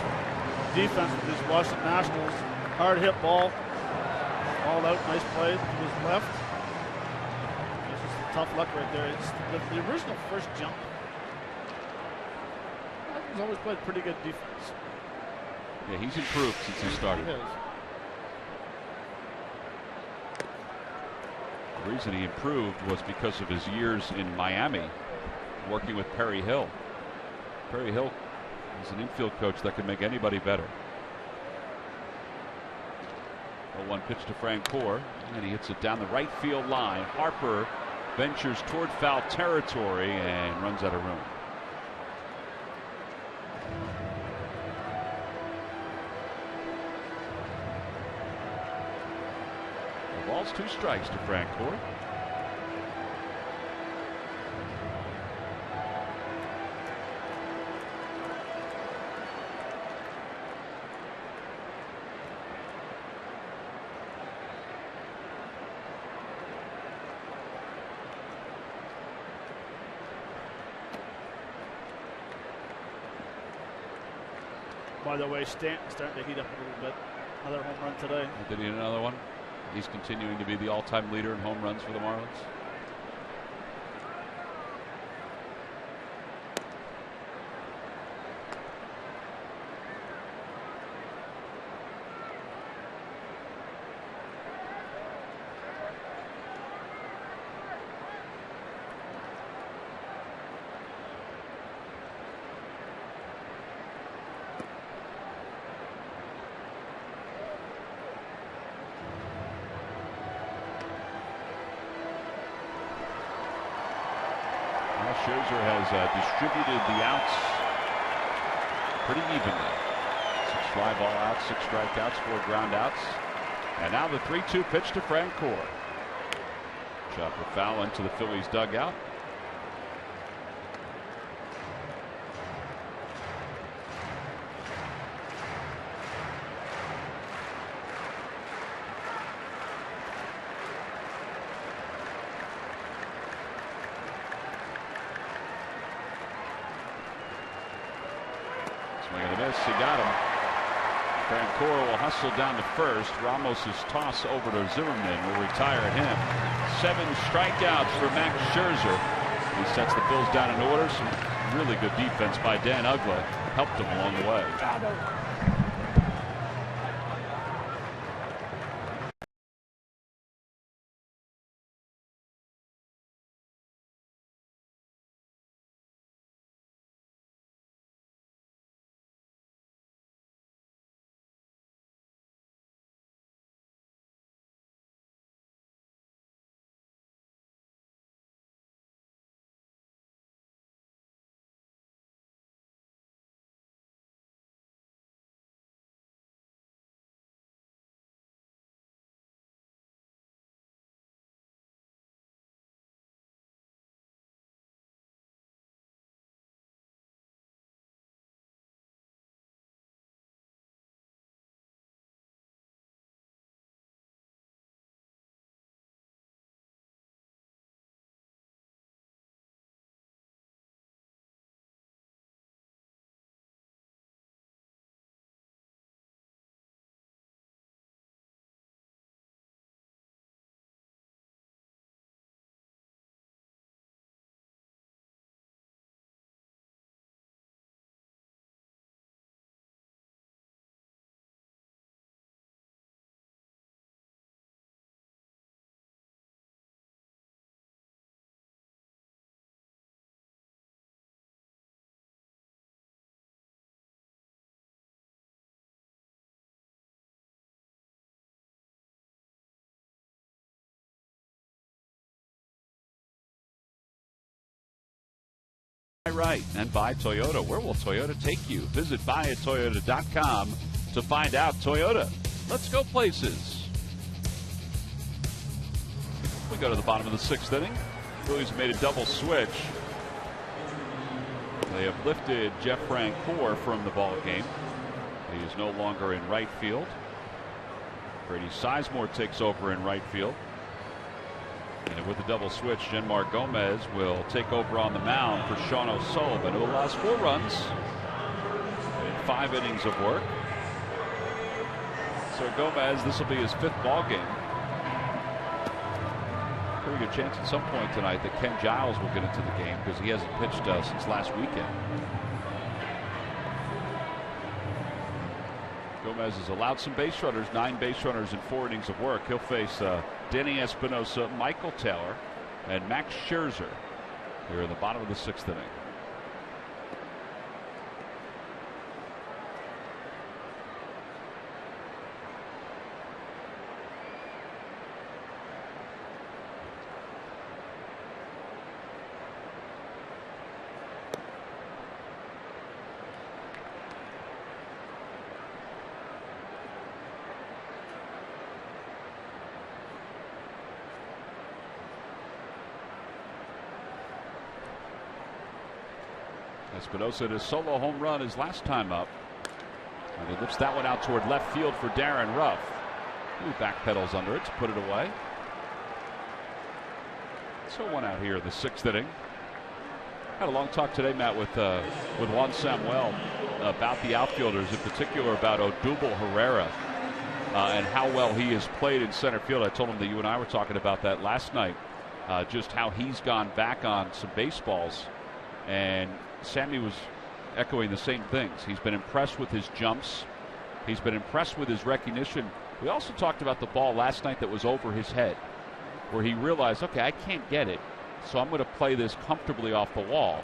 defense with these Washington Nationals. Hard hit ball. All out, nice play to his left. This is tough luck right there. It's the original first jump. He's always played pretty good defense. Yeah, he's improved since he started. He has. The reason he improved was because of his years in Miami working with Perry Hill. Perry Hill is an infield coach that can make anybody better. 0-1 pitch to Frank Core, and he hits it down the right field line. Harper ventures toward foul territory and runs out of room. The ball's 2 strikes to Frank Core. By the way, Stanton's starting to heat up a little bit. Another home run today. Did he hit another one? He's continuing to be the all-time leader in home runs for the Marlins. Scherzer has distributed the outs pretty evenly. 6 fly ball out, 6 strikeouts, 4 groundouts. And now the 3-2 pitch to Francoeur. Chopper foul into the Phillies dugout. Swing and a miss. He got him. Francoeur will hustle down to first. Ramos's toss over to Zimmerman will retire him. 7 strikeouts for Max Scherzer. He sets the Phils down in order. Some really good defense by Dan Uggla helped him along the way. Right, and by Toyota. Where will Toyota take you? Visit buyatoyota.com to find out. Toyota, let's go places. We go to the bottom of the 6th inning. Phillies made a double switch. They have lifted Jeff Francoeur from the ball game. He is no longer in right field. Brady Sizemore takes over in right field. And with the double switch, Genmar Gomez will take over on the mound for Sean O'Sullivan, who allows 4 runs in 5 innings of work. So Gomez, this will be his 5th ball game. Pretty good chance at some point tonight that Ken Giles will get into the game because he hasn't pitched since last weekend. Gomez has allowed some base runners, 9 base runners in 4 innings of work. He'll face Denny Espinosa, Michael Taylor, and Max Scherzer here in the bottom of the 6th inning. Espinosa did a solo home run his last time up. And he lifts that one out toward left field for Darren Ruff, who backpedals under it to put it away. So 1 out here in the 6th inning. Had a long talk today, Matt, with Juan Samuel about the outfielders, in particular about Odubel Herrera and how well he has played in center field. I told him that you and I were talking about that last night, just how he's gone back on some baseballs. And Sammy was echoing the same things. He's been impressed with his jumps. He's been impressed with his recognition. We also talked about the ball last night that was over his head, where he realized, okay, I can't get it, so I'm going to play this comfortably off the wall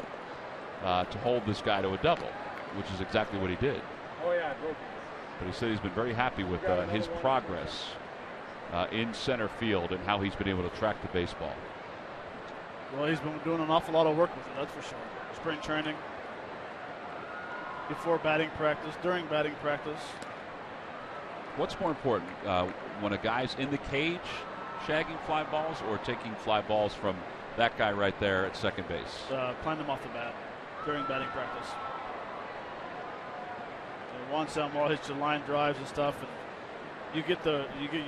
to hold this guy to a double, which is exactly what he did. Oh, yeah. But he said he's been very happy with his progress in center field and how he's been able to track the baseball. Well, he's been doing an awful lot of work with it, that's for sure. Spring training. before batting practice, during batting practice. What's more important, when a guy's in the cage shagging fly balls or taking fly balls from that guy right there at second base? Playing them off the bat during batting practice. So once ball hits your line drives and stuff, and you get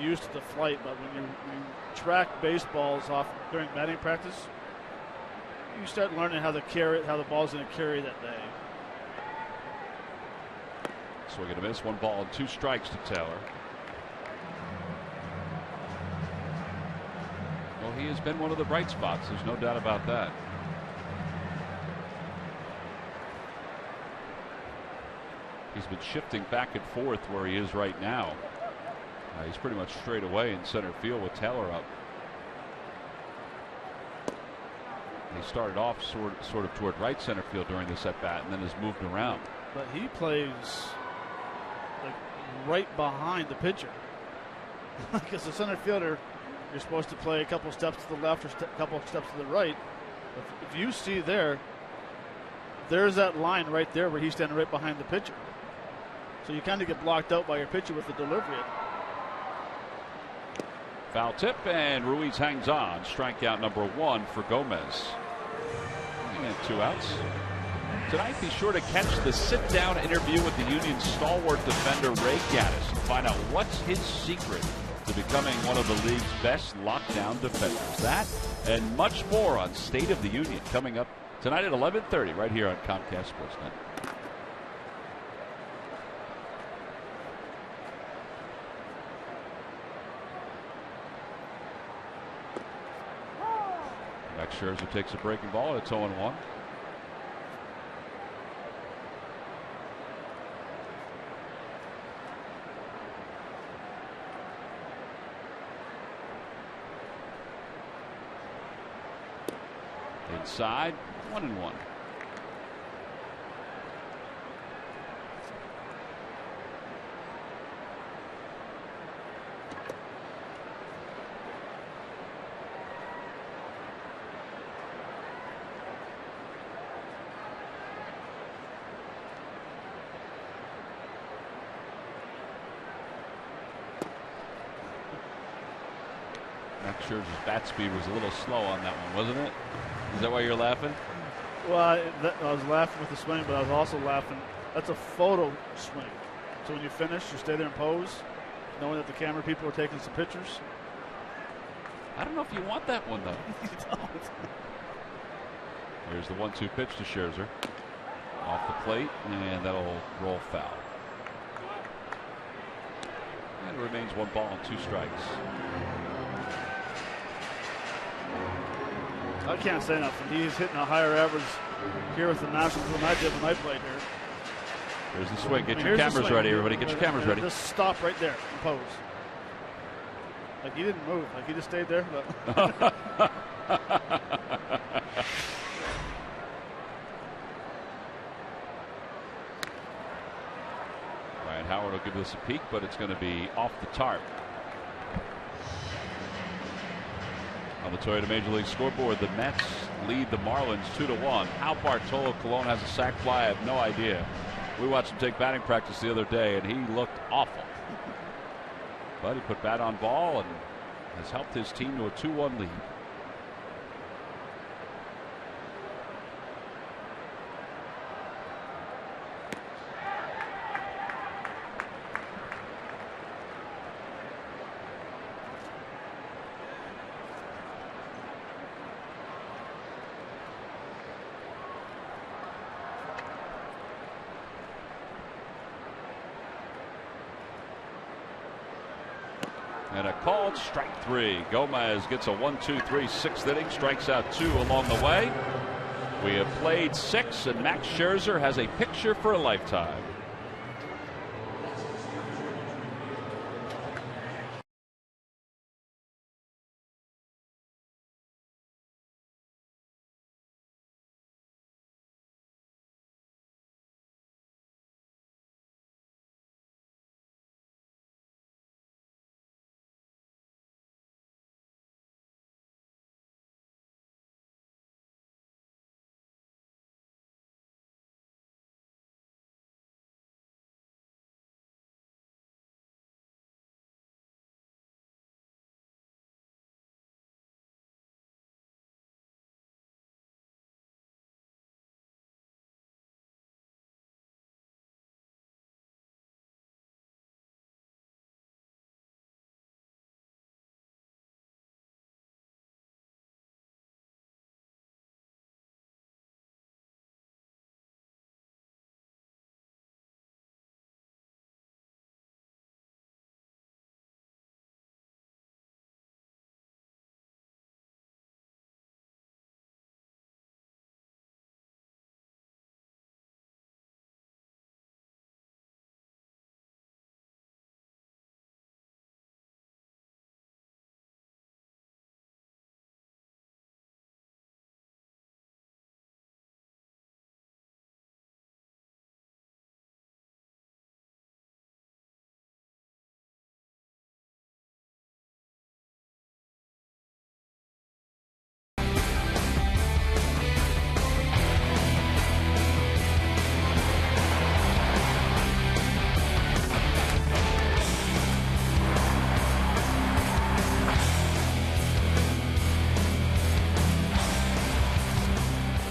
used to the flight. But when you track baseballs off during batting practice, you start learning how the ball's going to carry that day. Swing and a miss, 1 ball and 2 strikes to Taylor. Well, he has been one of the bright spots. There's no doubt about that. He's been shifting back and forth where he is right now. He's pretty much straight away in center field with Taylor up. He started off sort of toward right center field during this at bat and then has moved around. But he plays like right behind the pitcher. Because the center fielder, you're supposed to play a couple steps to the left or a couple steps to the right. If you see there's that line right there where he's standing right behind the pitcher. So you kind of get blocked out by your pitcher with the delivery. Foul tip, and Ruiz hangs on. Strikeout number 1 for Gomez. And 2 outs. Tonight, be sure to catch the sit-down interview with the Union's stalwart defender, Ray Gaddis, and find out what's his secret to becoming one of the league's best lockdown defenders. That and much more on State of the Union coming up tonight at 11:30 right here on Comcast Sportsnet. Max Scherzer takes a breaking ball. It's 0-1. Inside, 1-1. Max Scherzer's bat speed was a little slow on that one, wasn't it? Is that why you're laughing? Well, I was laughing with the swing, but I was also laughing. That's a photo swing. So when you finish, you stay there and pose, knowing that the camera people are taking some pictures. I don't know if you want that one, though. You don't. Here's the 1-2 pitch to Scherzer. Off the plate, and that'll roll foul. And it remains 1 ball and 2 strikes. I can't say nothing. He's hitting a higher average here with the Nationals than I did when I played here. Here's the swing. Get your cameras ready, everybody. Get your cameras ready. Just stop right there and pose. Like he didn't move. Like he just stayed there. But Ryan Howard will give this a peek, but it's going to be off the tarp. On the Toyota Major League scoreboard, the Mets lead the Marlins 2-1. How Bartolo Colon has a sac fly, I have no idea. We watched him take batting practice the other day, and he looked awful. But he put bat on ball and has helped his team to a 2-1 lead. And a called strike 3. Gomez gets a 1-2-3 6th inning, strikes out 2 along the way. We have played 6, and Max Scherzer has a picture for a lifetime.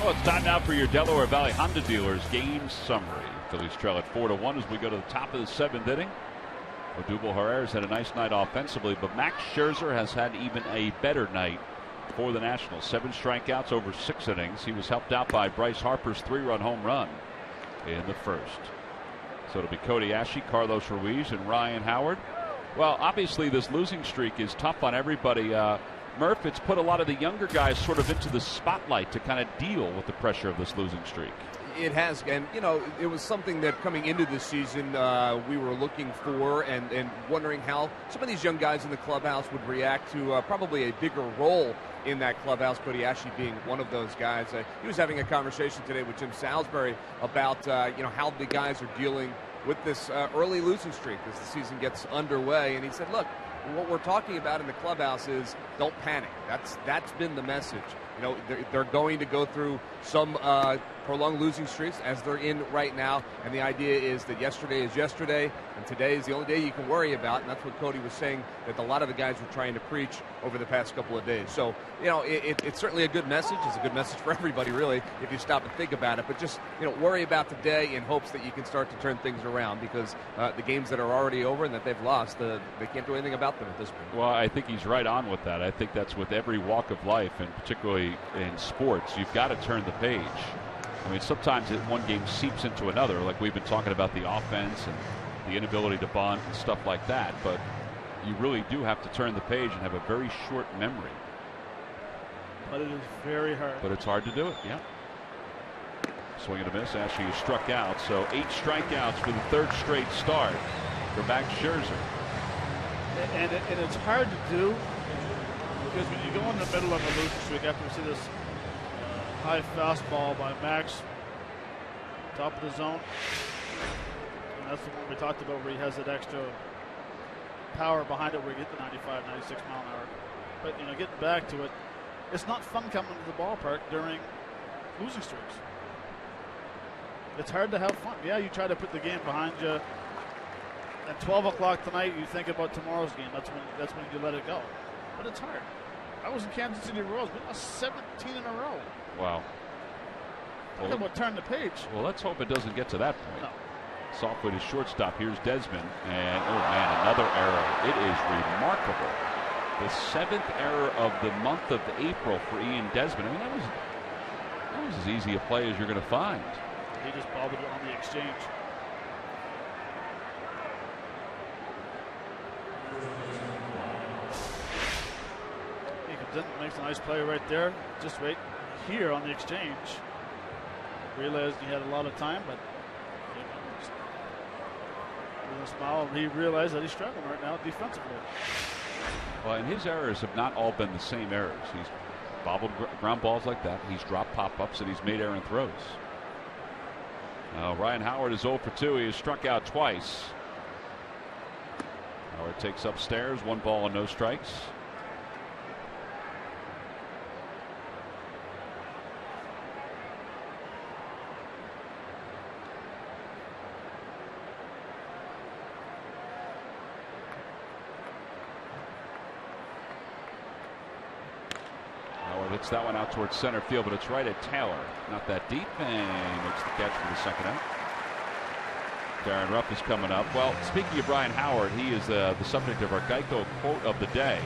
Well, it's time now for your Delaware Valley Honda dealers game summary. Phillies trail at 4-1 as we go to the top of the 7th inning. Odubel Herrera's had a nice night offensively, but Max Scherzer has had even a better night for the Nationals. 7 strikeouts over 6 innings. He was helped out by Bryce Harper's 3-run home run in the first. So it'll be Cody Ashe, Carlos Ruiz, and Ryan Howard. Well, obviously this losing streak is tough on everybody. Murph, it's put a lot of the younger guys sort of into the spotlight to kind of deal with the pressure of this losing streak. It has, and it was something that coming into this season we were looking for and wondering how some of these young guys in the clubhouse would react to probably a bigger role in that clubhouse, Cody Ashe being one of those guys. He was having a conversation today with Jim Salisbury about how the guys are dealing with this early losing streak as the season gets underway, and he said, look, what we're talking about in the clubhouse is don't panic. That's been the message. They're going to go through some prolonged losing streaks as they're in right now, and the idea is that yesterday is yesterday and today is the only day you can worry about, and that's what Cody was saying that a lot of the guys were trying to preach over the past couple of days. So it's certainly a good message. It's a good message for everybody, really, if you stop and think about it, but just worry about today in hopes that you can start to turn things around, because the games that are already over and that they've lost, they can't do anything about them at this point. Well, I think he's right on with that. I think that's with every walk of life, and particularly in sports, you've got to turn the page. I mean, sometimes one game seeps into another, like we've been talking about the offense and the inability to bunt and stuff like that, but you really do have to turn the page and have a very short memory. But it is very hard. But it's hard to do it, yeah. Swing and a miss. Ashe is struck out, so 8 strikeouts for the 3rd straight start for Max Scherzer. And it's hard to do because when you go in the middle of a losing streak after we see this high fastball by Max, top of the zone, and that's the one we talked about where he has that extra power behind it where you get the 95, 96 mile an hour. But getting back to it, it's not fun coming to the ballpark during losing streaks. It's hard to have fun. Yeah, you try to put the game behind you. At 12 o'clock tonight, you think about tomorrow's game. That's when you let it go. But it's hard. I was in Kansas City Royals. We lost 17 in a row. Wow. Talk about turn the page. Well, let's hope it doesn't get to that point. No. Soft-footed shortstop. Here's Desmond. And, oh, man, another error. It is remarkable. The 7th error of the month of April for Ian Desmond. I mean, that was as easy a play as you're going to find. He just bobbled it on the exchange. He comes in, makes a nice play right there. Just right here on the exchange. Realized he had a lot of time, but just with a smile, he realized that he's struggling right now defensively. Well, and his errors have not all been the same errors. He's bobbled ground balls like that. He's dropped pop-ups, and he's made errant throws. Ryan Howard is 0 for 2. He has struck out twice. Howard takes upstairs. 1 ball and no strikes. Hits that one out towards center field, but it's right at Taylor. Not that deep, and he makes the catch for the second out. Darren Ruff is coming up. Well, speaking of Brian Howard, he is the subject of our Geico quote of the day.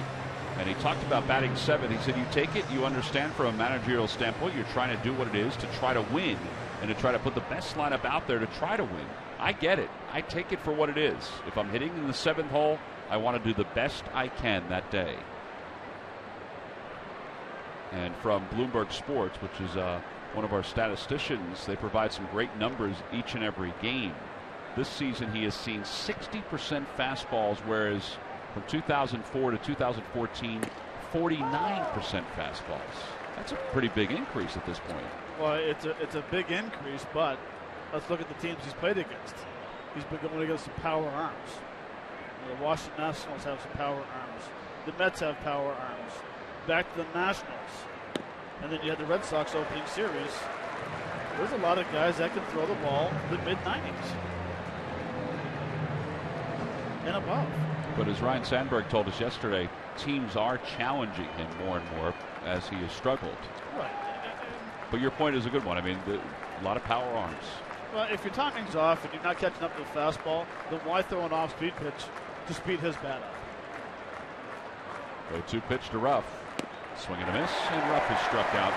And he talked about batting 7th. He said, you take it, you understand from a managerial standpoint, you're trying to do what it is to try to win and to try to put the best lineup out there to try to win. I get it. I take it for what it is. If I'm hitting in the 7th hole, I want to do the best I can that day. And from Bloomberg Sports, which is one of our statisticians, they provide some great numbers each and every game. This season he has seen 60% fastballs, whereas from 2004 to 2014, 49% fastballs. That's a pretty big increase at this point. Well, it's a big increase, but let's look at the teams he's played against. He's been going against some power arms. The Washington Nationals have some power arms. The Mets have power arms. Back to the Nationals. And then you had the Red Sox opening series. There's a lot of guys that can throw the ball the mid-90s and above. But as Ryan Sandberg told us yesterday, teams are challenging him more and more as he has struggled. Right. But your point is a good one. I mean, a lot of power arms. Well, if your timing's off and you're not catching up to the fastball, then why throw an off-speed pitch to speed his bat up? 0-2 pitch to Ruff. Swing and a miss, and Ruff is struck out.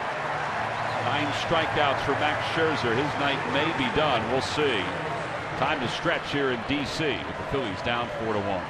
9 strikeouts for Max Scherzer. His night may be done. We'll see. Time to stretch here in D.C. with the Phillies down 4-1.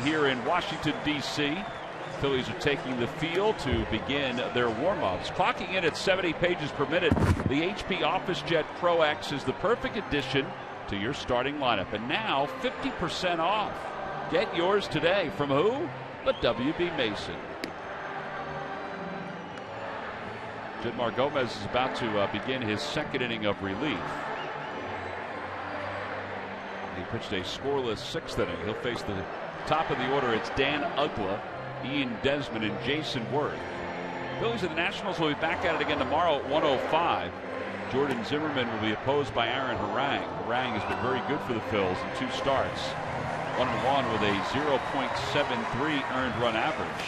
Here in Washington, D.C. Phillies are taking the field to begin their warm-ups. Clocking in at 70 pages per minute, the HP OfficeJet Pro X is the perfect addition to your starting lineup. And now 50% off. Get yours today from who? But W.B. Mason. Jedmar Gomez is about to begin his second inning of relief. He pitched a scoreless 6th inning. He'll face the top of the order. It's Dan Ugla, Ian Desmond, and Jason Worth. Phillies and the Nationals will be back at it again tomorrow at 1:05. Jordan Zimmerman will be opposed by Aaron Harang. Harang has been very good for the Phils in 2 starts. 1-1 with a 0.73 earned run average.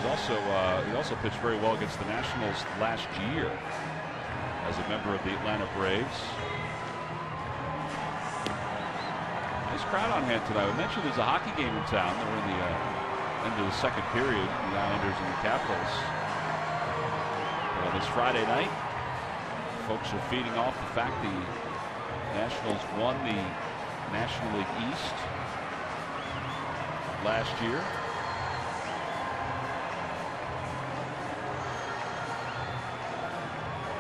He also pitched very well against the Nationals last year as a member of the Atlanta Braves. Nice crowd on hand tonight. We mentioned there's a hockey game in town. They're in the end of the second period, the Islanders and the Capitals. But on this Friday night, folks are feeding off the fact the Nationals won the National League East last year.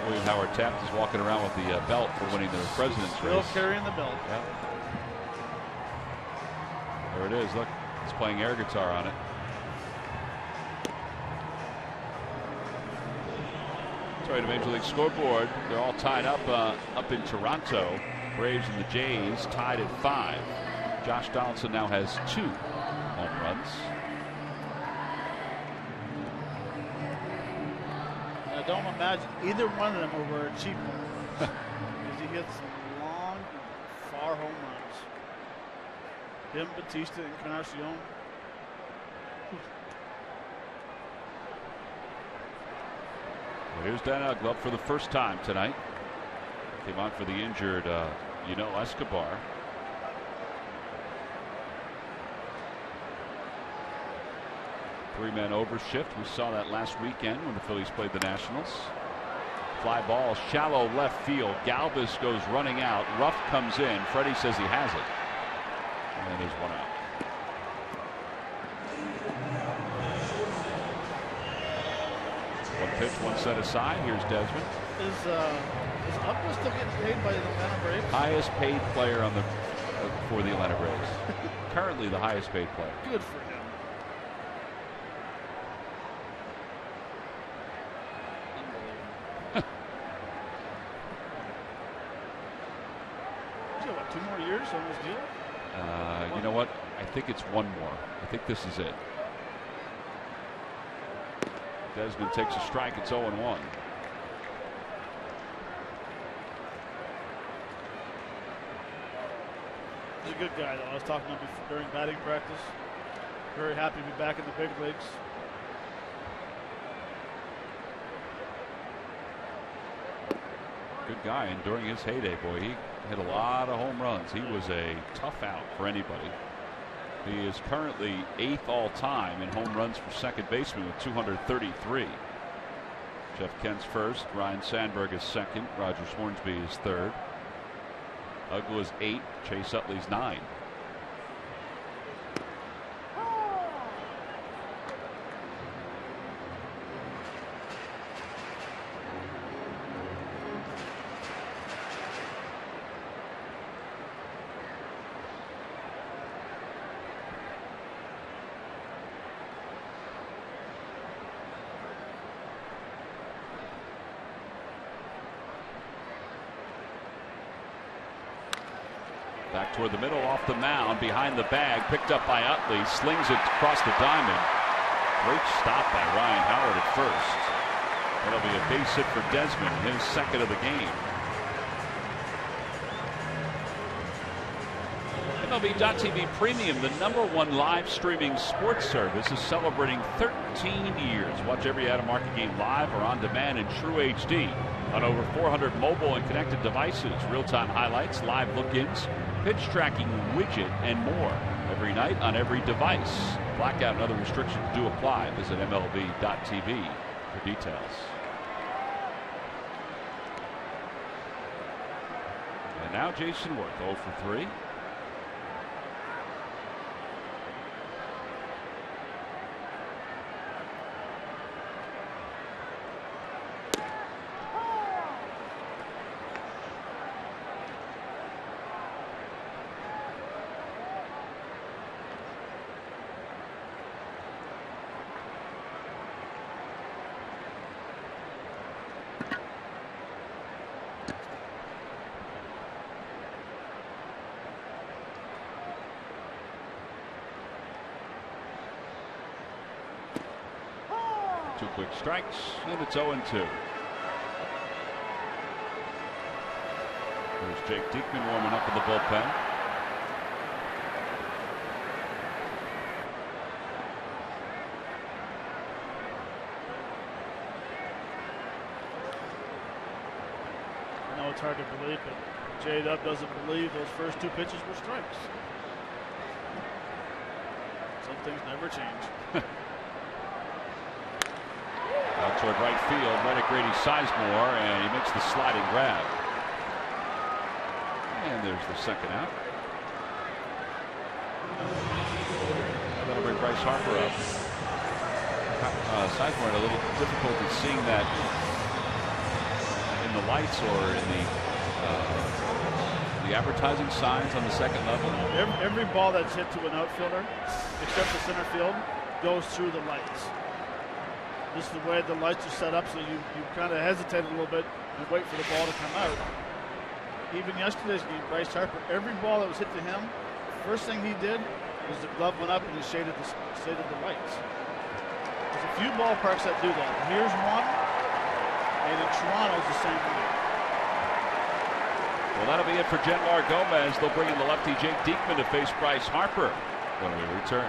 William Howard Taft is walking around with the belt for winning the President's Race. Still carrying the belt. Yeah. There it is. Look, it's playing air guitar on it. Sorry, to Major League Scoreboard. They're all tied up in Toronto. Braves and the Jays tied at 5. Josh Donaldson now has 2 home runs. I don't imagine either one of them will wear a cheap one because he hits long, far home runs. Him, Batista, and Encarnacion. Well, here's Dan Ugla up for the first time tonight. Came on for the injured Escobar. Three-man overshift. We saw that last weekend when the Phillies played the Nationals. Fly ball, shallow left field. Galvis goes running out. Ruff comes in. Freddie says he has it. And there's one out. pitch, one set aside. Here's Desmond. Is Upton still getting paid by the Atlanta Braves? Highest paid player on the for the Atlanta Braves. Currently the highest paid player. Good for him. Unbelievable. He's got, what, 2 more years on this deal? You know what? I think it's one more. I think this is it. Desmond takes a strike. It's 0-1. He's a good guy, though. I was talking to him during batting practice. Very happy to be back in the big leagues. Good guy, and during his heyday, boy, he hit a lot of home runs. He was a tough out for anybody. He is currently 8th all time in home runs for second baseman with 233. Jeff Kent's first, Ryan Sandberg is second, Rogers Hornsby is third. Uggla is 8, Chase Utley's 9. Back toward the middle, off the mound, behind the bag, picked up by Utley, slings it across the diamond. Great stop by Ryan Howard at first. That'll be a base hit for Desmond, his second of the game. MLB.TV Premium, the #1 live streaming sports service, is celebrating 13 years. Watch every out-of-market game live or on demand in true HD on over 400 mobile and connected devices. Real-time highlights, live look-ins, pitch tracking widget, and more every night on every device. Blackout and other restrictions do apply. Visit MLB.TV for details. And now Jason Worth, 0 for 3. Two quick strikes, and it's 0-2. There's Jake Diekman warming up in the bullpen. I know it's hard to believe, but J-Dub doesn't believe those first 2 pitches were strikes. Some things never change. Out toward right field, right at Grady Sizemore, and he makes the sliding grab. And there's the second out. That'll bring Bryce Harper up. Sizemore had a little difficulty seeing that in the lights or in the advertising signs on the second level. Every ball that's hit to an outfielder, except the center field, goes through the lights. This is the way the lights are set up, so you kind of hesitate a little bit and wait for the ball to come out. Even yesterday's game, Bryce Harper, every ball that was hit to him, the first thing he did was the glove went up and he shaded the lights. There's a few ballparks that do that. Here's one, and in Toronto it's the same way. Well, that'll be it for Genmar Gomez. They'll bring in the lefty Jake Diekman to face Bryce Harper when we return.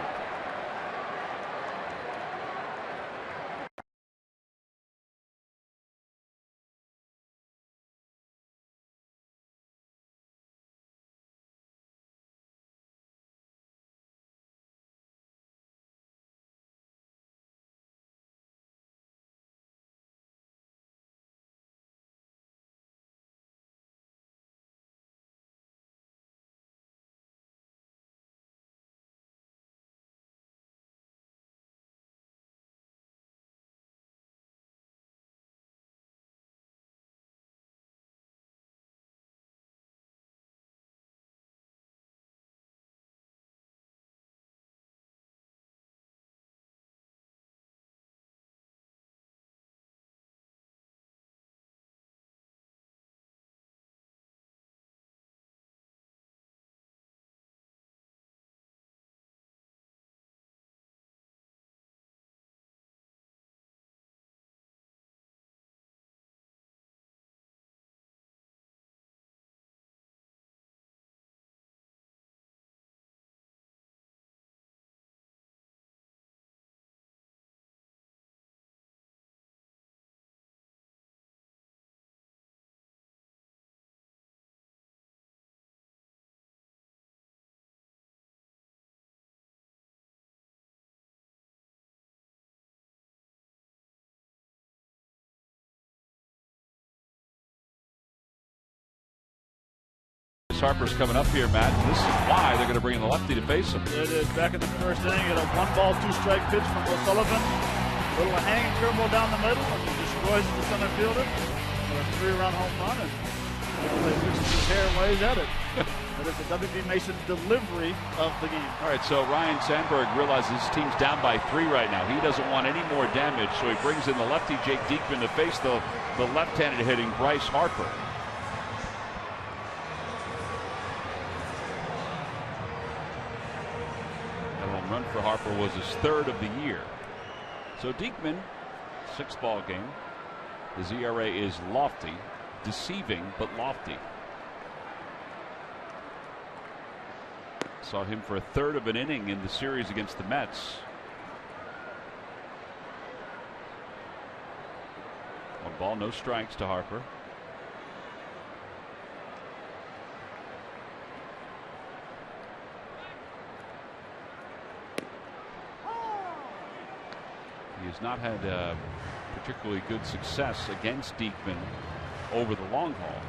Harper's coming up here, Matt. This is why they're going to bring in the lefty to face him. It is back in the first inning. At a 1-ball, 2-strike pitch from O'Sullivan. A little hanging curveball down the middle, and he destroys the center fielder for a 3-run home run. And he fixes his hair and lays at it. That is the W.B. Mason delivery of the game. All right, so Ryan Sandberg realizes his team's down by 3 right now. He doesn't want any more damage, so he brings in the lefty Jake Diekman to face the left-handed hitting Bryce Harper. That home run for Harper was his 3rd of the year. So Diekman, 6th ball game. His ERA is lofty, deceiving but lofty. Saw him for a 1/3 of an inning in the series against the Mets. 1 ball, no strikes to Harper. He has not had particularly good success against Diekman over the long haul.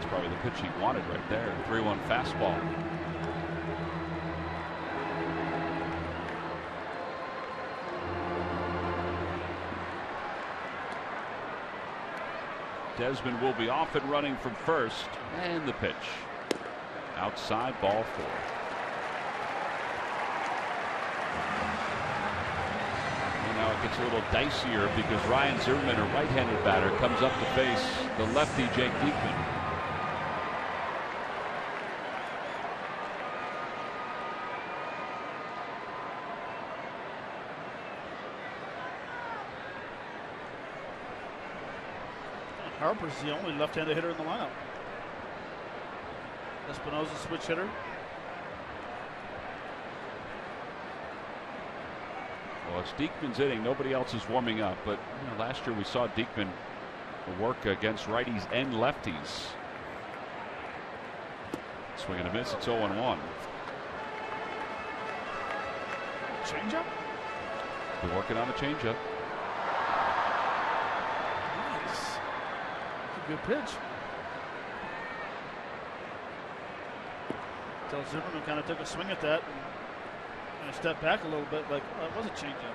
Probably the pitch he wanted right there. 3-1 fastball. Desmond will be off and running from first, and the pitch outside, ball 4. And now it gets a little dicier because Ryan Zimmerman, a right-handed batter, comes up to face the lefty Jake Diekman. Harper's the only left-handed hitter in the lineup. Espinosa switch hitter. Well, it's Diekman's inning. Nobody else is warming up. But last year we saw Diekman work against righties and lefties. Swing and a miss. It's 0-1. Changeup? They're working on a changeup. Good pitch. Until Zimmerman kind of took a swing at that and stepped back a little bit, like it was a changeup.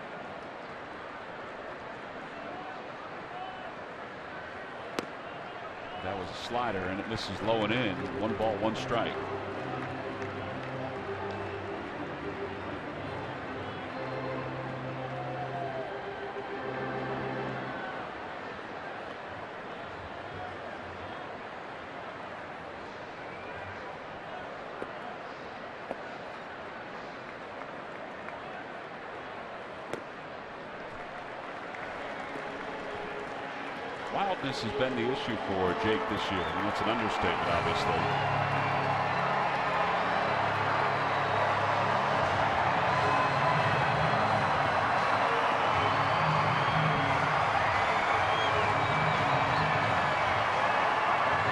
That was a slider, and it misses low and in. 1 ball, 1 strike. Wildness has been the issue for Jake this year. I mean, it's an understatement, obviously.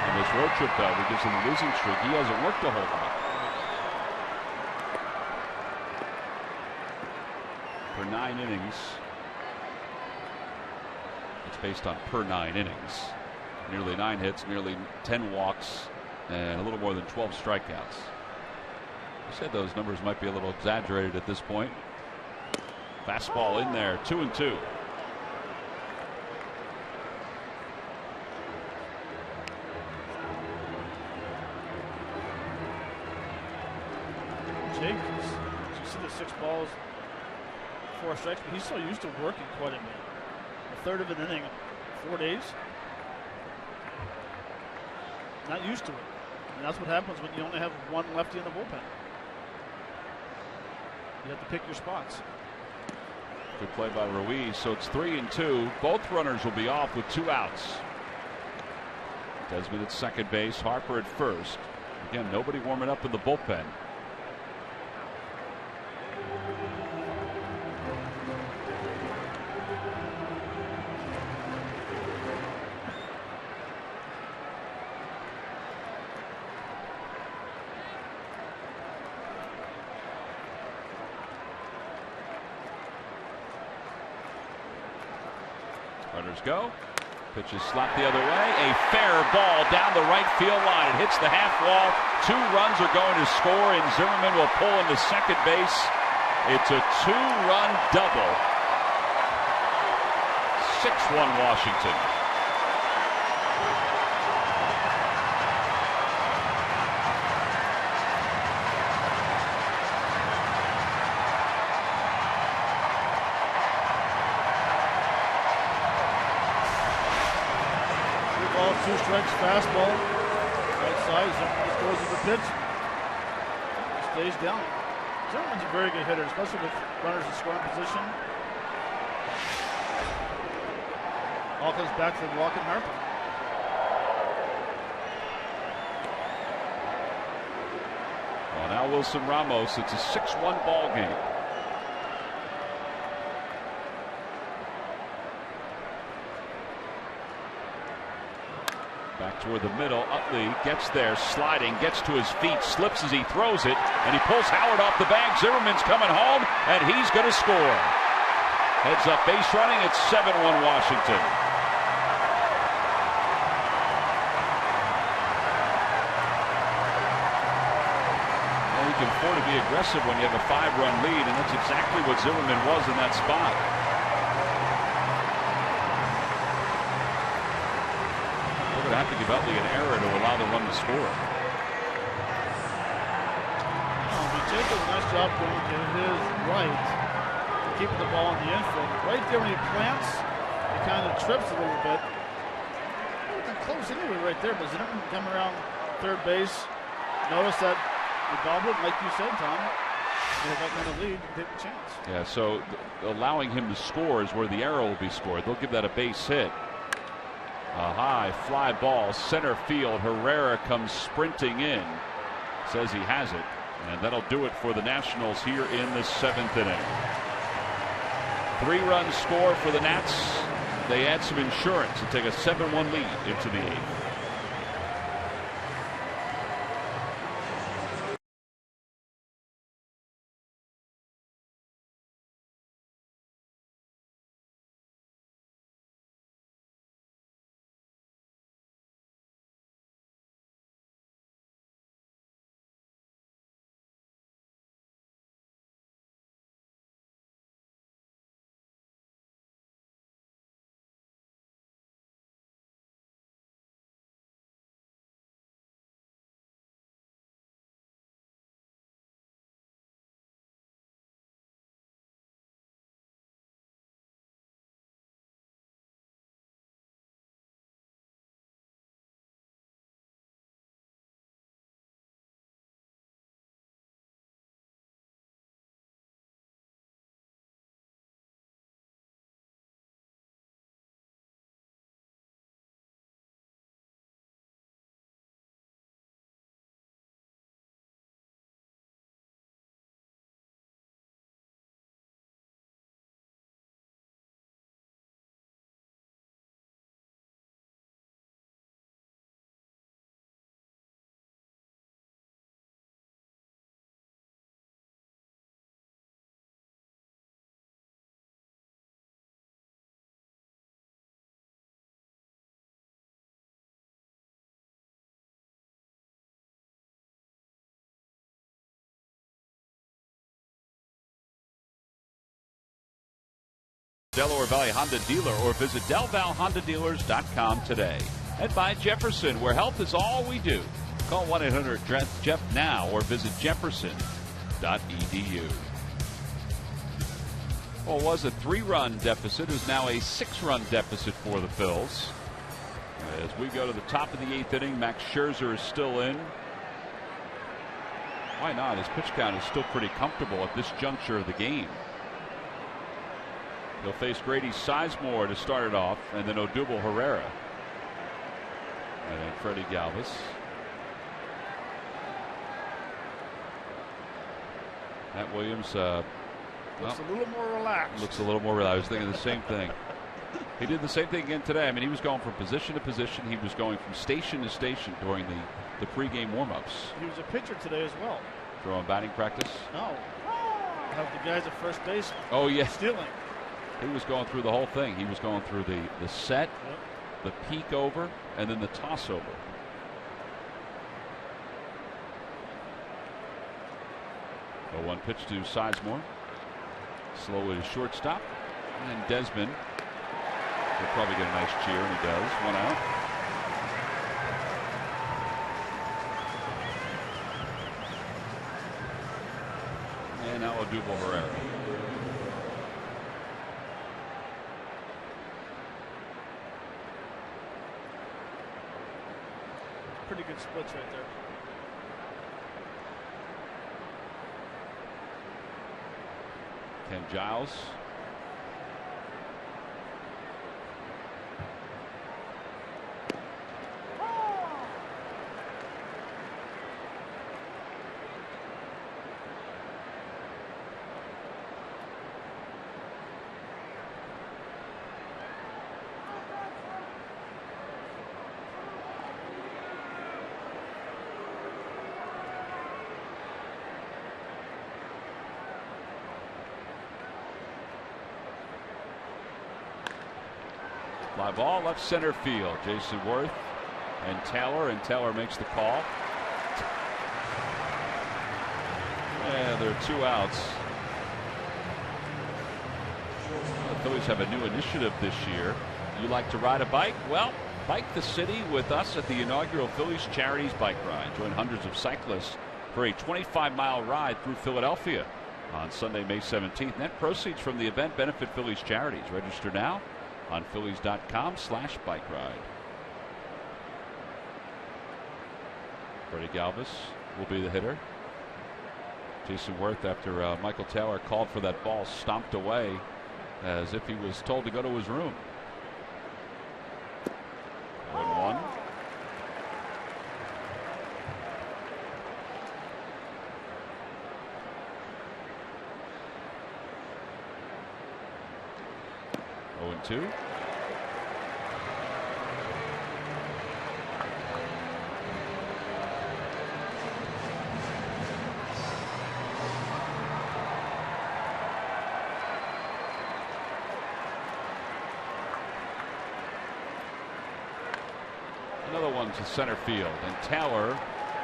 And this road trip, though, because in the losing streak, he hasn't worked a whole lot. For 9 innings. Based on per 9 innings. Nearly 9 hits, nearly 10 walks, and a little more than 12 strikeouts. I said those numbers might be a little exaggerated at this point. Fastball in there, 2-2. Jake, you see the 6 balls, 4 strikes, but he's so used to working quite a bit. A 1/3 of an inning, 4 days. Not used to it. And that's what happens when you only have one lefty in the bullpen. You have to pick your spots. Good play by Ruiz. So it's 3-2. Both runners will be off with 2 outs. Desmond at second base, Harper at first. Again, nobody warming up in the bullpen. Runners go. Pitch is slapped the other way. A fair ball down the right field line. It hits the half wall. 2 runs are going to score, and Zimmerman will pull into second base. It's a 2-run double. 6-1 Washington. Two strikes, fastball, right side. Zimmerman just goes to the pitch. He stays down. Zimmerman's a very good hitter, especially with runners in scoring position. All comes back to walking Harper. Well, now Wilson Ramos. It's a 6-1 ball game. Back toward the middle. Utley gets there, sliding, gets to his feet, slips as he throws it, and he pulls Howard off the bag. Zimmerman's coming home, and he's going to score. Heads up base running. It's 7-1 Washington. Well, you can afford to be aggressive when you have a 5-run lead, and that's exactly what Zimmerman was in that spot. Have to give Utley an error to allow the run to score. Jake does a nice job going to his right, keeping the ball in the infield. Right there when he plants, he kind of trips a little bit. Close anyway right there, but Zimmerman come around third base. Notice that the goblet, like you said, Tom, you have that kind of lead, take a chance. Yeah, so allowing him to score is where the error will be scored. They'll give that a base hit. A high fly ball, center field. Herrera comes sprinting in. Says he has it. And that'll do it for the Nationals here in the 7th inning. 3-run score for the Nats. They add some insurance and take a 7-1 lead into the 8th. Delaware Valley Honda dealer, or visit DelValHondaDealers.com today. And by Jefferson, where health is all we do. Call 1-800-JEFF now or visit Jefferson.edu. Well, it was a 3-run deficit. It is now a 6-run deficit for the Phils. As we go to the top of the 8th inning, Max Scherzer is still in. Why not? His pitch count is still pretty comfortable at this juncture of the game. He'll face Grady Sizemore to start it off, and then Odubel Herrera. And then Freddie Galvis. Matt Williams looks a little more relaxed. Looks a little more relaxed. I was thinking the same thing. He did the same thing again today. I mean, he was going from position to position. He was going from station to station during the pregame warm-ups. He was a pitcher today as well. Throwing batting practice? No. Have the guys at first base. Oh, yeah. Stealing. He was going through the whole thing. He was going through the set, the peek over, and then the toss over. The 1 pitch to Sizemore. Slowly to shortstop. And Desmond will probably get a nice cheer, and he does. 1 out. And now Odubel Herrera. Pretty good splits right there. Ken Giles. Fly ball left center field. Jason Worth and Taylor makes the call. And there are 2 outs. The Phillies have a new initiative this year. You like to ride a bike? Well, bike the city with us at the inaugural Phillies Charities Bike Ride. Join hundreds of cyclists for a 25-mile ride through Philadelphia on Sunday, May 17th. Net proceeds from the event benefit Phillies Charities. Register now on Phillies.com/bike ride. Freddie Galvis will be the hitter. Jason Worth, after Michael Taylor called for that ball, stomped away as if he was told to go to his room. 1-1. Two. Another one to center field, and Taylor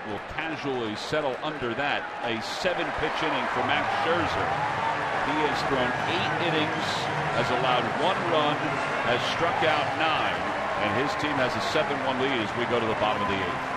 will casually settle under that. A 7-pitch inning for Max Scherzer. He has thrown 8 innings, has allowed 1 run, has struck out 9, and his team has a 7-1 lead as we go to the bottom of the 8th.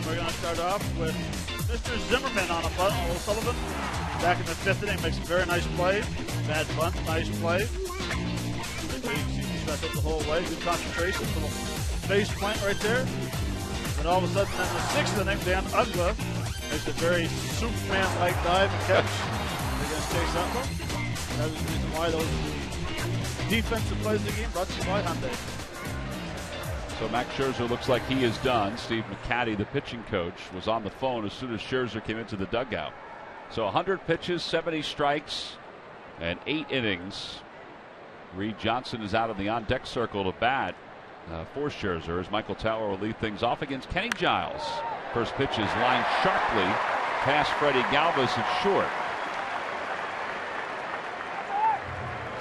we're going to start off with Mr. Zimmerman on a bunt. O'Sullivan back in the 5th inning makes a very nice play. Bad bunt, nice play. Shot up the whole way. Good concentration. Little face plant right there. Then all of a sudden, in the 6th inning, Dan Ugla makes a very Superman-like dive and catch against Chase Utley. That was the reason why those defensive plays of the game brought to you by Hyundai. So Max Scherzer looks like he is done. Steve McCatty, the pitching coach, was on the phone as soon as Scherzer came into the dugout. So 100 pitches, 70 strikes, and 8 innings. Reed Johnson is out of the on-deck circle to bat for Scherzer as Michael Tower will lead things off against Kenny Giles. First pitch is lined sharply past Freddie Galvis at short.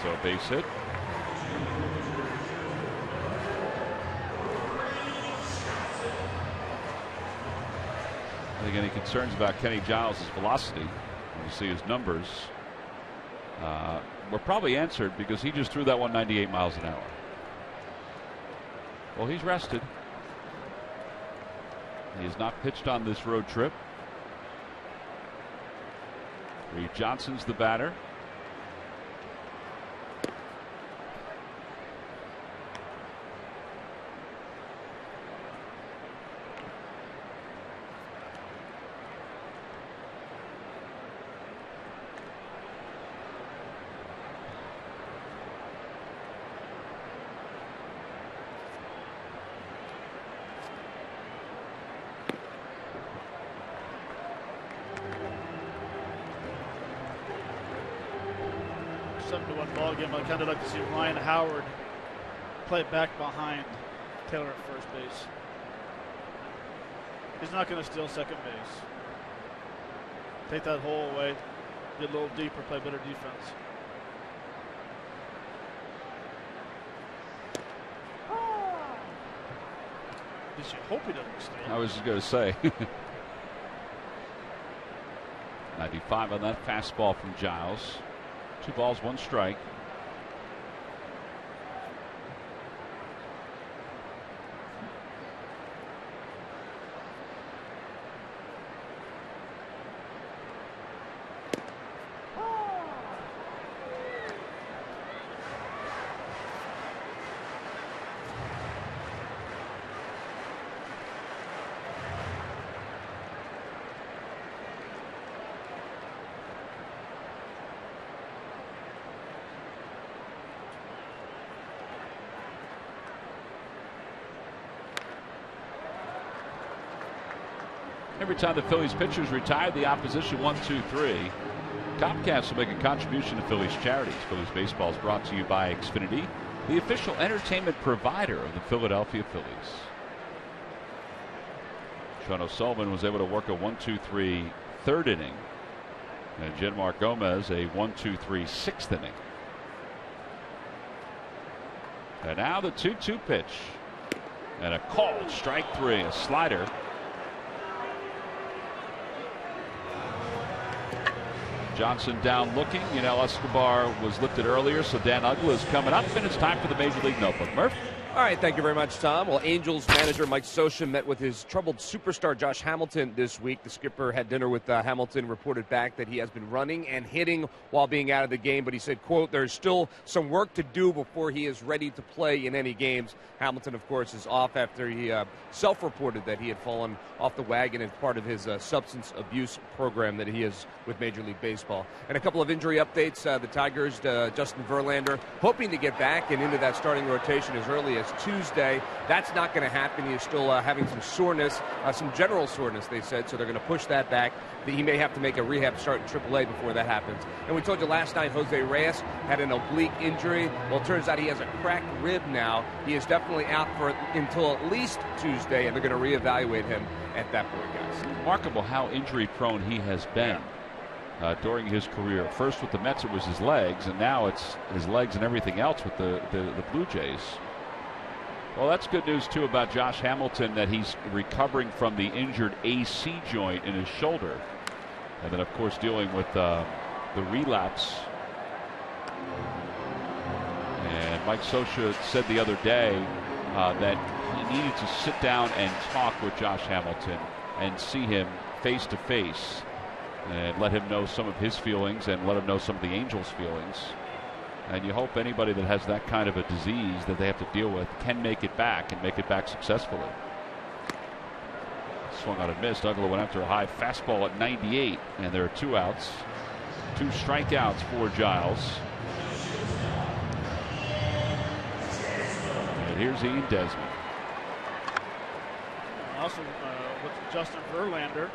So a base hit. I think any concerns about Kenny Giles' velocity, when you see his numbers, were probably answered because he just threw that 198 miles an hour. Well, he's rested. He has not pitched on this road trip. Reed Johnson's the batter. Ball game. I'd kind of like to see Ryan Howard play back behind Taylor at first base. He's not going to steal second base. Take that hole away, get a little deeper, play better defense. At least you hope he doesn't steal. I was just going to say. 95 on that fastball from Giles. 2 balls, 1 strike. Every time the Phillies pitchers retire, the opposition 1-2-3. Comcast will make a contribution to Phillies charities. Phillies baseball is brought to you by Xfinity, the official entertainment provider of the Philadelphia Phillies. Sean O'Sullivan was able to work a 1-2-3 third inning, and Genmar Gomez a 1-2-3 sixth inning. And now the 2-2 pitch, and a called strike 3, a slider. Johnson down looking. Escobar was lifted earlier, so Dan Ugla is coming up, and it's time for the Major League Notebook. Murph? All right, thank you very much, Tom. Well, Angels manager Mike Scioscia met with his troubled superstar Josh Hamilton this week. The skipper had dinner with Hamilton, reported back that he has been running and hitting while being out of the game, but he said, quote, there's still some work to do before he is ready to play in any games. Hamilton, of course, is off after he self-reported that he had fallen off the wagon as part of his substance abuse program that he is with Major League Baseball. And a couple of injury updates. The Tigers, Justin Verlander, hoping to get back and into that starting rotation as early as Tuesday. That's not going to happen. He is still having some soreness, some general soreness, they said, so they're going to push that back. He may have to make a rehab start in AAA before that happens. And we told you last night Jose Reyes had an oblique injury. Well, it turns out he has a cracked rib now. He is definitely out for until at least Tuesday, and they're going to reevaluate him at that point, guys. Remarkable how injury-prone he has been during his career. First with the Mets, it was his legs, and now it's his legs and everything else with the Blue Jays. Well, that's good news, too, about Josh Hamilton, that he's recovering from the injured AC joint in his shoulder. And then, of course, dealing with the relapse. And Mike Scioscia said the other day that he needed to sit down and talk with Josh Hamilton and see him face to face and let him know some of his feelings and let him know some of the Angels' feelings. And you hope anybody that has that kind of a disease that they have to deal with can make it back and make it back successfully. Swung on and missed. Uggla went after a high fastball at 98, and there are 2 outs. 2 strikeouts for Giles. And here's Ian Desmond. Also, with Justin Verlander,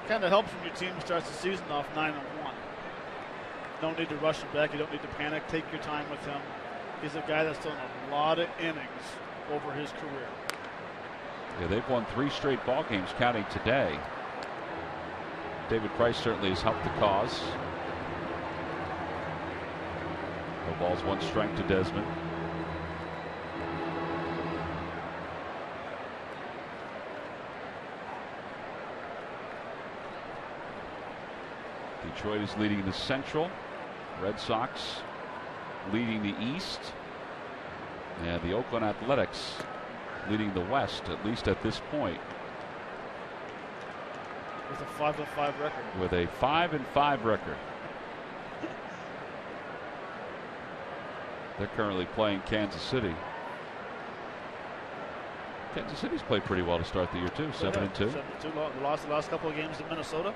kind of helps when your team starts the season off 9-1. Don't need to rush him back. You don't need to panic. Take your time with him. He's a guy that's done a lot of innings over his career. Yeah, they've won 3 straight ball games, counting today. David Price certainly has helped the cause. No balls, 1 strike to Desmond. Detroit is leading the Central. Red Sox leading the East. And the Oakland Athletics leading the West, at least at this point. With a 5-5 record. With a 5-5 record. They're currently playing Kansas City. Kansas City's played pretty well to start the year too. 7-2. 7-2. They lost the last couple of games to Minnesota.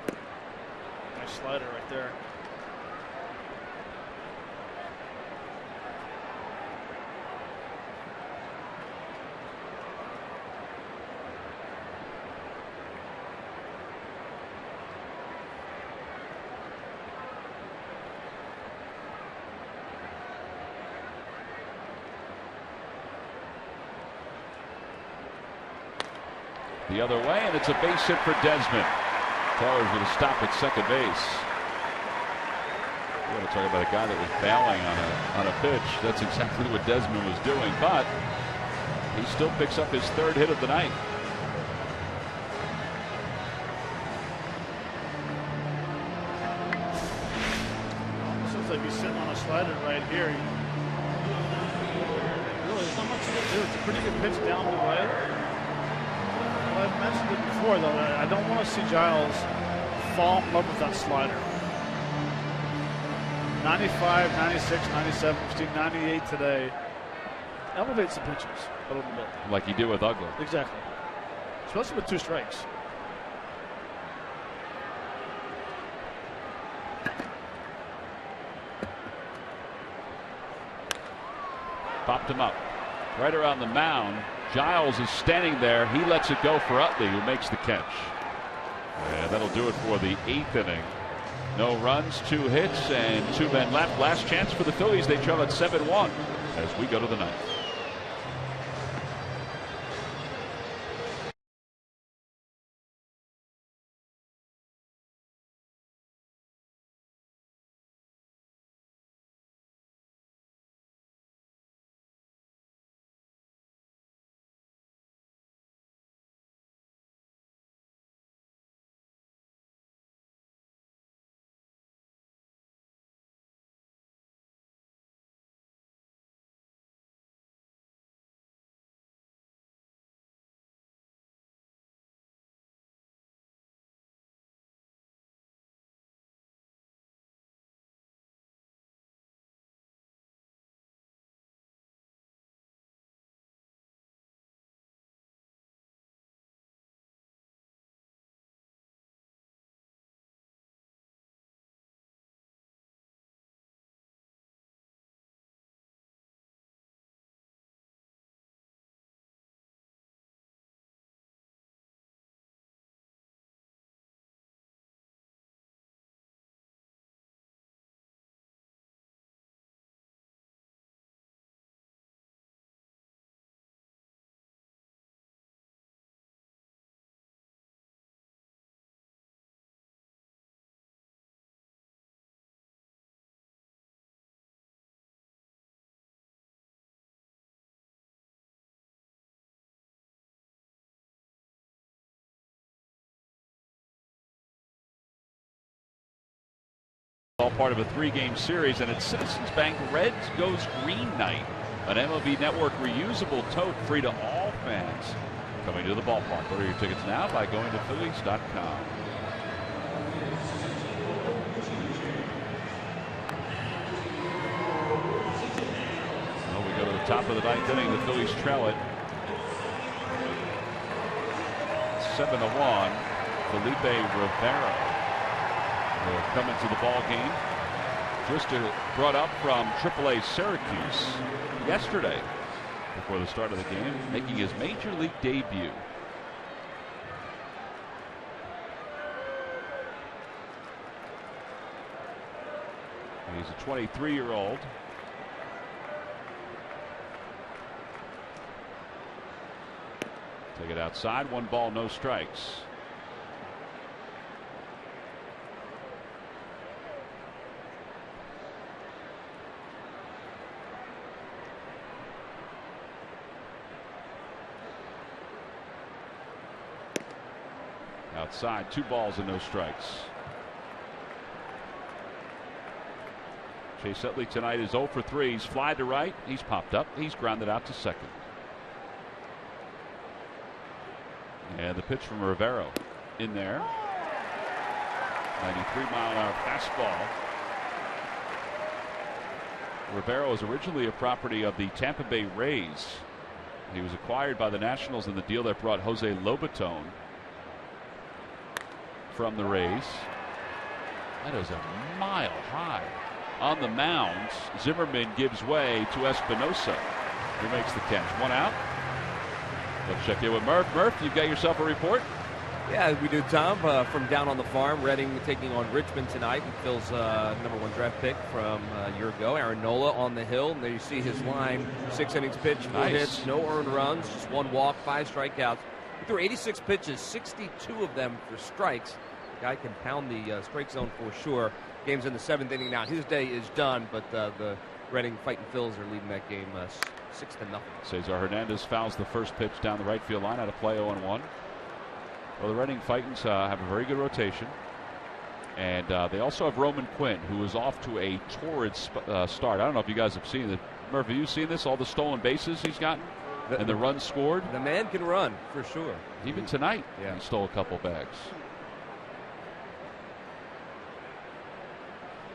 Nice slider right there. The other way, and it's a base hit for Desmond. Taylor's going to stop at second base. You want to talk about a guy that was bailing on a pitch. That's exactly what Desmond was doing, but he still picks up his 3rd hit of the night. Almost looks like he's sitting on a slider right here. Really, there's not much to do. It's a pretty good pitch down the way. I've mentioned it before, though. I don't want to see Giles fall in love with that slider. 95, 96, 97, 98 today. Elevates the pitches a little bit. Like he did with Uggla. Exactly. Especially with 2 strikes. Popped him up. Right around the mound. Giles is standing there. He lets it go for Utley, who makes the catch. And that'll do it for the 8th inning. No runs, 2 hits, and 2 men left. Last chance for the Phillies. They trail at 7-1 as we go to the 9th. All part of a 3-game series, and it's Citizens Bank Reds Goes Green Night, an MLB Network reusable tote free to all fans. coming to the ballpark. Order your tickets now by going to Phillies.com. Well, we go to the top of the ninth inning. The Phillies trail it 7-1. Felipe Rivera will come into the ball game. Just brought up from AAA Syracuse yesterday before the start of the game, making his major league debut. He's a 23-year-old. Take it outside. 1 ball, no strikes. Outside, 2 balls and no strikes. Chase Utley tonight is 0 for 3. He's fly to right. He's popped up. He's grounded out to second. And the pitch from Rivera in there. 93-mile-an-hour fastball. Rivera was originally a property of the Tampa Bay Rays. He was acquired by the Nationals in the deal that brought Jose Lobaton from the Rays. That is a mile high. On the mound, Zimmerman gives way to Espinosa, who makes the catch. 1 out. Let's check in with Murph. Murph, you've got yourself a report? Yeah, we do, Tom. From down on the farm, Reading taking on Richmond tonight. Phil's #1 draft pick from a year ago. Aaron Nola on the hill. And there you see his line. 6 innings pitched, 4 hits, no earned runs, just 1 walk, 5 strikeouts. He threw 86 pitches, 62 of them for strikes. The guy can pound the strike zone for sure. Game's in the 7th inning now. His day is done, but the Reading Fighting Phils are leading that game 6-0. Cesar Hernandez fouls the first pitch down the right field line out of play, 0-1. Well, the Reading Fightins have a very good rotation. And they also have Roman Quinn, who is off to a torrid start. I don't know if you guys have seen it. Murphy, have you seen this? All the stolen bases he's gotten and the runs scored? The man can run, for sure. Even tonight, he stole a couple bags.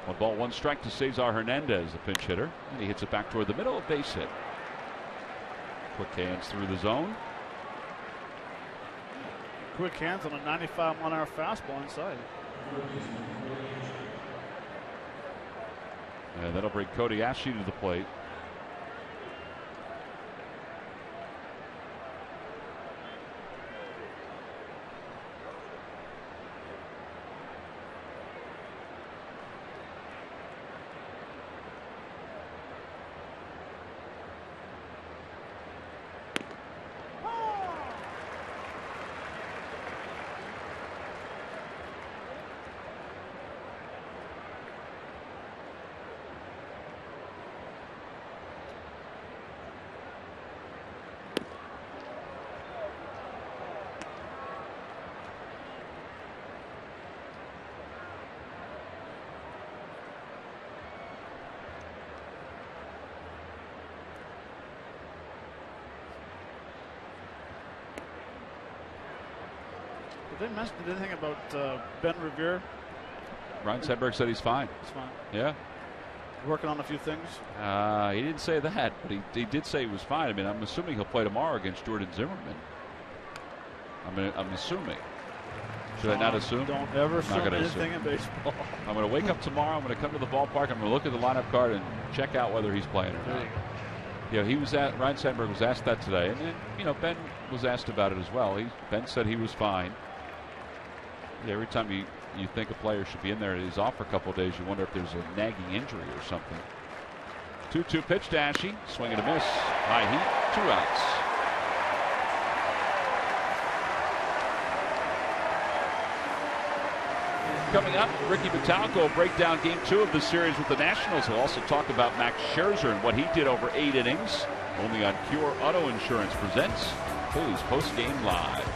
1 ball, 1 strike to Cesar Hernandez, the pinch hitter. And he hits it back toward the middle, a base hit. Quick hands through the zone. Quick hands on a 95-mile-an-hour fastball inside. And that'll bring Cody Ashley to the plate. Did they mention anything about Ben Revere? Ryan Sandberg said he's fine. He's fine. Yeah. Working on a few things. He didn't say that, but he did say he was fine. I mean, I'm assuming he'll play tomorrow against Jordan Zimmerman. I'm assuming. Should I not assume? Don't ever assume anything in baseball. I'm going to wake up tomorrow. I'm going to come to the ballpark. I'm going to look at the lineup card and check out whether he's playing or not. Yeah, Ryan Sandberg was asked that today, and then Ben was asked about it as well. Ben said he was fine. Yeah, every time you think a player should be in there and he's off for a couple of days, you wonder if there's a nagging injury or something. 2-2 pitch to Ashe. Swing and a miss. High heat. 2 outs. Coming up, Ricky Metallico will break down Game 2 of the series with the Nationals. We'll also talk about Max Scherzer and what he did over 8 innings. Only on Pure Auto Insurance presents Phillies Post Game Live.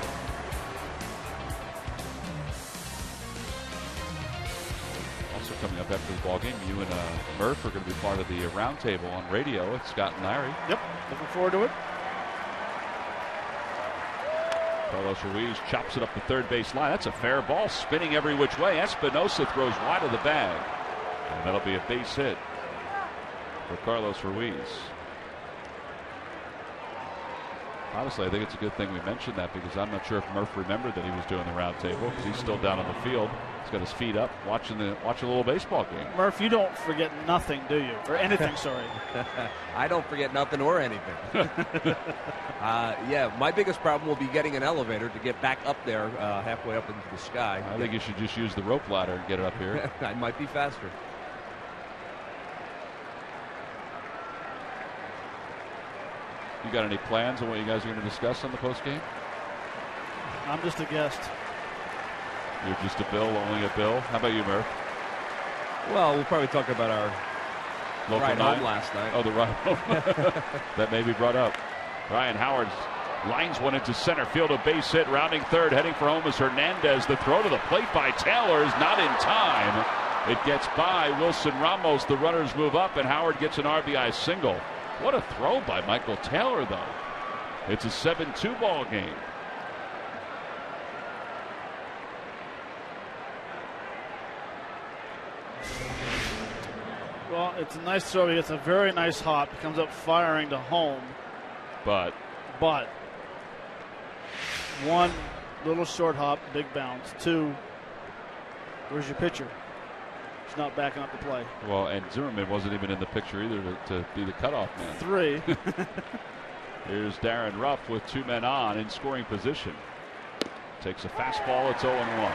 Also coming up after the ball game, you and Murph are going to be part of the roundtable on radio with Scott and Larry. Yep, looking forward to it. Carlos Ruiz chops it up the third base line. That's a fair ball, spinning every which way. Espinosa throws wide of the bag, and that'll be a base hit for Carlos Ruiz. Honestly, I think it's a good thing we mentioned that, because I'm not sure if Murph remembered that he was doing the round table, because he's still down on the field. He's got his feet up, watching a little baseball game. Murph, you don't forget nothing, do you? Or anything, sorry. I don't forget nothing or anything. Yeah, my biggest problem will be getting an elevator to get back up there, halfway up into the sky. I think you should just use the rope ladder and get it up here. I might be faster. You got any plans on what you guys are going to discuss on the postgame? I'm just a guest. You're just a bill, only a bill. How about you, Murph? Well, we'll probably talk about our Local ride nine? home last night. Oh, the ride home. That may be brought up. Ryan Howard lines one into center field, a base hit, rounding third, heading for home is Hernandez. The throw to the plate by Taylor is not in time. It gets by Wilson Ramos. The runners move up, and Howard gets an RBI single. What a throw by Michael Taylor, though. It's a 7-2 ball game. Well, it's a nice throw. It's a very nice hop. It comes up firing to home. But one, little short hop, big bounce. Two, where's your pitcher? He's not backing up the play. Well, and Zimmerman wasn't even in the picture either to be the cutoff man. Three. Here's Darren Ruff with two men on in scoring position. Takes a fastball. It's 0-1.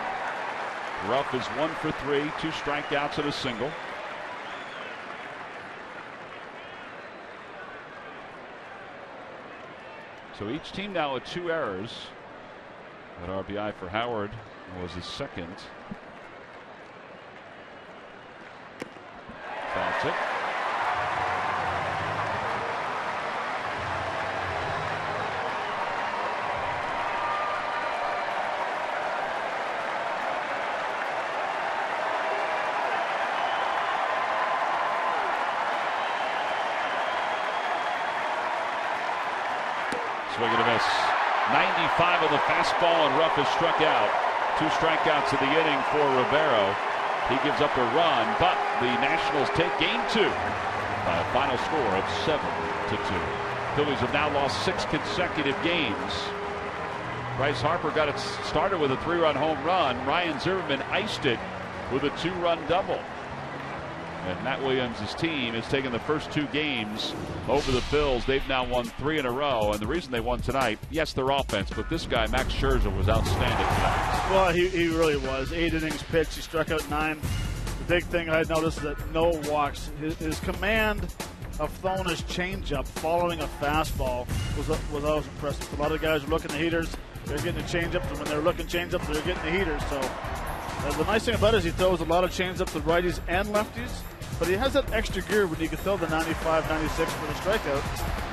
Ruff is 1 for 3, 2 strikeouts and a single. So each team now with 2 errors. That RBI for Howard was his second. That's it. Swing and a miss. 95 on the fastball, and Ruff is struck out. 2 strikeouts of the inning for Rivero. He gives up a run, but the Nationals take game 2 by a final score of 7-2. Phillies have now lost 6 consecutive games. Bryce Harper got it started with a 3-run home run. Ryan Zimmerman iced it with a 2-run double. And Matt Williams' team has taken the first 2 games over the Phils. They've now won 3 in a row. And the reason they won tonight, yes, their offense, but this guy, Max Scherzer, was outstanding tonight. Well, he really was. 8 innings pitched. He struck out 9. The big thing I noticed is that no walks. His command of throwing his changeup following a fastball was always impressive. A lot of guys are looking at heaters. They're getting the changeup. And when they're looking changeup, they're getting the heaters. So the nice thing about it is he throws a lot of changeup to righties and lefties. But he has that extra gear when you can throw the 95, 96 for the strikeout.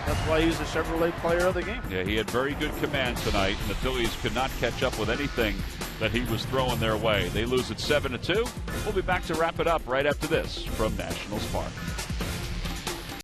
That's why he's the Chevrolet player of the game. Yeah, he had very good command tonight, and the Phillies could not catch up with anything that he was throwing their way. They lose at 7-2. We'll be back to wrap it up right after this from Nationals Park.